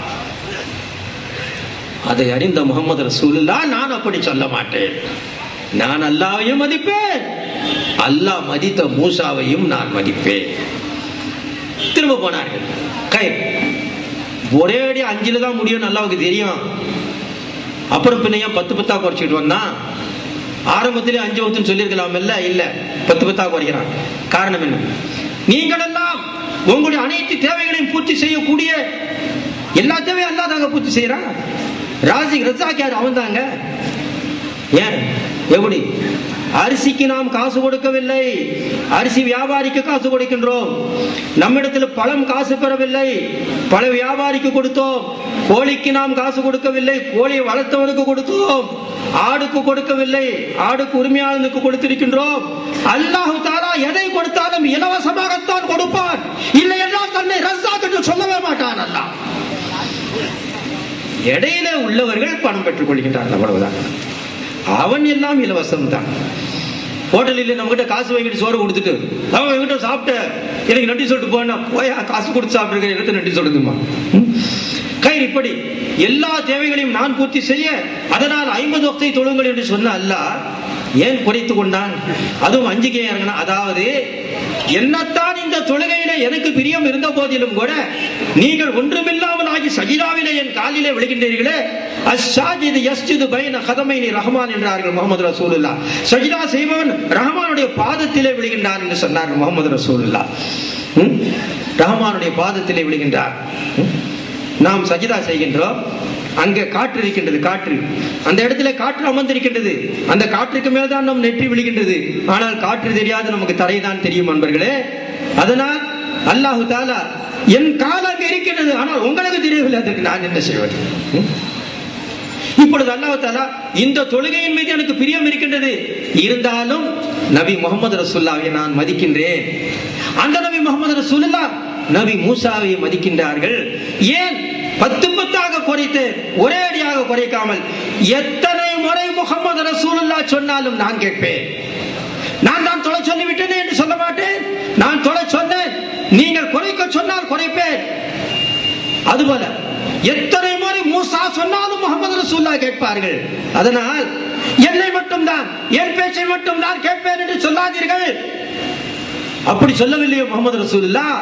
அதை அறிந்த முஹம்மது ரசூலுல்லாஹ், நான் அப்படி சொல்ல மாட்டேன், நான் அல்லாஹ்வையும் மதிப்பேன், அல்லாஹ் மதித்த மூசாவையும் நான் மதிப்பேன். திரும்ப போனார்கள். ஒரே அடி 5ல தான் முடியும் அல்லாஹ்வுக்கு தெரியும். அப்புறம் பின்ன 10 10 குறைச்சிட்டு வந்தா? ஆரம்பத்திலே 5 வக்துன்னு சொல்லியிருக்கலாம் இல்ல 10 10 குறைக்கிறான். காரணம் என்ன? நீங்கள் எல்லாம் உங்களுடைய அனைத்து தேவைகளையும் பூர்த்தி செய்யக்கூடிய எல்லா தேவையும் அல்லாஹ் தாங்க பூர்த்தி செய்யறான். ராசிக் ரஸாக் யார்? அவன் தாங்க. ஏன்? எப்படி? அரிசிக்கு நாம் காசு கொடுக்கவில்லை, அரிசி வியாபாரிக்கு காசு கொடுக்கின்றோம். நம்மிடத்தில் பழம் காசு பெறவில்லை, பழ வியாபாரிக்கு கொடுத்தோம். கோழிக்கு நாம் காசு கொடுக்கவில்லை, கோழியை வளர்த்தவனுக்கு கொடுத்தோம். ஆடுக்கு கொடுக்கவில்லை, ஆடுக்கு உரிமையாளனுக்கு கொடுத்திருக்கின்றோம். அல்லாஹ் தஆலா எதை கொடுத்தாலும் இலவசமாகத்தான் கொடுப்பான், இல்லை என்றால் தன்னை ரஸாக் என்று சொல்லவே மாட்டான். அல்லாஹ் இடையில உள்ளவர்கள் பணம் பெற்றுக் கொள்கின்றார்கள், அவ்வளவுதான். அவன் எல்லாம் இலவசம் தான். ஹோட்டலில் நம்ம கிட்ட காசு வாங்கிட்டு சோறு கொடுத்துட்டு அவன் என்கிட்ட சாப்பிட்ட எனக்கு நன்றி சொல்லிட்டு போனா போயா காசு கொடுத்து சாப்பிட்டு எடுத்து நன்றி சொல்லுதுமா. கயிறு இப்படி எல்லா தேவைகளையும் நான் பூர்த்தி செய்ய அதனால் 50 வக்தை தொழுங்கள் என்று சொன்ன அல்லாஹ் ஏன் குறைத்துக் கொண்டான்? அதுவும் 5 இறங்கினா, அதாவது என்னத்தான் இந்த தொழுகையில எனக்கு பிரியம் இருந்த போதிலும் கூட நீங்கள் ஒன்றுமில்லாமல் ஆகி சஜிதாவிலே என் காலிலே விழுகின்றீர்களே, அஸ்ஸாஜிது யஸ்ஜுது பைன கதமைனி ரஹ்மான் என்றார்கள் முஹம்மது ரசூலுல்லாஹ். சஜிதா செய்பவன் ரஹ்மானுடைய பாதத்திலே விழுகின்றான் என்று சொன்னார்கள் முஹம்மது ரசூலுல்லாஹ். ரஹ்மானுடைய பாதத்திலே விழுகின்றார். நாம் சஜிதா செய்கின்றோம், அங்கே காற்று இருக்கின்றது, காற்று அந்த இடத்துல காற்று அமர்ந்திருக்கின்றது, அந்த காற்றுக்கு மேல்தான் நம் நெற்றி விழுகின்றது. ஆனால் காற்று தெரியாது, நமக்கு தரைதான் தெரியும் அன்பர்களே. அதனால் அல்லாஹு தஆலா என் காலாக இருக்கின்றது, ஆனால் உங்களுக்கு தெரியவில்லை, அதற்கு நான் என்ன செய்வது? இப்பொழுது அல்லாஹு தஆலா இந்த தொழுகையின் மீது எனக்கு பிரியம் இருக்கின்றது, இருந்தாலும் நபி முஹம்மது ரசூலுல்லாஹ்வை நான் மதிக்கின்றேன். அந்த நபி முஹம்மது ரசூலுல்லாஹ் நபி மூசாவை மதிக்கின்றார்கள். ஏன் 10 குறைத்து ஒரே அடியாக குறைக்காமல் எத்தனை முறை முஹம்மது ரசூலுல்லாஹ் சொன்னாலும் நான் கேட்பேன். நான் தான் தொலை சொல்லிவிட்டேன் என்று சொல்ல மாட்டேன். நான் தொலை சொன்னேன், நீங்கள் குறைக்க சொன்னால் குறைப்பேன். அதுபோல எத்தனை முறை மூசா சொன்னாலும் முஹம்மது ரசூலுல்லாஹ் கேட்பார்கள். அதனால் என்னை மட்டும்தான், என் பேச்சை மட்டும்தான் கேட்பேன் என்று சொல்லாதீர்கள். அப்படி சொல்லவில்லையோ முஹம்மது ரசூலுல்லாஹ்.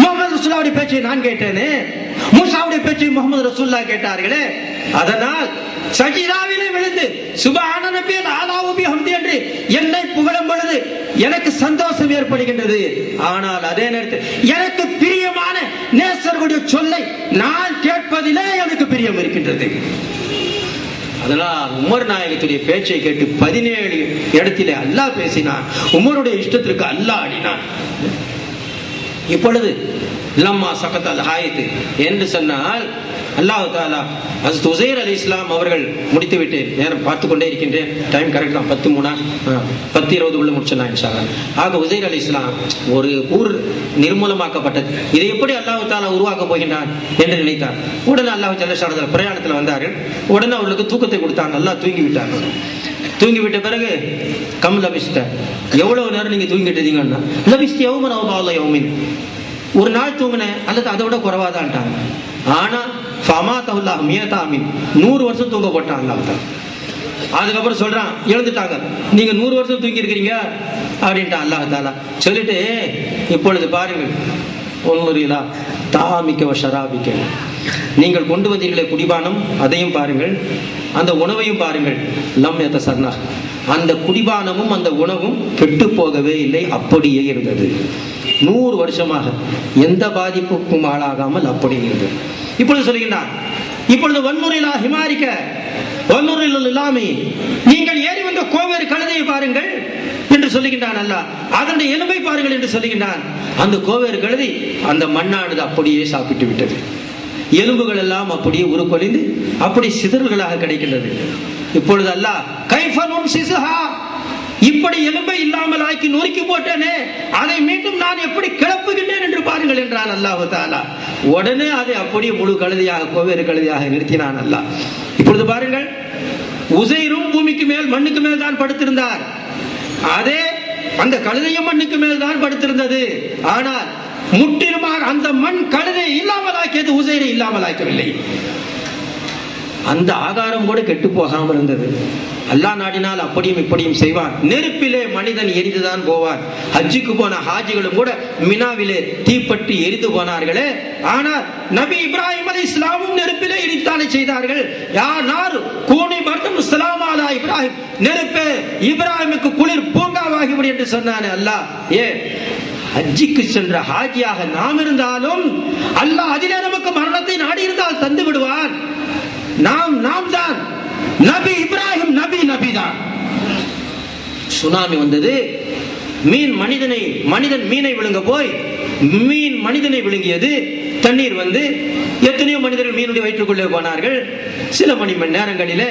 முஹம்மது ரசூலுல்லாஹ்வுடைய பேச்சை நான் கேட்டேனே, மூசாவுடைய பேச்சை முஹம்மது ரசூலுல்லாஹ் கேட்டார்களே. அதனால் சஜிதாவிலே விழுந்து சுப்ஹான ரப்பியல் ஆலா வ பிஹம்தி என்று என்னை புகழும் பொழுது எனக்கு சந்தோஷம் ஏற்படுகின்றது. ஆனால் அதே நேரத்தில் எனக்கு பிரியமான நேசர்களுடைய சொல்லை நான் கேட்பதிலே எனக்கு பிரியம் இருக்கின்றது. அதனால் உமர் நாயகத்துடைய பேச்சை கேட்டு 17 இடத்திலே அல்லாஹ் பேசினான். உமருடைய இஷ்டத்திற்கு அல்லாஹ் ஆடினான். இப்பொழுது லம்மா சகத்தல் ஹாயித் என்று சொன்னால் அல்லாஹ் தஆலா ஹஜ்ரத் உஸைர் அலைஹிஸ்ஸலாம் அவர்கள் முடித்து விட்டு நேரம் பார்த்து கொண்டே இருக்கின்றேன். டைம் கரெக்ட் தான், 10:03 10:20 உள்ள முடிச்சலாம் இன்ஷா அல்லாஹ். ஆக உஸைர் அலைஹிஸ்ஸலாம் ஒரு ஊர் நிர்மூலமாக்கப்பட்டது, இதை எப்படி அல்லாஹ் தஆலா உருவாக்க போகின்றான் என்று நினைத்தார். உடனே அல்லாஹ் ஜல்ல ஷஅனுஹு பிரயாணத்தில் வந்தார்கள். உடனே அவர்களுக்கு தூக்கத்தை கொடுத்தாங்க. அல்லாஹ் தூங்கி விட்டாங்க. தூங்கி விட்ட பிறகு கம் லபிஸ்த, எவ்வளவு நேரம் நீங்க தூங்கிட்டு இருந்தீங்கன்னா, லபிஸ்த யௌமன் அவ் பஅத யௌமின், ஒரு நாள் தூங்கினேன் அல்லது அதை விட குறைவாதான்ட்டாங்க. ஆனா ஃபமாதஹுல்லாஹ் மியதாமின், 100 வருஷம் தூங்க போட்டான் அல்லாஹ் தஆலா. அதுக்கப்புறம் சொல்றான், எழுந்துட்டாங்க, நீங்க 100 வருஷம் தூங்கி இருக்கிறீங்க அப்படின்ட்டான் அல்லாஹ் தஆலா. சொல்லிட்டு இப்பொழுது பாருங்கள், ஒன்னுரிலா தாமிக்க வ ஷராபிக்க, நீங்கள் கொண்டு வந்தீர்களே குடிபானம், அதையும் பாருங்கள், அந்த உணவையும் பாருங்கள். லம் யதஸன்னா, அந்த குடிபானமும் அந்த உணவும் கெட்டு போகவே இல்லை, அப்படியே இருந்தது. 100 வருஷமாக எந்த பாதிப்புக்கும் ஆளாகாமல் அப்படி இருந்தது. இப்பொழுது சொல்லுகின்றான், இப்பொழுது வன்முறையிலா ஹிமாரிக்க வன்முறையில் இல்லாமே நீங்கள் ஏறி வந்த கோவேறு கழுதையை பாருங்கள் என்று சொல்லுகின்றான் அல்லாஹ். அதனுடைய எலும்பை பாருங்கள் என்று சொல்லுகின்றான். அந்த கோவேறு கழுதை அந்த மண்ணானது அப்படியே சாப்பிட்டு விட்டது. எலும்புகள் எல்லாம் அப்படியே உருக்கொழிந்து அப்படி சிதறல்களாக கிடைக்கின்றது. இப்பொழுது அல்லாஹ் கைஃபனுன் சிசுஹா, இப்படி எலும்பை இல்லாமல் ஆக்கி நொறுக்கி போட்டேனே, அதை மீண்டும் நான் எப்படி கிளப்புகின்றேன் என்று பாருங்கள் என்றான் அல்லாஹ் தஆலா. உடனே அதை அப்படியே முழு கழுதையாக கோவேறு கழுதையாக நிறுத்தினான் அல்லாஹ். இப்பொழுது பாருங்கள், உஸைரும் பூமிக்கு மேல் மண்ணுக்கு மேல் தான் படுத்திருந்தார். அதே அந்த கழுதையும் மண்ணுக்கு மேல் தான் படுத்திருந்தது. ஆனால் முற்றிலுமாக அந்த மண் கழுதை இல்லாமல் ஆக்கியது, உஸைரை இல்லாமல் ஆக்கவில்லை. அந்த ஆகாரம் கூட கெட்டு போகாமல் இருந்தது. அல்லாஹ் நாடினால் அப்படியும் இப்படியும் செய்வான். நெருப்பிலே மனிதன் எரிந்துதான் போவான். ஹஜ்ஜுக்கு போன ஹாஜிகளும் கூட மினாவிலே தீப்பற்றி எரிந்து போனார்களே. ஆனால் நபி இப்ராஹிம் அலைஹிஸ்ஸலாமும் நெருப்பிலே எரித்தானே செய்தார்கள். யா நார் கூனி பர்தம் ஸலாமு அலா இப்ராஹிம், நெருப்பே இப்ராஹிமுக்கு குளிர் பூங்காவாகிவிடு என்று சொன்னானே அல்லாஹ். ஹஜ்ஜுக்கு சென்ற ஹாஜியாக நாம் இருந்தாலும் அல்லாஹ் அதிலே நமக்கு மரணத்தை நாடி இருந்தால் தந்து விடுவான். நாம் தான். நபி இப்ராஹிம் நபி தான். சுனாமி வந்தது. மனிதன் மீனை விழுங்க போய் மீன் மனிதனை விழுங்கியது. தண்ணீர் வந்து எத்தனையோ மனிதர்கள் மீனுடைய வயிற்றுக்குள்ளே போனார்கள். சில மணி நேரங்களிலே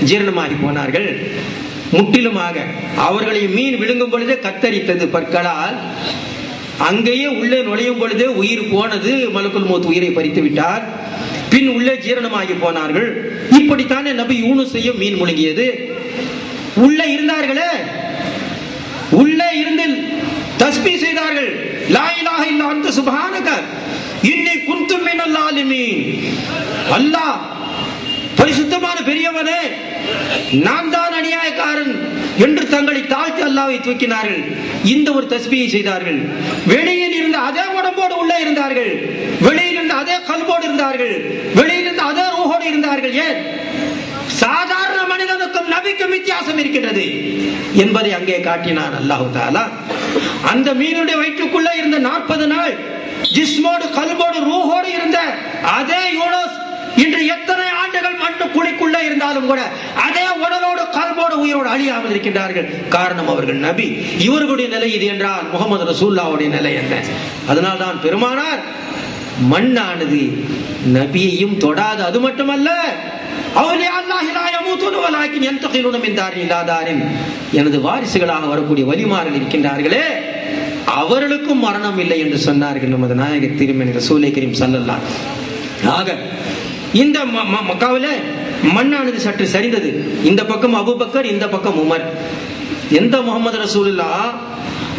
ஜீரணமாகி போனார்கள். முற்றிலுமாக அவர்களை மீன் விழுங்கும் பொழுதே கத்தரித்தது பற்களால். அங்கேயே உள்ளே நுழையும் பொழுதே உயிர் போனது. மலக்குல் மௌத் உயிரை பறித்து விட்டார். பின் உள்ளே ஜீரணமாகி போனார்கள். இப்படித்தானே நபி யூனுஸையும் மீன் முழுங்கியது. உள்ளே இருந்தார்களே, உள்ளே இருந்து தஸ்பீஹ் செய்தார்கள். லா இலாஹ இல்லா அன்த சுப்ஹானக இன்னி குன்து மினல் ஸாலிமீன். அல்லாஹ் பரிசுத்தமான பெரியவனே, நான் தான் அநியாயக்காரன் என்று தங்களை தாழ்த்தி அல்லாஹ்வை தூக்கினார்கள். இந்த ஒரு தஸ்பீஹை செய்தார்கள். வெளியில் இருந்த அதே உடம்போடு உள்ளே இருந்தார்கள். வெளியில் இருந்த அதே கல்போடு இருந்தார்கள். வெளியில் இருந்த அதே ரூஹோடு இருந்தார்கள். ஏன்? சாதாரண மனிதனுக்கும் நபிக்கும் வித்தியாசம் இருக்கின்றது என்பதை அங்கே காட்டினான் அல்லாஹ் தஆலா. அந்த மீனுடைய வயிற்றுக்குள்ளே இருந்த 40 நாள் ஜிஸ்மோடு கல்போடு ரூஹோடு இருந்த அதே யூனுஸ் இன்று எத்தனை ஆண்டுகள் மண்ணு குழிக்குள்ளே இருந்தாலும் கூட அதே உடலோடு கல்போடு உயிரோடு அழியாமல் இருக்கின்றார்கள். காரணம், அவர்கள் நபி. இவர்களுடைய நிலை இது என்றால் முகமது ரசூலுல்லாஹ்வுடைய நிலை என்ன? அதனால்தான் பெருமானார் மண்ணானது நபியையும் தொடாது. அது மட்டுமல்ல, எனது வாரிசுகளாக வரக்கூடிய வலிமார்கள் இருக்கின்றார்களே, அவர்களுக்கும் மரணம் இல்லை என்று சொன்னார்கள் நமது நாயக திருமணி ரசூலை கரீம் ஸல்லல்லாஹு அலைஹி வஸல்லம். ஆக இந்த மக்காவிலே மண்ணானது சற்று சரிந்தது. இந்த பக்கம் அபூபக்கர், இந்த பக்கம் உமர். எந்த முகமது ரசூலுல்லாஹ்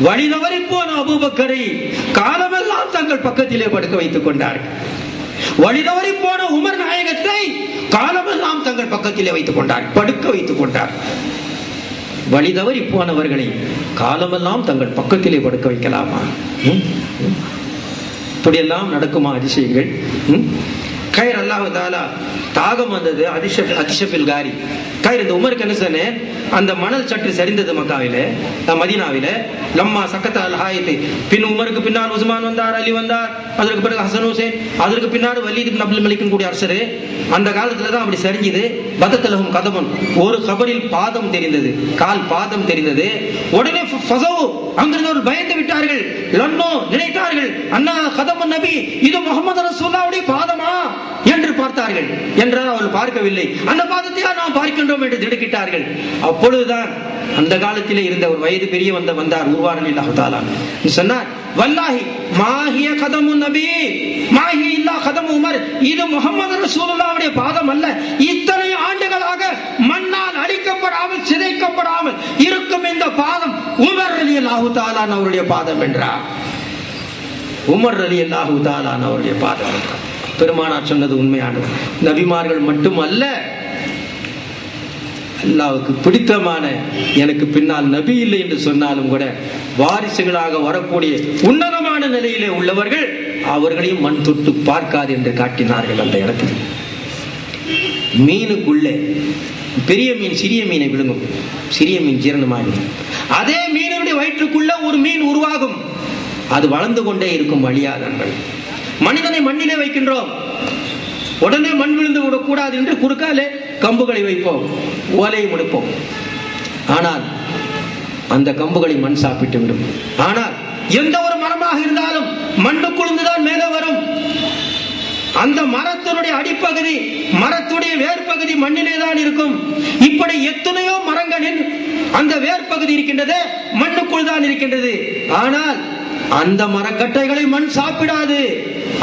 வழி தவறி போன அபூபக்கரை காலமெல்லாம் தங்கள் பக்கத்திலே படுக்க வைத்துக் கொண்டார்கள். வழி தவறி போன உமர் நாயகத்தை காலமெல்லாம் தங்கள் பக்கத்திலே வைத்துக் கொண்டார், படுக்க வைத்துக் கொண்டார். வழி தவறி போனவர்களை காலமெல்லாம் தங்கள் பக்கத்திலே படுக்க வைக்கலாமா? இப்படியெல்லாம் நடக்குமா அதிசயங்கள்? கைர் அல்லாஹ் தஆலா தாகம் வந்தது. அதிஷபில் காரி கைர். இந்த உமருக்கு என்ன சொன்னேன்? அந்த மணல் சற்று சரிந்தது மக்காவிலே, மதீனாவிலே. லம்மா சக்கத்த அல் ஹாயித். பின் உமருக்கு பின்னால் உஸ்மான் வந்தார், அலி வந்தார், அதற்கு பிறகு ஹசன் ஹுசைன், அதற்கு பின்னாடி வலீத் இப்னு அப்துல் மலிக் கூடிய அரசரு. அந்த காலத்துல தான் அப்படி சரிஞ்சது. பதத்தலஹும் கதமன், ஒரு கபரில் பாதம் தெரிந்தது, கால் பாதம் தெரிந்தது. உடனே ஃபஸவு, அங்கிருந்து ஒரு பயந்து விட்டார்கள். லன்னோ, நினைத்தார்கள், அண்ணா கதமன் நபி, இது முஹம்மது ரசூலுல்லாஹ்வுடைய பாதமா என்று பார்த்தார்கள். என்றால் அவர்கள் பார்க்கவில்லை. அந்த பாதத்தையா நாம் பார்க்கின்றோம் என்று திடுக்கிட்டார்கள். அப்பொழுதுதான் அந்த காலத்திலே இருந்த ஒரு வயது பெரிய வந்தார் உருவானல் அல்லாஹ் தஆலா சொன்னார், வல்லாஹி மாஹிய கதமுன் நபி மாஹி இல்லா கதமு உமர். இது முஹம்மது ரசூலுல்லாஹ்வுடைய பாதம் அல்ல. இத்தனை ஆண்டுகளாக மண்ணால் அழிக்கப்படாமல் சிதைக்கப்படாமல் இருக்கும் இந்த பாதம் உமர் ரலியல்லாஹு தஆலா அவருடைய பாதம் என்றார். உமர் ரலியல்லாஹு தஆலா அவருடைய பாதம் என்றார். பெருமானார் சொன்னது உண்மையானது. நபிமார்கள் மட்டுமல்ல, அல்லாஹ்வுக்கு பிடித்தமான எனக்கு பின்னால் நபி இல்லை என்று சொன்னாலும் கூட வாரிசுகளாக வரக்கூடிய உன்னதமான நிலையிலே உள்ளவர்கள் அவர்களையும் மண் தொட்டு பார்க்காது என்று காட்டினார்கள். அந்த இடத்தில் மீனுக்குள்ளே பெரிய மீன் சிறிய மீனை விழுங்கும், சிறிய மீன் ஜீரணமாகும். அதே மீனுடைய வயிற்றுக்குள்ள ஒரு மீன் உருவாகும். அது வளர்ந்து கொண்டே இருக்கும், வழியாதங்கள். மனிதனை மண்ணிலே வைக்கின்றோம், உடனே மண் விழுந்து விடக்கூடாது என்று குறுக்காலே கம்புகளை வைப்போம், ஓலையை முடிப்போம். ஆனால் அந்த கம்புகளை மண் சாப்பிட்டு விடும். ஆனால் எந்த ஒரு மரமாக இருந்தாலும் மண்ணுக்குழுந்துதான் மேலே வரும். அந்த மரத்தினுடைய அடிப்பகுதி, மரத்துடைய வேர்பகுதி மண்ணிலே தான் இருக்கும். இப்படி எத்தனையோ மரங்களின் அந்த வேர்பகுதி இருக்கின்றது, மண்ணுக்குள் தான் இருக்கின்றது. ஆனால் அந்த மரக்கட்டைகளை மண் சாப்பிடாது.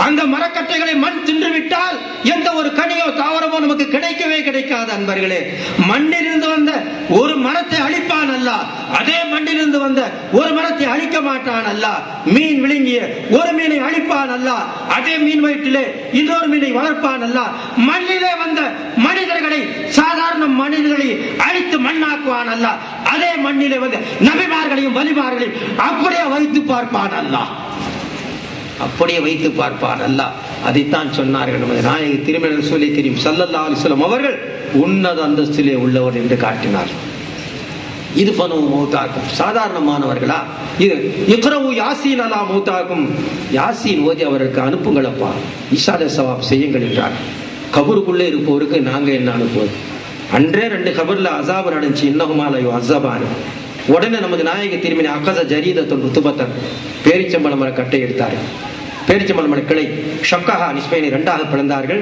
அந்த மரக்கட்டைகளை மண் தின்றுவிட்டால் எந்த ஒரு கனியோ தாவரமோ நமக்கு கிடைக்கவே கிடைக்காது. அன்பர்களே, மண்ணிலிருந்து வந்த ஒரு மரத்தை அழிப்பான் அல்லாஹ், அதே மண்ணிலிருந்து வந்த ஒரு மரத்தை அழிக்க மாட்டான் அல்லாஹ். மீன் விழுங்கிய ஒரு மீனை அழிப்பான் அல்லாஹ், அதே மீன் வயிற்றிலே இன்னொரு மீனை வளர்ப்பான் அல்லாஹ். மண்ணிலே வந்த மனிதர்களை, சாதாரண மனிதர்களை அழித்து மண்ணாக்குவான் அல்லாஹ். அதே மண்ணிலே வந்த நபிமார்களையும் வலிமார்களையும் அப்படியே வைத்து பார்ப்பான் அல்லாஹ், அப்படியே வைத்து பார்ப்பார் அல்லாஹ். அதைத்தான் சொன்னார்கள் நமது நாயக திருமண ரசூலை கரீம் ஸல்லல்லாஹு அலைஹி வஸல்லம் அவர்கள் உன்னத அந்தஸ்திலே உள்ளவர் என்று காட்டினார். இது ஃபனு மௌதாக்கும், சாதாரணமானவர்களா? இது இக்ரவு யாசீன் அலா மௌதாக்கும், யாசீன் ஓதி அவருக்கு அனுப்புங்களப்பா, இஷாத சவாப் செய்யுங்கள் என்றார். கபருக்குள்ளே இருப்பவருக்கு நாங்க என்ன அனுப்புவது? அன்றே 2 கபர்ல அசாபு நடந்துச்சு. இன்னகுமாலையோ அசபானு உடனே நமது நாயக திருமணி அக்கச ஜரீதத்துன் ருத்துபத்தன் பேரிச்சம்பள மர கட்டை எடுத்தார்கள். பேரிச்சம்பள மர கிளை ஷக்கஹா நிஸ்பைனை 2ஆக பிளந்தார்கள்.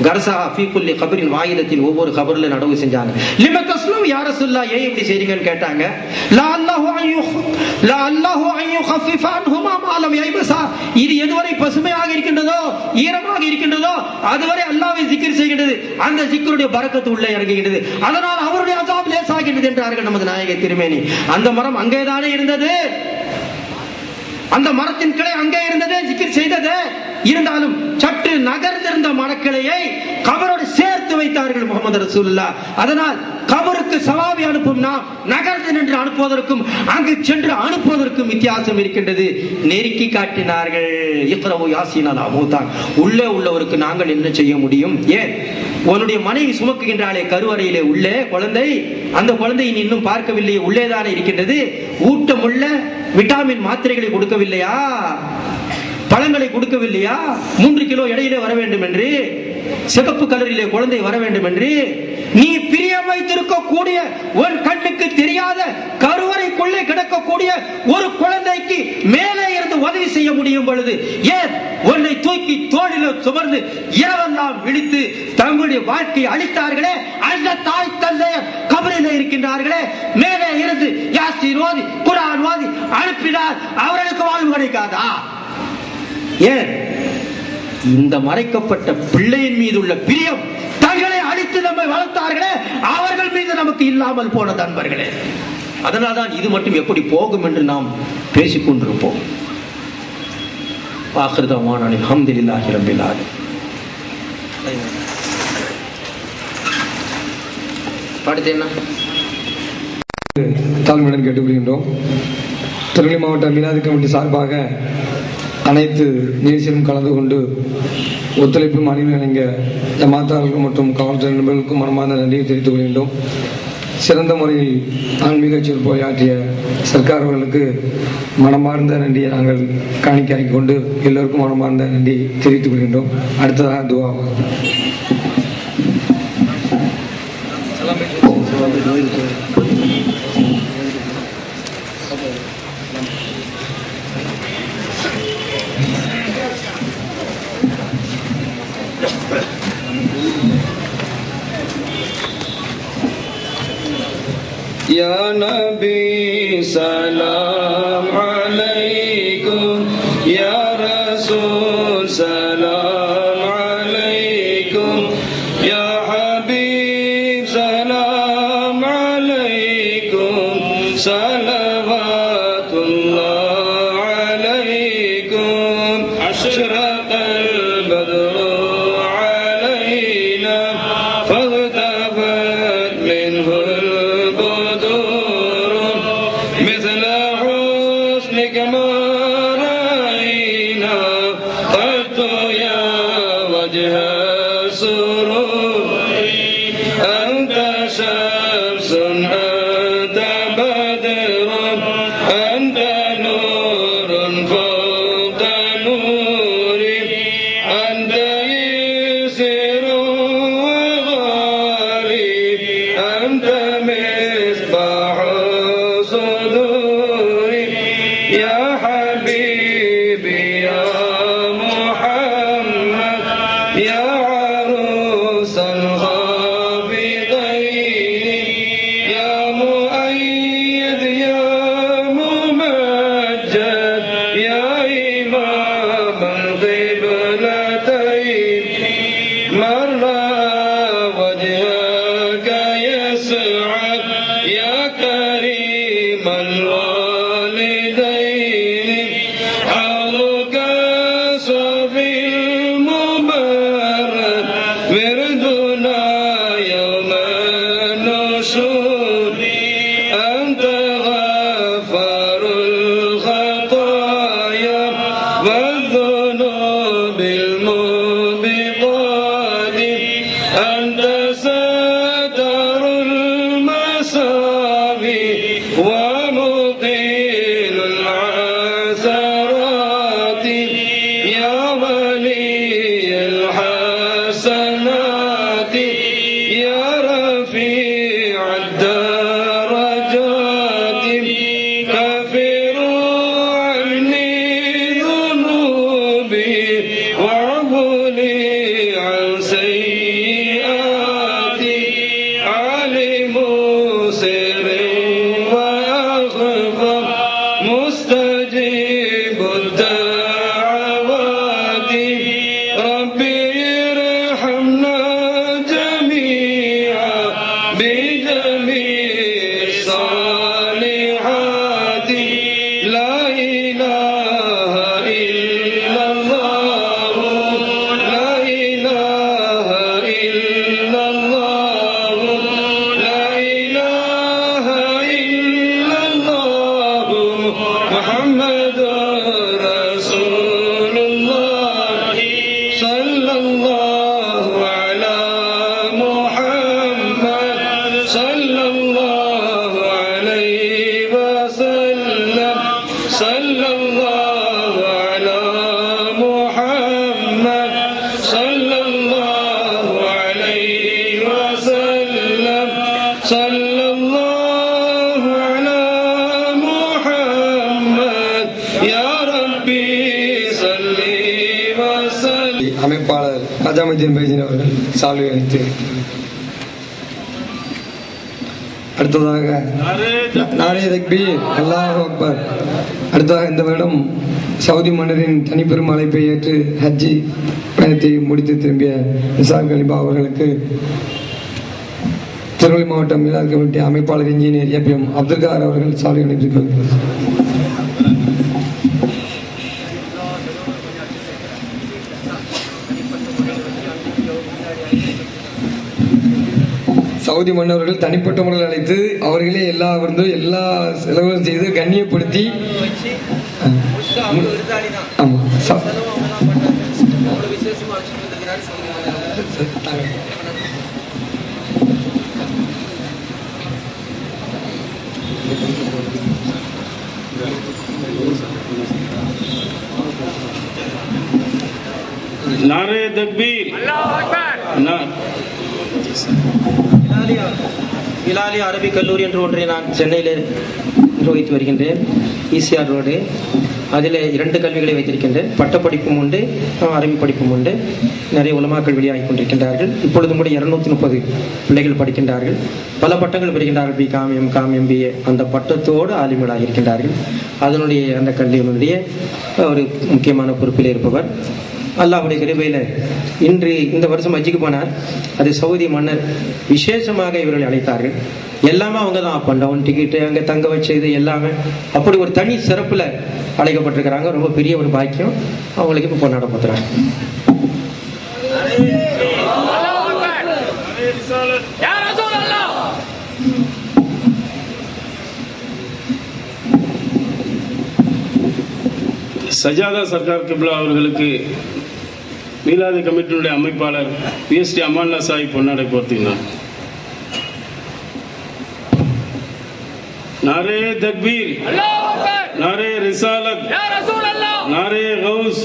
கர்சஹா ஃபீ குல்லி கபரின் வாயிதத்தின் ஒவ்வொரு கபர்ல நடவு செஞ்சாங்க. லிம தஸ்லும் யா ரசூலுல்லாஹ், ஏன் இப்படி செய்றீங்கன்னு கேட்டாங்க. லா அல்லாஹு அன் யுகஃபிஃப அன்ஹுமா மா லம் யைபஸா, இது எதுவரை பசுமையாக இருக்கின்றதோ ஈரமாக இருக்கின்றதோ அதுவரை அல்லாஹ்வை zikr செய்கின்றது, அந்த zikருடைய பரக்கத்து உள்ளே இறங்குகின்றது, அதனால் அவருடைய அஸாப் லேசாகின்றது என்றார்கள் நமது நாயக திருமேனி. அந்த மரம் அங்கேதானே இருந்தது, அந்த மரத்தின் கிளை அங்கே இருந்ததே, ஜிக்கிர் செய்தது. இருந்தாலும் சற்று நகர்ந்திருந்த மரக்கிளையை கபரோடு சேர்த்து வைத்தார்கள் முகமது ரசூலுல்லாஹ். அதனால் கபருக்கு சவாபி அனுப்பும் நாம் நகர்ந்து நின்று அனுப்புவதற்கும் அங்கு சென்று அனுப்புவதற்கும் வித்தியாசம் இருக்கின்றது. நெருக்கி காட்டினார்கள். இக்ரவு யாசீன் அலா மூதான், உள்ளே உள்ளவருக்கு நாங்கள் என்ன செய்ய முடியும்? ஏன் உன்னுடைய மனைவி சுமக்குகின்றாலே கருவறையிலே உள்ளே குழந்தை, அந்த குழந்தையை இன்னும் பார்க்கவில்லையே, உள்ளேதானே இருக்கின்றது. ஊட்டமுள்ள விட்டாமின் மாத்திரைகளை கொடுக்கவில்லையா, பழங்களை கொடுக்கவில்லையா, 3 கிலோ எடையிலே வர வேண்டும் என்று, சிகப்பு கலரிலே குழந்தை வர வேண்டும் என்று, நீ பிரியம் வைத்திருக்கக்கூடிய உன் கண்ணுக்கு தெரியாத கருவறைக்குள்ளே கிடக்கக்கூடிய ஒரு குழந்தைக்கு மேலே இருந்து உதவி செய்ய முடியும் பொழுது ஏன் உன்னை தூக்கி தோளில் சுமர்ந்து இரவெல்லாம் விழித்து தங்களுடைய வாழ்க்கையை அளித்தார்களே அந்த தாய் தந்தையர் கபரிலே இருக்கின்றார்களே, மேலே இருந்து யாசீன் ஓதி குர்ஆன் ஓதி அனுப்பினார், அவர்களுக்கு வாழ்வு கிடைக்காதா? ஏன் இந்த மறைக்கப்பட்ட பிள்ளையின் மீது உள்ள பிரியம், தங்களை அழித்து நம்மை வளர்த்தார்களே அவர்கள் மீது நமக்கு இல்லாமல் போன நண்பர்களே. அதனால்தான் இது மட்டும் எப்படி போகும் என்று நாம் பேசிக் கொண்டிருப்போம். ஆகிருதமான அல்ஹம்துலில்லாஹி ரப்பில் ஆலமீன். பாடுத்து என்ன தாழ்மையுடன் கேட்டுக்கொள்கின்றோம். திருநெல்வேலி மாவட்ட மீனாது கமிட்டி சார்பாக அனைத்து நிகழ்ச்சியிலும் கலந்து கொண்டு ஒத்துழைப்பும் அணிவு இணைங்க ஜமாத்தார்களுக்கும் மற்றும் காவல்துறை நண்பர்களுக்கும் மனமார்ந்த நன்றியை தெரிவித்துக் கொள்கின்றோம். சிறந்த முறையில் ஆன்மீக சிறப்புரையாற்றிய சர்க்கார் அவர்களுக்கு மனமார்ந்த நன்றியை நாங்கள் காணிக்கையாக்கிக் கொண்டு எல்லோருக்கும் மனமார்ந்த நன்றியை தெரிவித்துக் கொள்கின்றோம். அடுத்ததாக துவா. Ya Nabi salam alaikum, Ya Rasul salam alaikum, Ya Habib salam alaikum, salawatullah alaikum. Ashraqal badru alaina faghtabat minhu والذنوب الموبقات ربي ارحمنا جميعا بجميع الصالحات لا إله إلا الله لا إله إلا الله لا إله إلا الله محمد رسول الله صلى الله على محمد صلى الله عليه وسلم صلى الله على محمد صلى الله عليه وسلم صلى الله على محمد يا ربي صل وسلم. அமைப்பாளர் அஜாமுதீன் பைஜின் அவர்கள் சால்வை அளித்து அடுத்ததாக நாரே தக்பீர் அல்லாஹ் அக்பர். அடுத்ததாக இந்த வருடம் சவுதி மன்னரின் தனிப்பெரும் அழைப்பை ஏற்று ஹஜ்ஜி பயணத்தை முடித்து திரும்பிய நிசார் கலிபா அவர்களுக்கு திருநெல்வேலி மாவட்டம் மிலாத் கமிட்டி அமைப்பாளர் இன்ஜினியர் ஏபிஎம் அப்துல்கார் அவர்கள் சாலை அனுப்பிக் கொள்கிறார். சவுதி மன்னர்கள் தனிப்பட்ட முறையில் அழைத்து அவர்களே எல்லா செலவும் செய்து கண்ணியப்படுத்தி ஆமா नारे तकबीर இலாலி அரபி கல்லூரி என்று ஒன்றை நான் சென்னையில் நிர்வகித்து வருகின்றேன். ECR road. அதில் 2 கல்விகளை வைத்திருக்கின்றேன். பட்டப்படிப்பும் உண்டு, அரபி படிப்பும் உண்டு. நிறைய உலமாக்கள் வெளியாகி கொண்டிருக்கின்றார்கள். இப்பொழுதும் கூட 230 பிள்ளைகள் படிக்கின்றார்கள். பல பட்டங்கள் பெறுகின்றார்கள். பிகாம், எம்காம், எம்பிஏ அந்த பட்டத்தோடு ஆலிம்களாக இருக்கின்றார்கள். அதனுடைய அந்த கல்வியினுடைய ஒரு முக்கியமான பொறுப்பில் இருப்பவர். அல்லாஹ்வுடைய கிருபையில் இன்று இந்த வருஷம் ஹஜ்ஜுக்கு போனார். அது சவுதி மன்னர் விசேஷமாக இவர்களை அழைத்தார்கள். எல்லாமே அவங்க தான் அப் அண்ட் டவுன் டிக்கெட்டு, அங்கே தங்க வச்சது எல்லாமே அப்படி ஒரு தனி சிறப்பில் அழைக்கப்பட்டிருக்கிறாங்க. ரொம்ப பெரிய ஒரு பாக்கியம். அவங்களுக்கு இப்போ கொண்டாட போகிறாங்க. சஜாதா சர்க்கார் கிப்லா அவர்களுக்கு மீலாது கமிட்டியினுடைய அமைப்பாளர் பிஎஸ்டி அமான்லா சாஹிப் பொன்னாடை போர்த்தினார். नारे तकबीर, नारे रिसालत, नारे गौस.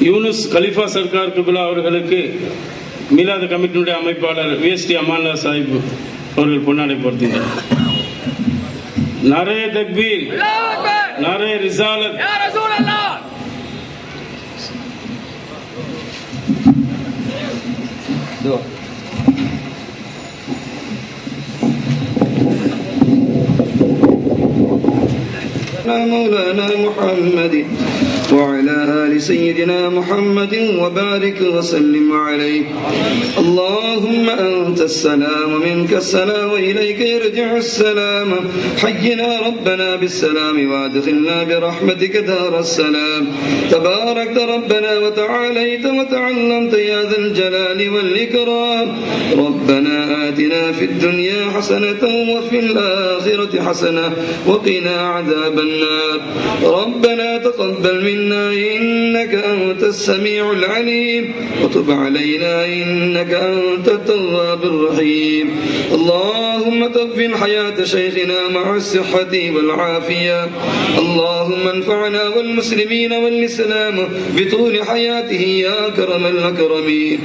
யூனுஸ் கலிஃபா சர்க்கார் கிப்லா அவர்களுக்கு மீலாது கமிட்டியினுடைய அமைப்பாளர் பிஎஸ்டி அமான்லா சாஹிப் அவர்கள் பொன்னாடை போர்த்தினார். नारे तकबीर, नारे रिसालत. مولانا محمد وعلى آل سيدنا محمد وبارك وسلم عليه. اللهم أنت السلام ومنك السلام وإليك يرجع السلام. حينا ربنا بالسلام وادخلنا برحمتك دار السلام. تباركت ربنا وتعاليت وتعلمت يا ذا الجلال والإكرام. ربنا آتنا في الدنيا حسنة وفي الآخرة حسنة وقنا عذاب النار. ربنا تقبل منا إنك أنت السميع العليم وتب علينا إنك أنت التواب الرحيم. اللهم طول حياة شيخنا مع الصحة والعافية. اللهم انفعنا والمسلمين والإسلام بطول حياته يا أكرم الأكرمين.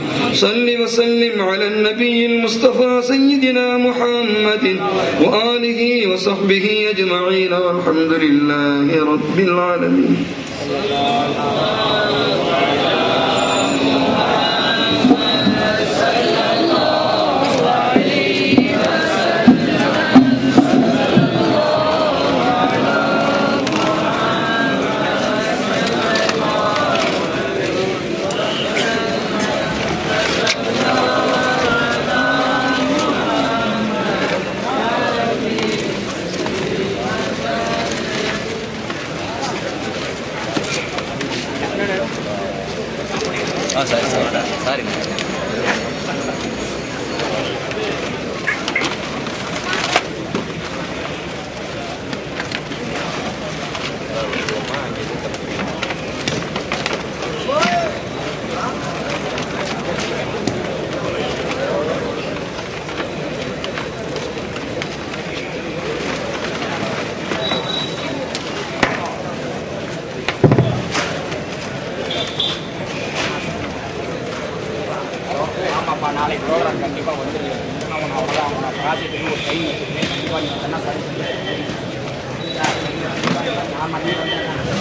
صل وسلم على النبي المصطفى سيدنا محمد وآله وصحبه أجمعين والحمد لله رب العالمين. Sorry sorry. ஆமாப்பா, நாளைக்கு ப்ரோக்ராம் கண்டிப்பாக வந்துடுங்க. அவ்வளோதான் அவனை ப்ராஜெக்ட்டுக்கு ஒரு டைம் வச்சுருக்கேன். கண்டிப்பாக நீங்கள் என்ன நான் பண்ணி வந்தேன்.